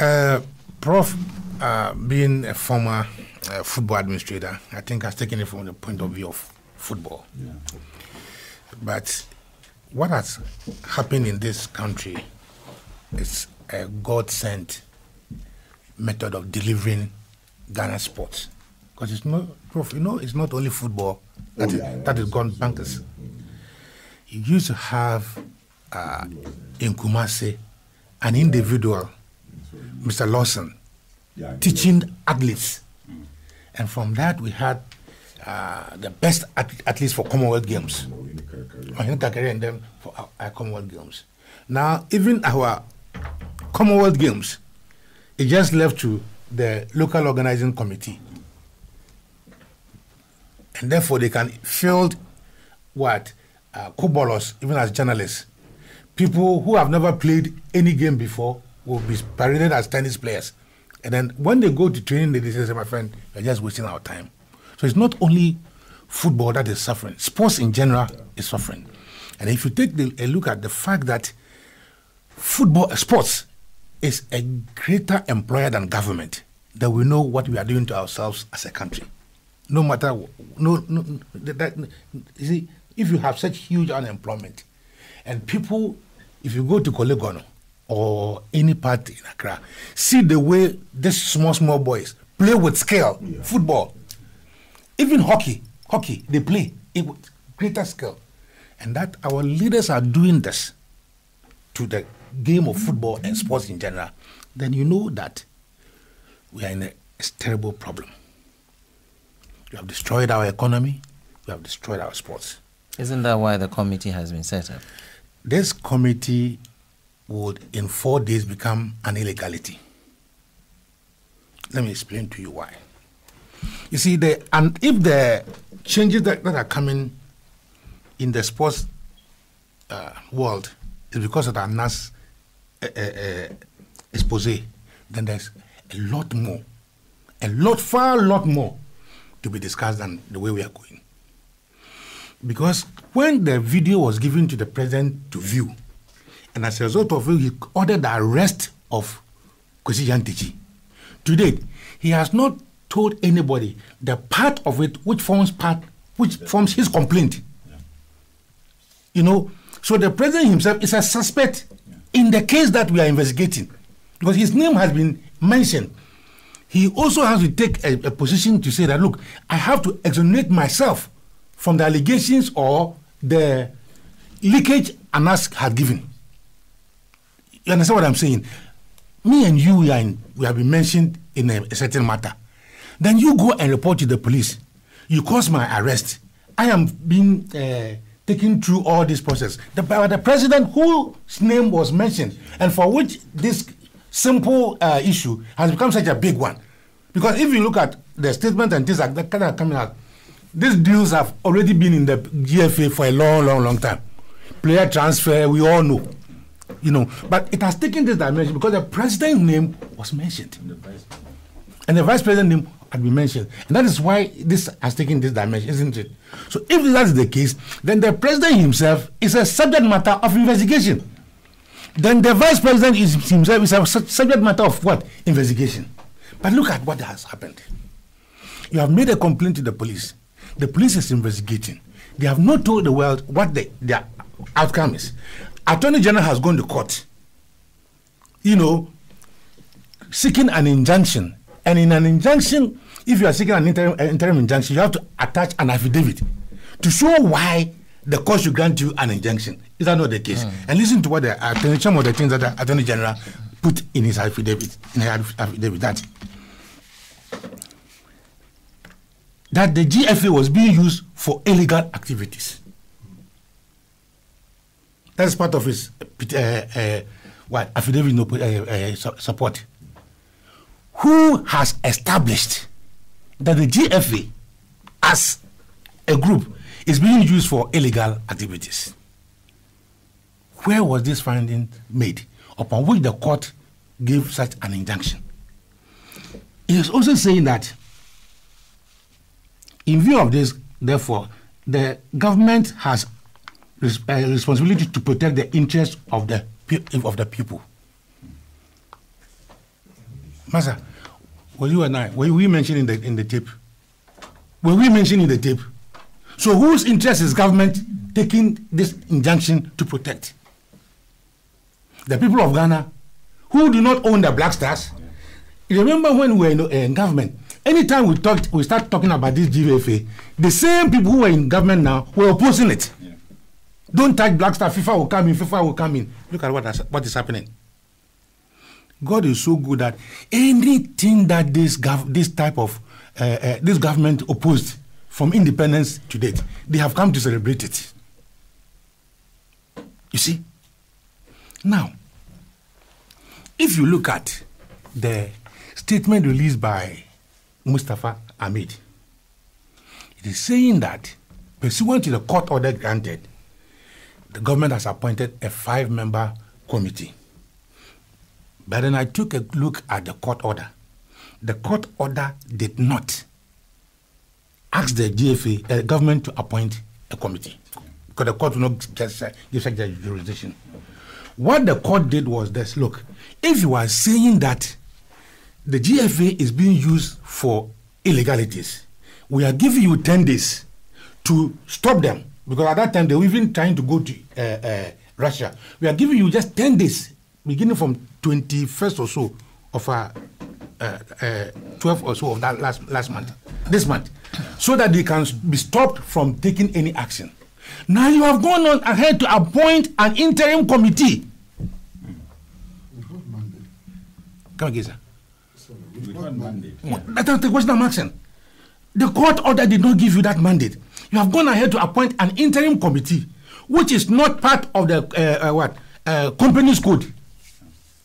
S4: Okay. Prof, being a former football administrator, I think has taken it from the point of view of football. Yeah. But what has happened in this country is a God-sent method of delivering Ghana sports. Because it's not, Prof, it's not only football that has gone bankers. You used to have in Kumasi an individual, Mr. Lawson, teaching athletes. And from that we had the best athletes for Commonwealth Games. And then for our Commonwealth Games. Now, even our Commonwealth Games, it just left to the local organizing committee. And therefore, they can field co-ballers, even as journalists. People who have never played any game before will be paraded as tennis players. And then when they go to training, they say, my friend, you're just wasting our time. So it's not only football that is suffering. Sports in general is suffering. And if you take a look at the fact that sports is a greater employer than government, then we know what we are doing to ourselves as a country. No matter, you see, if you have such huge unemployment, and people, if you go to Kolegono or any part in Accra, see the way these small boys play with skill, football, even hockey, they play with greater skill. And that our leaders are doing this to the game of football and sports in general, then you know that we are in a terrible problem. You have destroyed our economy, you have destroyed our sports.
S3: Isn't that why the committee has been set up?
S4: This committee would in 4 days become an illegality. Let me explain to you why. You see, and if the changes that are coming in the sports world is because of the NAS expose, then there's a lot more, far more to be discussed than the way we are going. Because when the video was given to the president to view, and as a result of it, he ordered the arrest of Kwesi Yantechi. To date, he has not told anybody the part of it which forms his complaint. So the president himself is a suspect in the case that we are investigating, because his name has been mentioned. He also has to take a position to say that, look, I have to exonerate myself from the allegations or the leakage Anas had given. You understand what I'm saying? Me and you, we have been mentioned in a certain matter. Then you go and report to the police. You cause my arrest. I am being taken through all this process. The president whose name was mentioned and for which this simple issue has become such a big one. Because if you look at the statement and things like that kind of coming out, these deals have already been in the GFA for a long time. Player transfer, we all know. But it has taken this dimension because the president's name was mentioned. And the vice president's name had been mentioned. And that is why this has taken this dimension, isn't it? So if that is the case, then the president himself is a subject matter of investigation. Then the vice president himself is a subject matter of what? Investigation. But look at what has happened. You have made a complaint to the police. The police is investigating. They have not told the world what their outcome is. Attorney General has gone to court, seeking an injunction. And in an injunction, if you are seeking an interim injunction, you have to attach an affidavit to show why the court should grant you an injunction. Is that not the case? And listen to what some of the things that the Attorney General put in his affidavit. That the GFA was being used for illegal activities. That's part of his affidavit support. Who has established that the GFA as a group is being used for illegal activities? Where was this finding made upon which the court gave such an injunction? He is also saying that in view of this, therefore, the government has a responsibility to protect the interests of the people. Master, were we mentioned in the tape? Were we mentioned in the tape? So whose interest is government taking this injunction to protect? The people of Ghana who do not own the Black Stars. You remember when we were in government, anytime we start talking about this GFA, the same people who are in government now were opposing it. Yeah. Don't touch Black Star, FIFA will come in. Look at what is happening. God is so good that anything that this government opposed from independence to date, they have come to celebrate it. You see? Now, if you look at the statement released by Mustafa Ahmed, it is saying that pursuant to the court order granted, the government has appointed a 5-member committee. But then I took a look at the court order. The court order did not ask the GFA government to appoint a committee because the court will not give such a jurisdiction. What the court did was this: look, if you are saying that the GFA is being used for illegalities, we are giving you 10 days to stop them, because at that time they were even trying to go to Russia. We are giving you just 10 days, beginning from 21st or so of 12th or so of that last month, this month, so that they can be stopped from taking any action. Now you have gone on ahead to appoint an interim committee. Come again, sir. That's the question I'm asking. The court order did not give you that mandate. You have gone ahead to appoint an interim committee, which is not part of the company's code.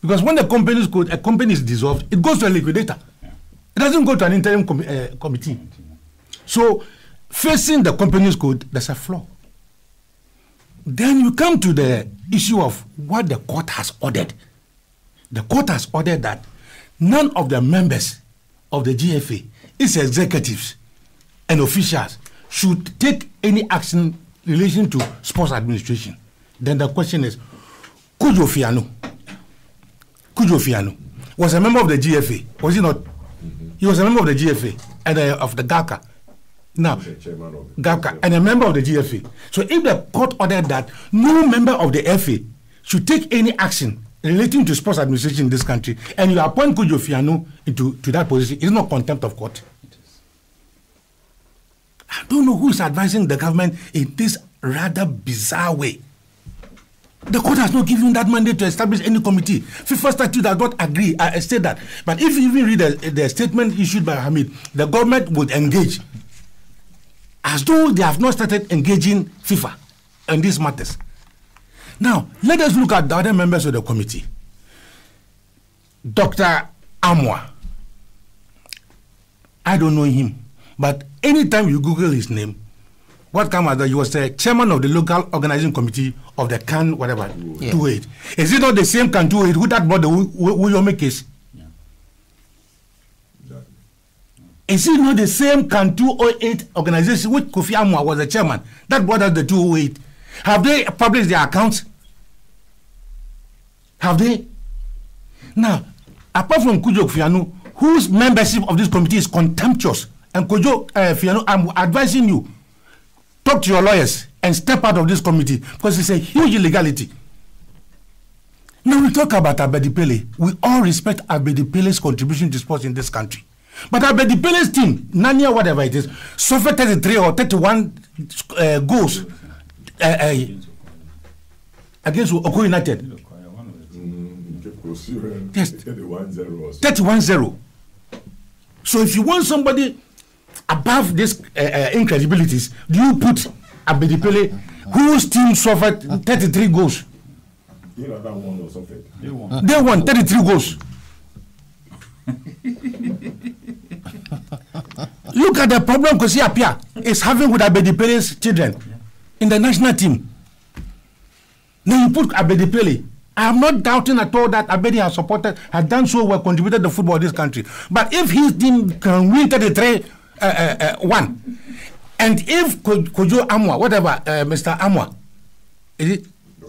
S4: Because when a company is dissolved, it goes to a liquidator. It doesn't go to an interim committee. So, facing the company's code, there's a flaw. Then you come to the issue of what the court has ordered. The court has ordered that none of the members of the GFA, its executives and officials, should take any action in relation to sports administration. Then the question is, Kujo Fiano was a member of the GFA, was he not? He was a member of the GFA and of the GACA. Now, GACA and a member of the GFA. So if the court ordered that no member of the FA should take any action relating to sports administration in this country, and you appoint Kujo Fiano to that position, it's not contempt of court. I don't know who is advising the government in this rather bizarre way. The court has not given that mandate to establish any committee. FIFA statute does not agree. I state that. But if you even read the statement issued by Hamid, the government would engage as though they have not started engaging FIFA. on these matters. Now, let us look at the other members of the committee. Dr. Amwa. I don't know him, but anytime you Google his name, what comes out that he was the chairman of the local organizing committee of the CAN, whatever, 28. Is it not the same CAN 28 who that brought the Uyome case?
S5: Yeah.
S6: Exactly.
S4: Is it not the same CAN 208 organization which Kofi Amwa was the chairman that brought out the 208? Have they published their accounts? Have they? Now, apart from Kojo Fiano, whose membership of this committee is contemptuous, and Kojo Fiano, I'm advising you, talk to your lawyers and step out of this committee because it's a huge illegality. Now we talk about Abedi Pele. We all respect Abedi Pele's contribution to sports in this country. But Abedi Pele's team, Nania, whatever it is, suffered 33 or 31 goals against Oko United. Yes. 31-0. So if you want somebody above these incredibilities, do you put Abedi Pele, whose team suffered 33 goals?
S6: That one was suffered.
S4: They won 33 goals. Look at the problem Kosi Apia is having with Abedi Pele's children in the national team. Now you put Abedi Pele. I am not doubting at all that Abedi has done so well, contributed to football of this country. But if his team can win 33-1, and if Kojo Amwa, whatever, Mr. Amwa, is it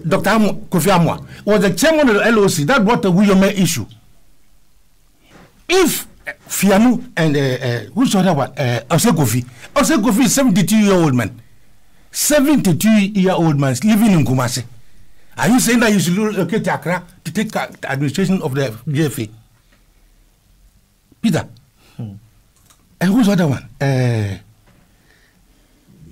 S4: Dr. Amwa, Kofi Amwa, was the chairman of the LOC, that brought the Uyome issue. If Fianu and who's the other one, Ose Kofi is 72-year-old man, 72-year-old man living in Kumasi. Are you saying that you should relocate to Accra to take the administration of the GFA? Peter. And who's the other one?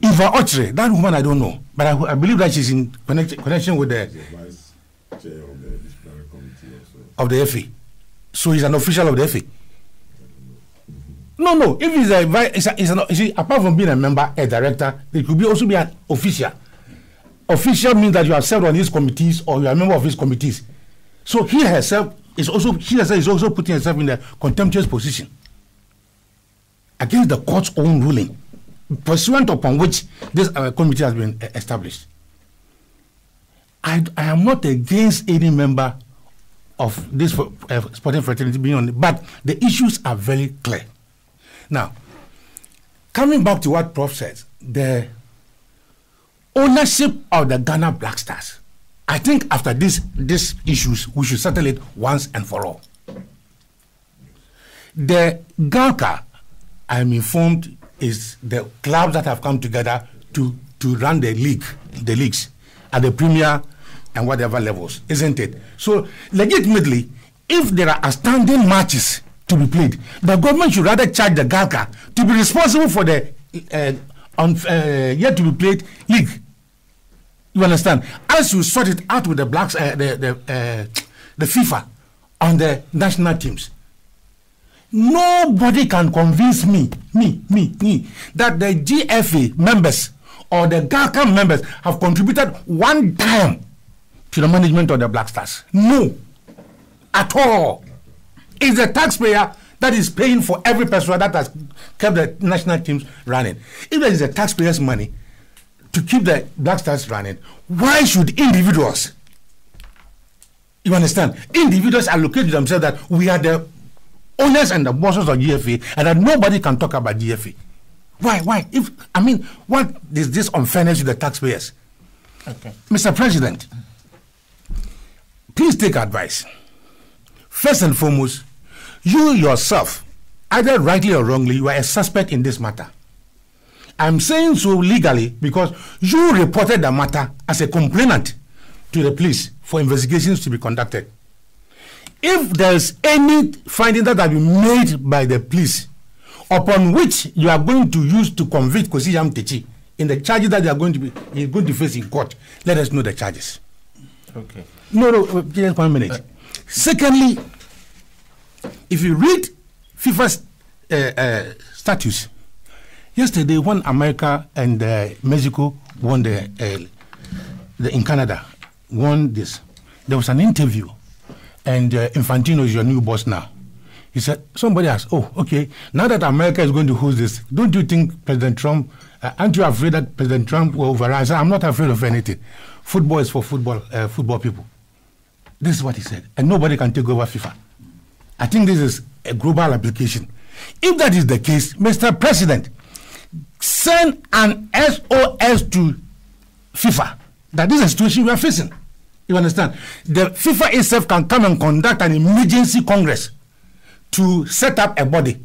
S4: Eva Ochre. That woman I don't know. But I believe that she's in connection with the
S6: vice chair of the disciplinary committee also.
S4: Of the FA. So he's an official of the FA. No. If he's apart from being a member, a director, it could also be an official. Official means that you have served on his committees or you are a member of his committees. So she herself is also putting herself in a contemptuous position against the court's own ruling, pursuant upon which this committee has been established. I am not against any member of this sporting fraternity being on it, but the issues are very clear. Now, coming back to what Prof says, the ownership of the Ghana Black Stars. I think after these issues, we should settle it once and for all. The GALCA, I'm informed, is the clubs that have come together to run the leagues at the premier and whatever levels, isn't it? So legitimately, if there are outstanding matches to be played, the government should rather charge the GALCA to be responsible for the yet to be played league. You understand? As you sort it out with the blacks, the FIFA on the national teams, nobody can convince me that the GFA members or the GALCA members have contributed one dime to the management of the Black Stars. No, at all. It's the taxpayer that is paying for every person that has kept the national teams running. If there is the taxpayers' money to keep the Black Stars running, why should individuals, you understand, individuals allocate to themselves that we are the owners and the bosses of GFA and that nobody can talk about GFA? Why? What is this unfairness to the taxpayers? Okay. Mr. President, please take advice. First and foremost, you yourself, either rightly or wrongly, you are a suspect in this matter. I'm saying so legally because you reported the matter as a complainant to the police for investigations to be conducted. If there's any finding that has been made by the police upon which you are going to use to convict Kosi Yamtechi in the charges that he's going to face in court, let us know the charges.
S3: Okay.
S4: No, just 1 minute. Secondly, if you read FIFA's statutes, yesterday when America and Mexico won the in Canada won this. There was an interview, and Infantino is your new boss now. He said, somebody asked, oh, okay, now that America is going to host this, don't you think President Trump, aren't you afraid that President Trump will override? I said, I'm not afraid of anything. Football is for football people. This is what he said. And nobody can take over FIFA. I think this is a global application. If that is the case, Mr. President, send an SOS to FIFA that this is a situation we are facing. You understand? The FIFA itself can come and conduct an emergency congress to set up a body.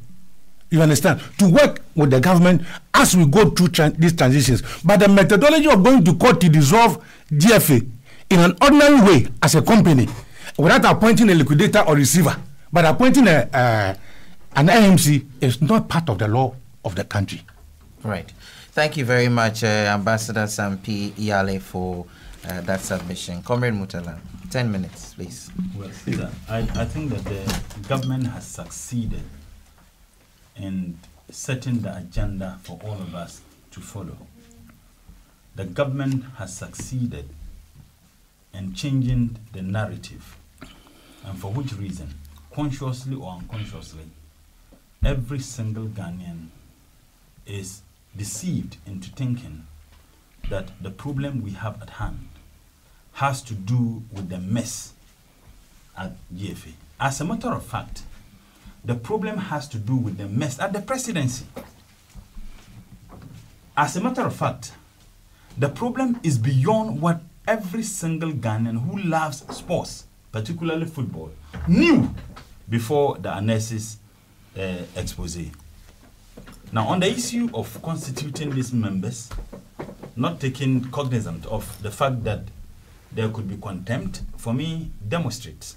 S4: You understand? To work with the government as we go through these transitions. But the methodology of going to court to dissolve GFA in an ordinary way as a company, without appointing a liquidator or receiver, but appointing an AMC is not part of the law of the country.
S3: Right. Thank you very much, Ambassador Sampi Iyale, for that submission. Comrade Mutala, 10 minutes, please.
S5: Well, Caesar, I think that the government has succeeded in setting the agenda for all of us to follow. The government has succeeded in changing the narrative, and for which reason, consciously or unconsciously, every single Ghanaian is deceived into thinking that the problem we have at hand has to do with the mess at GFA. As a matter of fact, the problem has to do with the mess at the presidency. As a matter of fact, the problem is beyond what every single Ghanaian who loves sports, particularly football, knew before the Anesis expose. Now, on the issue of constituting these members, not taking cognizance of the fact that there could be contempt, for me, demonstrates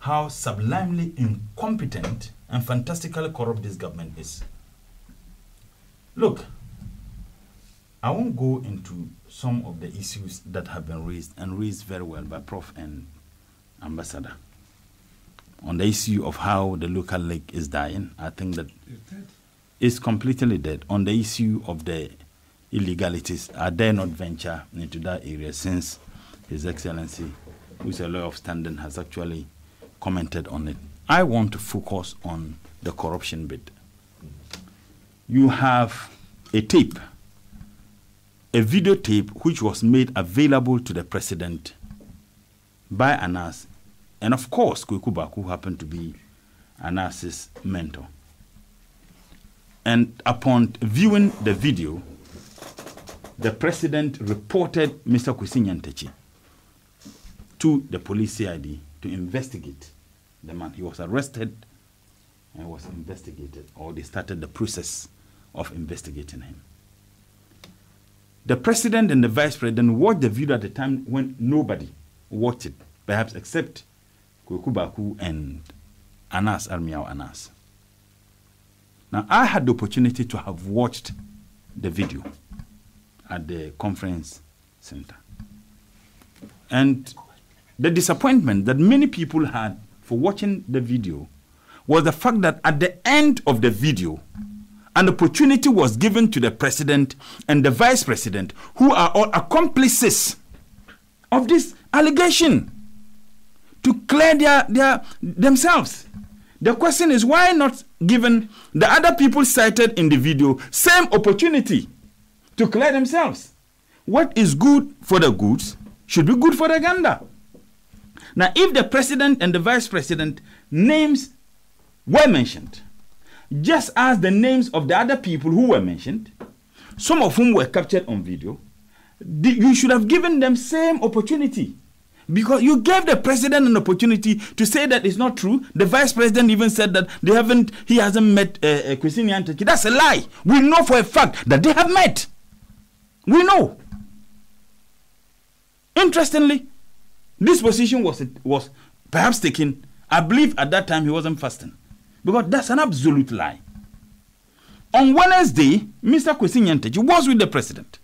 S5: how sublimely incompetent and fantastically corrupt this government is. Look, I won't go into some of the issues that have been raised very well by Prof and Ambassador. On the issue of how the local league is dying, I think that it's completely dead. On the issue of the illegalities, I dare not venture into that area since His Excellency, who is a lawyer of standing, has actually commented on it. I want to focus on the corruption bit. You have a tape, a videotape which was made available to the president by Anas, and of course Kweku Baku happened to be Anas's mentor. And upon viewing the video, the president reported Mr. Kwesi Nyantakyi to the police CID to investigate the man. He was arrested and was investigated, or they started the process of investigating him. The president and the vice president watched the video at a time when nobody watched it, perhaps except Kweku Baku and Anas Armiao Anas. Now, I had the opportunity to have watched the video at the conference center. And the disappointment that many people had for watching the video was the fact that at the end of the video, an opportunity was given to the president and the vice president, who are all accomplices of this allegation, to clear themselves. The question is, why not given the other people cited in the video same opportunity to clear themselves? What is good for the goods should be good for the gander. Now, if the president and the vice president names were mentioned, just as the names of the other people who were mentioned, some of whom were captured on video, you should have given them same opportunity. Because you gave the president an opportunity to say that it's not true. The vice president even said that he hasn't met Kwesi Nyantakyi. That's a lie. We know for a fact that they have met. We know. Interestingly, this position was perhaps taken, I believe at that time he wasn't fasting. Because that's an absolute lie. On Wednesday, Mr. Kwesi Nyantakyi was with the president.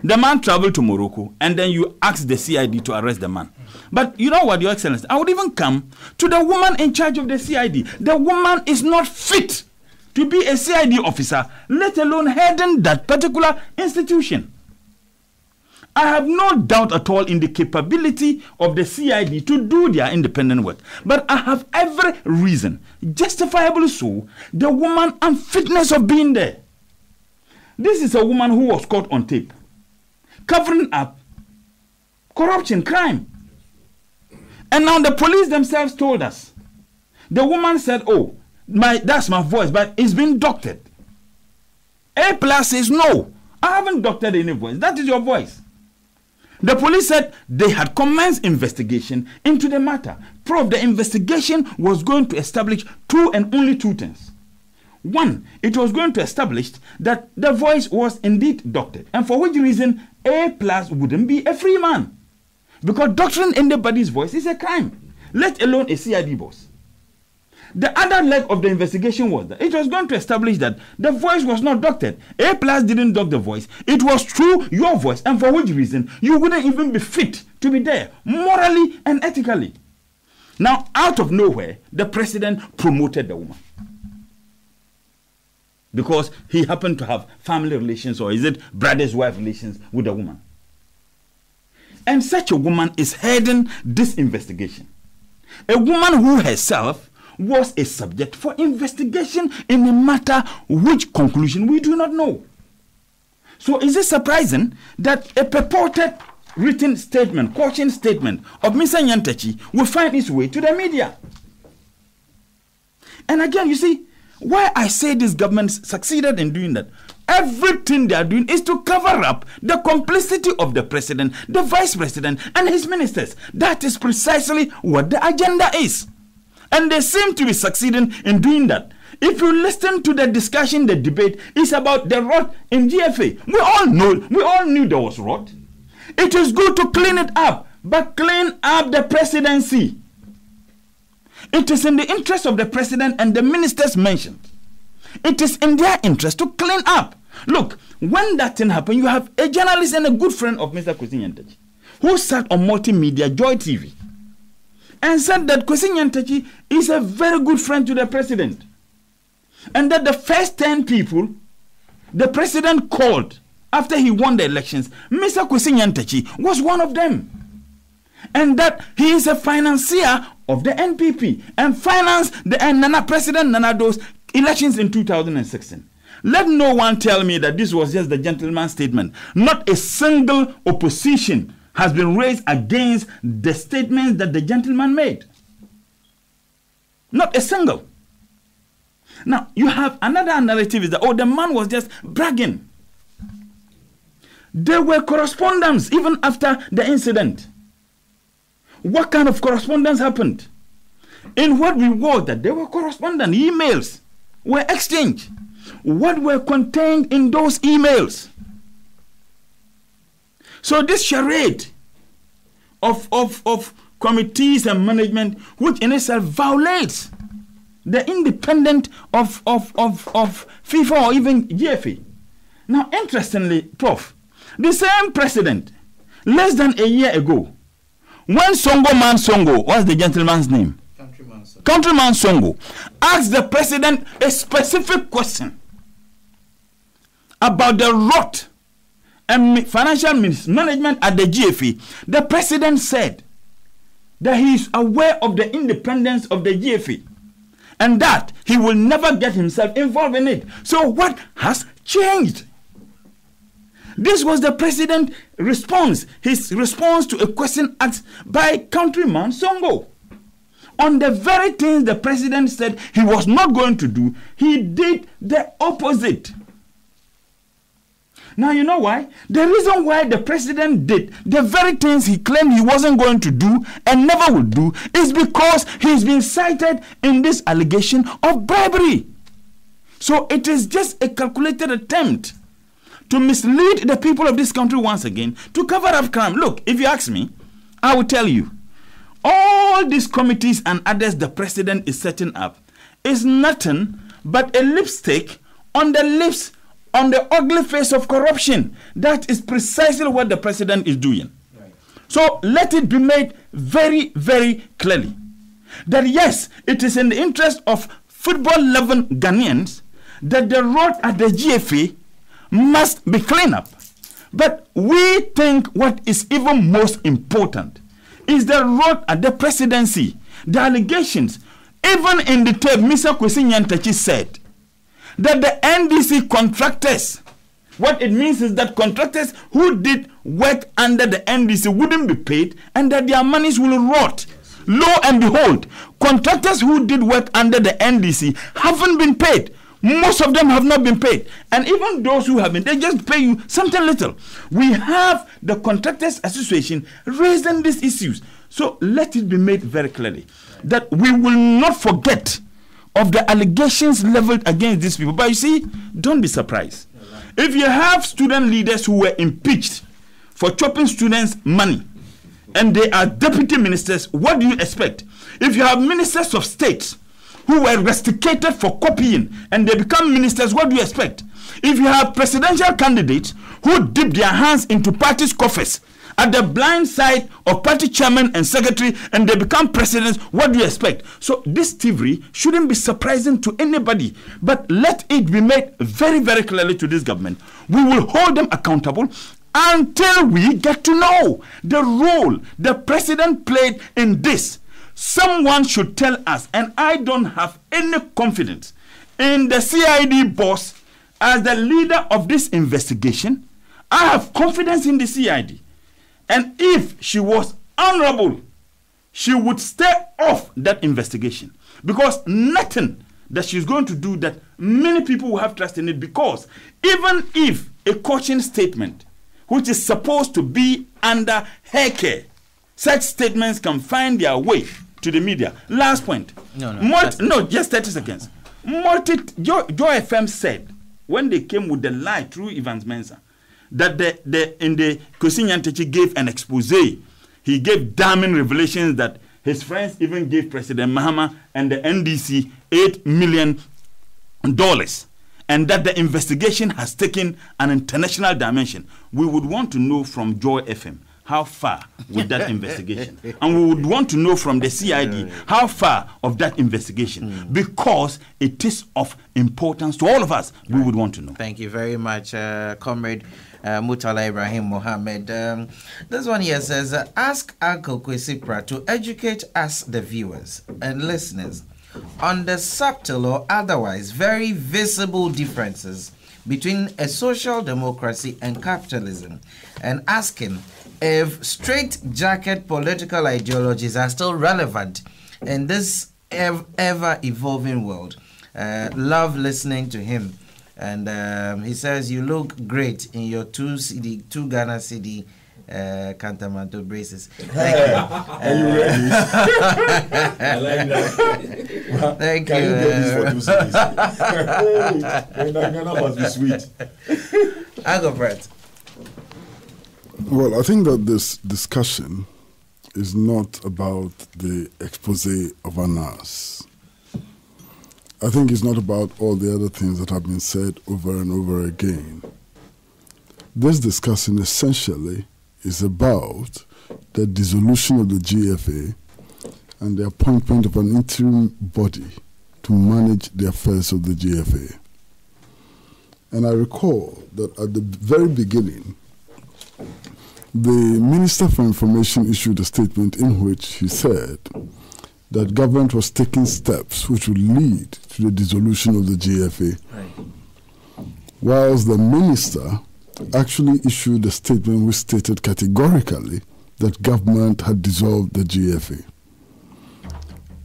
S5: The man traveled to Morocco, and then you asked the CID to arrest the man. But you know what, Your Excellency? I would even come to the woman in charge of the CID. The woman is not fit to be a CID officer, let alone heading that particular institution. I have no doubt at all in the capability of the CID to do their independent work. But I have every reason, justifiably so, the woman unfitness of being there. This is a woman who was caught on tape, covering up corruption, crime. And now the police themselves told us. The woman said, oh, that's my voice, but it's been doctored. A+ says, no, I haven't doctored any voice. That is your voice. The police said they had commenced investigation into the matter. The investigation was going to establish two and only two things. One, it was going to establish that the voice was indeed doctored, and for which reason A+ wouldn't be a free man. Because doctoring anybody's voice is a crime, let alone a CID boss. The other leg of the investigation was that it was going to establish that the voice was not doctored. A+ didn't dock the voice. It was through your voice, and for which reason you wouldn't even be fit to be there, morally and ethically. Now, out of nowhere, the president promoted the woman. Because he happened to have family relations, or is it brother's wife relations with the woman. And such a woman is heading this investigation. A woman who herself was a subject for investigation in a matter which conclusion we do not know. So is it surprising that a purported written statement, caution statement of Mr. Nyantakyi will find its way to the media? And again, you see, why I say this government succeeded in doing that, everything they are doing is to cover up the complicity of the president, the vice president, and his ministers. That is precisely what the agenda is. And they seem to be succeeding in doing that. If you listen to the discussion, the debate is about the rot in GFA. We all knew there was rot. It is good to clean it up, but clean up the presidency. It is in the interest of the president and the ministers mentioned. It is in their interest to clean up. Look, when that thing happened, you have a journalist and a good friend of Mr. Kwesi Nyantakyi who sat on multimedia, Joy TV, and said that Kwesi Nyantakyi is a very good friend to the president. And that the first 10 people the president called after he won the elections, Mr. Kwesi Nyantakyi was one of them. And that he is a financier of the NPP and financed the President Nana Ado's elections in 2016. Let no one tell me that this was just the gentleman's statement. Not a single opposition has been raised against the statements that the gentleman made. Not a single. Now, you have another narrative is that, oh, the man was just bragging. There were correspondence even after the incident. What kind of correspondence happened? In what reward that there were correspondence, emails were exchanged. What were contained in those emails? So this charade of committees and management, which in itself violates the independence of FIFA or even GFA. Now, interestingly, Prof, the same president, less than a year ago, when Songo, what's the gentleman's name? Countryman Songo, asked the president a specific question about the rot and financial management at the GFA. The president said that he is aware of the independence of the GFA and that he will never get himself involved in it. So what has changed? This was the president's response, his response to a question asked by Countryman Songo. On the very things the president said he was not going to do, he did the opposite. Now, you know why? The reason why the president did the very things he claimed he wasn't going to do and never would do is because he's been cited in this allegation of bribery. So it is just a calculated attempt to mislead the people of this country once again, to cover up crime. Look, if you ask me, I will tell you, all these committees and others the president is setting up is nothing but a lipstick on the lips, on the ugly face of corruption. That is precisely what the president is doing. Right. So let it be made very, very clearly that yes, it is in the interest of football-loving Ghanaians that the road at the GFA must be cleaned up. But we think what is even most important is the role at the presidency, the allegations. Even in the tape, Mr. Kwesi Nyantakyi said that the NDC contractors, what it means is that contractors who did work under the NDC wouldn't be paid and that their monies will rot. Lo and behold, contractors who did work under the NDC haven't been paid. Most of them have not been paid. And even those who have been, they just pay you something little. We have the Contractors Association raising these issues. So let it be made very clearly that we will not forget of the allegations leveled against these people. But you see, don't be surprised. If you have student leaders who were impeached for chopping students' money, and they are deputy ministers, what do you expect? If you have ministers of state who were rusticated for copying and they become ministers, what do you expect? If you have presidential candidates who dip their hands into parties' coffers at the blind side of party chairman and secretary and they become presidents, what do you expect? So this thievery shouldn't be surprising to anybody, but let it be made very, very clearly to this government. We will hold them accountable until we get to know the role the president played in this. Someone should tell us, and I don't have any confidence in the CID boss as the leader of this investigation. I have confidence in the CID. And if she was honorable, she would stay off that investigation. Because nothing that she's going to do that many people will have trust in it, because even if a caution statement which is supposed to be under her care, such statements can find their way to the media. Last point. Just 30 seconds. Joy FM said, when they came with the lie through Evans Mensah, that in the Kwesi Nyantakyi gave an expose. He gave damning revelations that his friends even gave President Mahama and the NDC $8 million, and that the investigation has taken an international dimension. We would want to know from Joy FM how far with that investigation. And we would want to know from the CID how far of that investigation, because it is of importance to all of us. We would want to know.
S3: Thank you very much, Comrade Murtala Ibrahim Mohammed. This one here says, ask Uncle Kwesi to educate us, the viewers and listeners, on the subtle or otherwise very visible differences between a social democracy and capitalism, and ask him if straight-jacket political ideologies are still relevant in this ever-evolving world. Love listening to him. And he says, you look great in your two Ghana CD Cantamanto braces. Thank you.
S6: Are you ready? I like that.
S3: Thank
S6: Can
S3: you.
S6: you get this for 2 CDs? Ghana must be sweet.
S3: I go, Brett.
S7: Well, I think that this discussion is not about the expose of Anas. I think it's not about all the other things that have been said over and over again. This discussion essentially is about the dissolution of the GFA and the appointment of an interim body to manage the affairs of the GFA. And I recall that at the very beginning, the Minister for Information issued a statement in which he said that government was taking steps which would lead to the dissolution of the GFA. Right. Whilst the minister actually issued a statement which stated categorically that government had dissolved the GFA.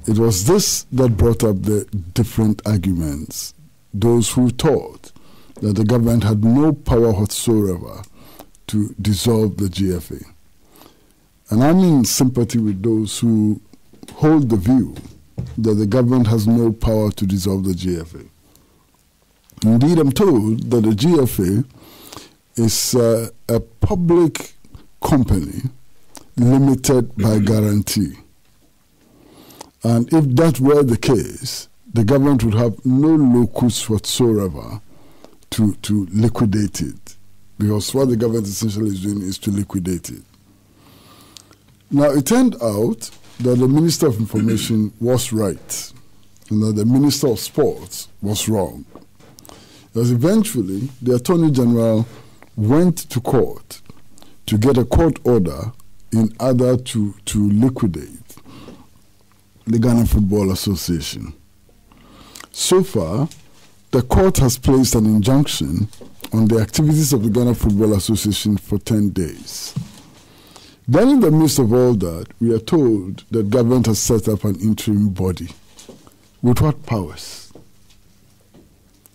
S7: It was this that brought up the different arguments. Those who thought that the government had no power whatsoever to dissolve the GFA. And I'm in sympathy with those who hold the view that the government has no power to dissolve the GFA. Indeed, I'm told that the GFA is a public company limited by guarantee. And if that were the case, the government would have no locus whatsoever to liquidate it, because what the government essentially is doing is to liquidate it. Now, it turned out that the Minister of Information was right and that the Minister of Sports was wrong. Because eventually, the Attorney General went to court to get a court order in order to liquidate the Ghana Football Association. So far, the court has placed an injunction on the activities of the Ghana Football Association for 10 days. Then in the midst of all that, we are told that government has set up an interim body. With what powers?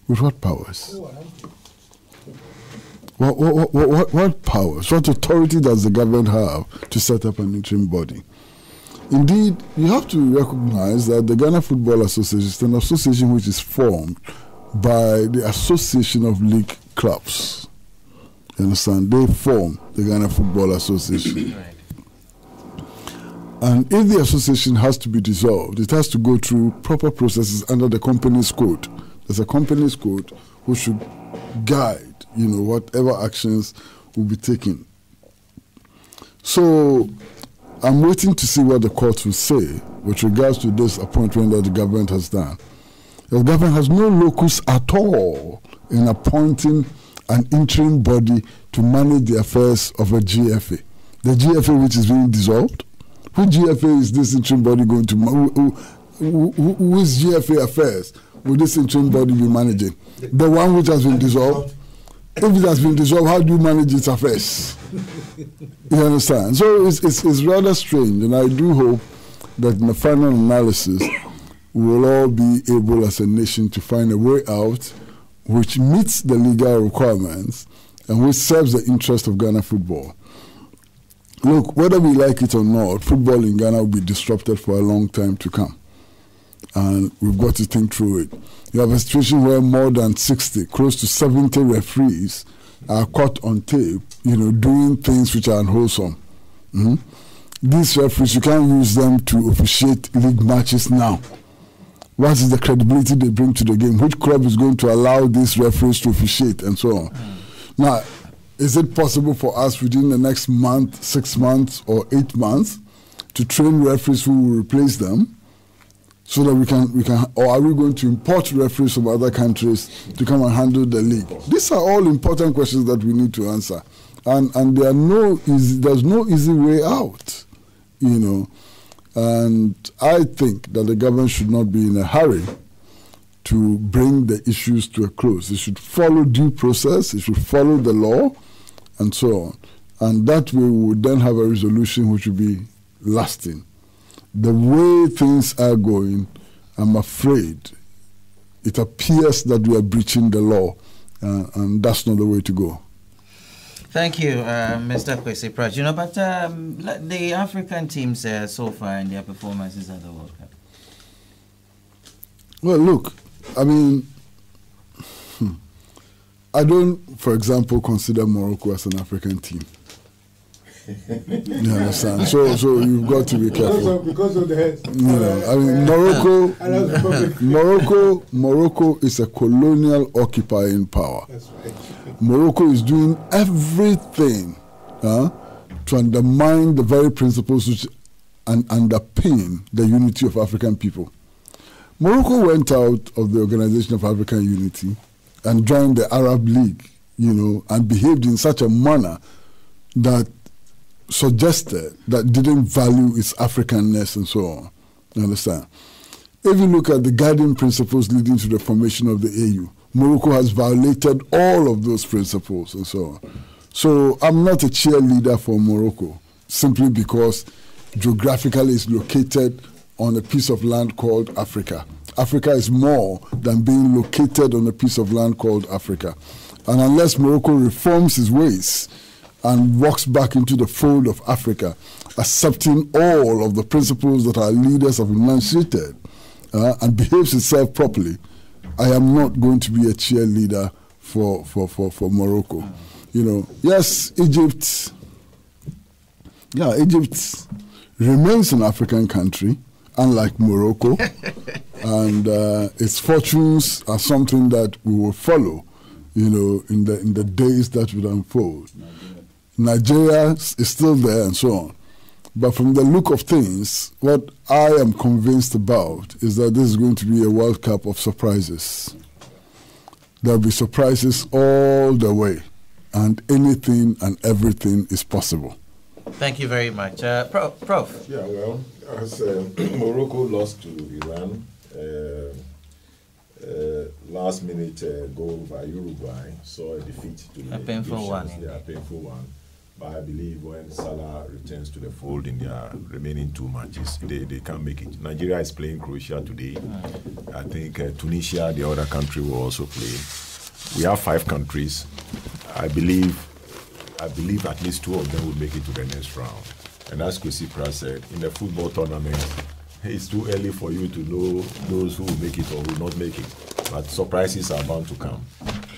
S7: With what powers? What powers? What authority does the government have to set up an interim body? Indeed, you have to recognize that the Ghana Football Association is an association which is formed by the Association of League Clubs. You understand? They form the Ghana Football Association.
S3: Right.
S7: And if the association has to be dissolved, it has to go through proper processes under the company's code. There's a company's code which should guide, whatever actions will be taken. So I'm waiting to see what the court will say with regards to this appointment that the government has done. The government has no locus at all in appointing an interim body to manage the affairs of a GFA. The GFA which is being dissolved. Which GFA is this interim body going to whose GFA affairs will this interim body be managing? The one which has been dissolved? If it has been dissolved, how do you manage its affairs? You understand? So it's rather strange, and I do hope that in the final analysis, we will all be able as a nation to find a way out which meets the legal requirements and which serves the interest of Ghana football. Look, whether we like it or not, football in Ghana will be disrupted for a long time to come. And we've got to think through it. You have a situation where more than 60, close to 70 referees are caught on tape, doing things which are unwholesome. Mm-hmm. These referees, you can't use them to officiate league matches now. What is the credibility they bring to the game? Which club is going to allow these referees to officiate and so on? Now, is it possible for us within the next month, 6 months, or 8 months to train referees who will replace them so that we can, or are we going to import referees from other countries to come and handle the league? These are all important questions that we need to answer. And there's no easy way out, And I think that the government should not be in a hurry to bring the issues to a close. It should follow due process, it should follow the law, and so on. And that way we would then have a resolution which will be lasting. The way things are going, I'm afraid it appears that we are breaching the law, and that's not the way to go.
S3: Thank you, Mr. Kwesi Pratt. But the African teams so far in their performances at the World Cup.
S7: Well, look, I mean, I don't, for example, consider Morocco as an African team. You understand? So you've got to be careful.
S8: Because of the head.
S7: I mean, Morocco is a colonial occupying power.
S8: That's right.
S7: Morocco is doing everything to undermine the very principles which underpin the unity of African people. Morocco went out of the Organization of African Unity and joined the Arab League, and behaved in such a manner that suggested that didn't value its Africanness and so on. You understand? If you look at the guiding principles leading to the formation of the AU, Morocco has violated all of those principles and so on. So I'm not a cheerleader for Morocco simply because geographically it's located on a piece of land called Africa. Africa is more than being located on a piece of land called Africa. And unless Morocco reforms its ways and walks back into the fold of Africa, accepting all of the principles that our leaders have enunciated and behaves itself properly, I am not going to be a cheerleader for Morocco. Yes, Egypt remains an African country, unlike Morocco, and its fortunes are something that we will follow, in the days that will unfold. Nigeria is still there and so on. But from the look of things, what I am convinced about is that this is going to be a World Cup of surprises. There will be surprises all the way. and anything and everything is possible.
S3: Thank you very much. Prof.
S6: Yeah, well, as Morocco lost to Iran, last minute goal by Uruguay saw a defeat to the
S3: painful one.
S6: Yeah, a painful one. But I believe when Salah returns to the fold in their remaining 2 matches, they can make it. Nigeria is playing Croatia today. I think Tunisia, the other country, will also play. We have 5 countries. I believe at least 2 of them will make it to the next round. And as Kwesi Pratt said, in the football tournament, it's too early for you to know those who will make it or will not make it. But surprises are bound to come.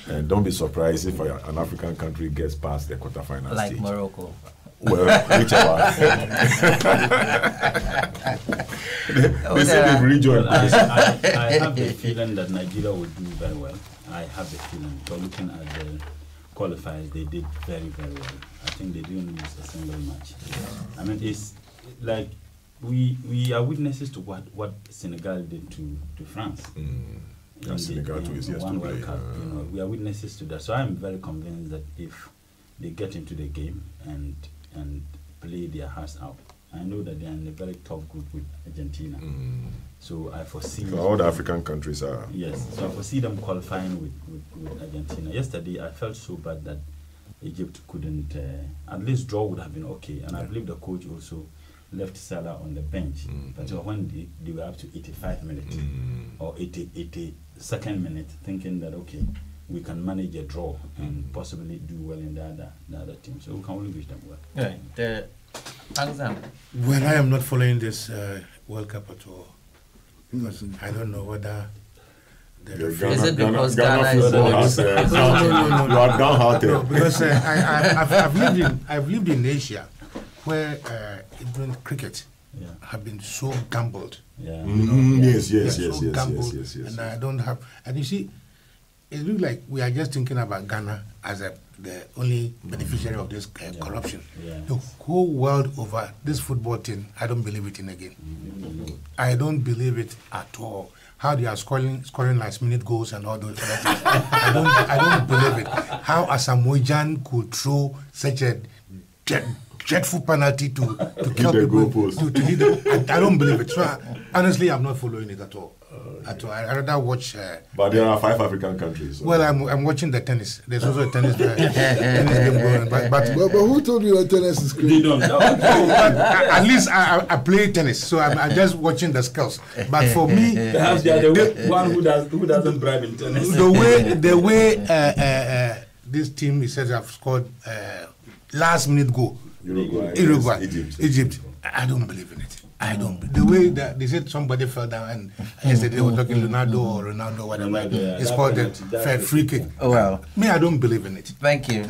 S6: And don't be surprised if an African country gets past the quarterfinal
S3: Like
S6: stage.
S3: Morocco.
S6: Well, whichever. They say they've rejoined.
S5: I have the feeling that Nigeria will do very well. I have the feeling. So looking at the qualifiers, they did very, very well. I think they didn't lose a single match. I mean, it's like we are witnesses to what Senegal did to France.
S6: And Senegal too is
S5: one World Cup. We are witnesses to that. So I'm very convinced that if they get into the game and play their hearts out, I know that they are in a very tough group with Argentina. So I foresee...
S6: So all the African countries are...
S5: Yes, so I foresee them qualifying with Argentina. Yesterday, I felt so bad that Egypt couldn't... at least draw would have been okay. And I believe the coach also left Salah on the bench. But when they were up to 85 minutes or 82nd minute, thinking that, okay, we can manage a draw and possibly do well in the other team. So we can only wish them well.
S4: Well, I am not following this World Cup at all. Because I don't know whether...
S3: Is it because Ghana is
S6: no, you are downhearted.
S4: No, because I've lived in Asia where even cricket have been so gambled.
S6: Yes.
S4: And I don't have... And you see, it looks like we are just thinking about Ghana as the only beneficiary of this corruption. The whole world over, this football thing, I don't believe it in again. I don't believe it at all. How they are scoring last minute goals and all those other things. I don't believe it. How a Samoan could throw such a dreadful penalty to kill people. I don't believe it. So honestly, I'm not following it at all. I'd rather watch.
S6: But there are 5 African countries. So.
S4: Well, I'm watching the tennis. There's also a tennis game going on. But
S7: who told you that tennis is great?
S5: They don't.
S4: At least I play tennis, so I'm just watching the skills. But for me,
S5: perhaps they are the one who doesn't bribe in tennis.
S4: The way this team, he says, have scored last minute goal. Uruguay, Egypt. I don't believe in it. I don't. The way that they said somebody fell down and yesterday they were talking Ronaldo, whatever. It's called a free kick.
S3: Well,
S4: me, I don't believe in it.
S3: Thank you.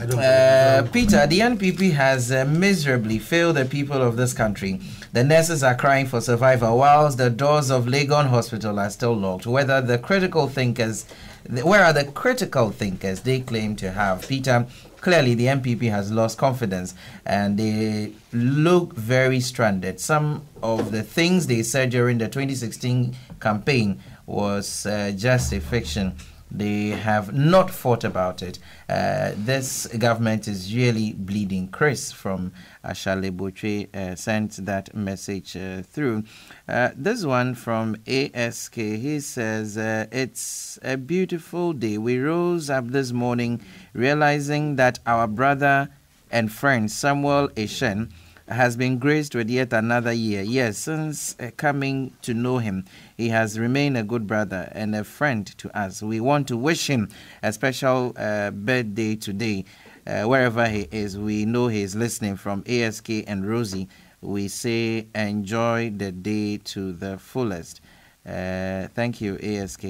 S3: Peter, the NPP has miserably failed the people of this country. The nurses are crying for survival whilst the doors of Legon Hospital are still locked. Where are the critical thinkers they claim to have? Peter, clearly the NPP has lost confidence and they look very stranded. Some of the things they said during the 2016 campaign was just a fiction. They have not thought about it. This government is really bleeding. Chris from Ashale Boche sent that message through. This one from ASK, he says, it's a beautiful day. We rose up this morning realizing that our brother and friend Samuel Eshen has been graced with yet another year. Yes, since coming to know him, he has remained a good brother and a friend to us. We want to wish him a special birthday today. Wherever he is, we know he is listening. From ASK and Rosie, we say enjoy the day to the fullest. Thank you, ASK.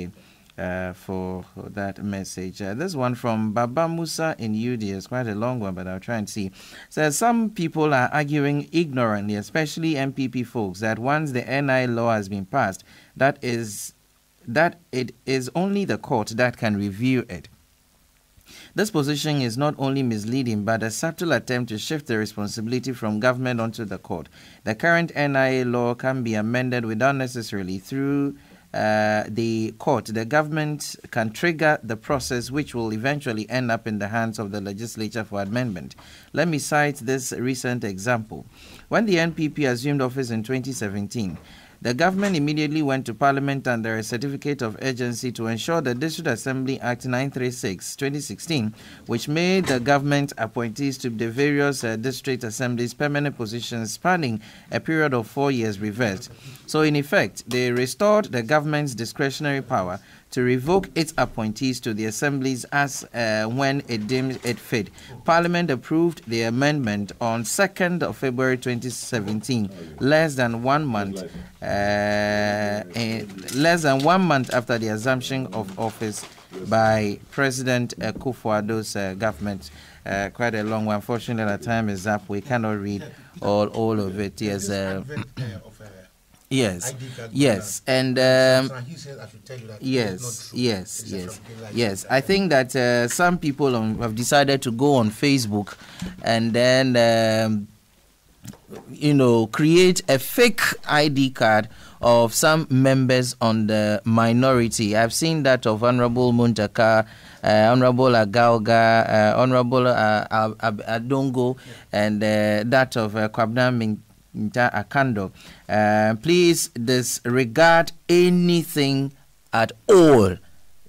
S3: For that message. This one from Baba Musa in UD is quite a long one, but I'll try and see. Says some people are arguing ignorantly, especially MPP folks, that once the NI law has been passed, that it is only the court that can review it. This position is not only misleading, but a subtle attempt to shift the responsibility from government onto the court. The current NIA law can be amended without necessarily through the court, the government can trigger the process which will eventually end up in the hands of the legislature for amendment. Let me cite this recent example. When the NPP assumed office in 2017, the government immediately went to Parliament under a certificate of urgency to ensure the District Assembly Act 936/2016, which made the government appointees to the various district assemblies permanent positions spanning a period of 4 years reversed. So in effect, they restored the government's discretionary power to revoke its appointees to the assemblies as when it deemed it fit. Parliament approved the amendment on 2nd of February 2017, less than 1 month after the assumption of office by President Akufo-Addo's government. Quite a long one. Unfortunately, the time is up. We cannot read all of it. Yes. Yes, and yes. I think that some people have decided to go on Facebook and then, create a fake ID card of some members on the minority. I've seen that of Honorable Muntaka, Honorable Agauga, Honorable Adongo, and that of Kwabna Akando. Please disregard anything at all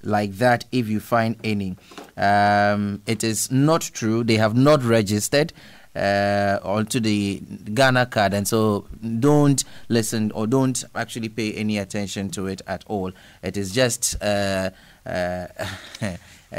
S3: like that if you find any. It is not true. They have not registered onto the Ghana card, and so don't listen or don't actually pay any attention to it at all. It is just a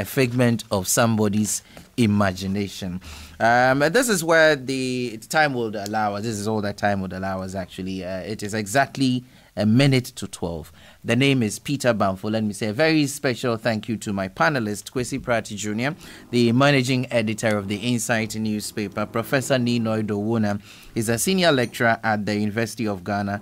S3: figment of somebody's imagination. This is where the time would allow us. This is all that time would allow us, actually. It is exactly 11:12. The name is Peter Bamfo. Let me say a very special thank you to my panelist, Kwesi Prati Jr., the managing editor of the Insight newspaper, Professor Ninoy Dowuna. He's a senior lecturer at the University of Ghana.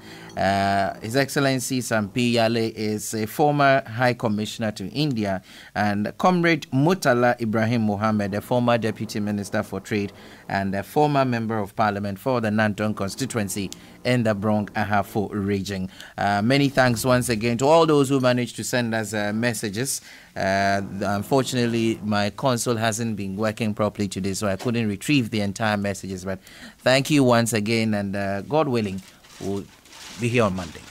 S3: His Excellency Sampi Yale is a former High Commissioner to India, and Comrade Murtala Ibrahim Mohammed, a former Deputy Minister for Trade and a former Member of Parliament for the Nanton constituency in the Brong-Ahafo region. Many thanks once again to all those who managed to send us messages. Unfortunately, my console hasn't been working properly today, so I couldn't retrieve the entire messages. But thank you once again, and God willing, we'll be here on Monday.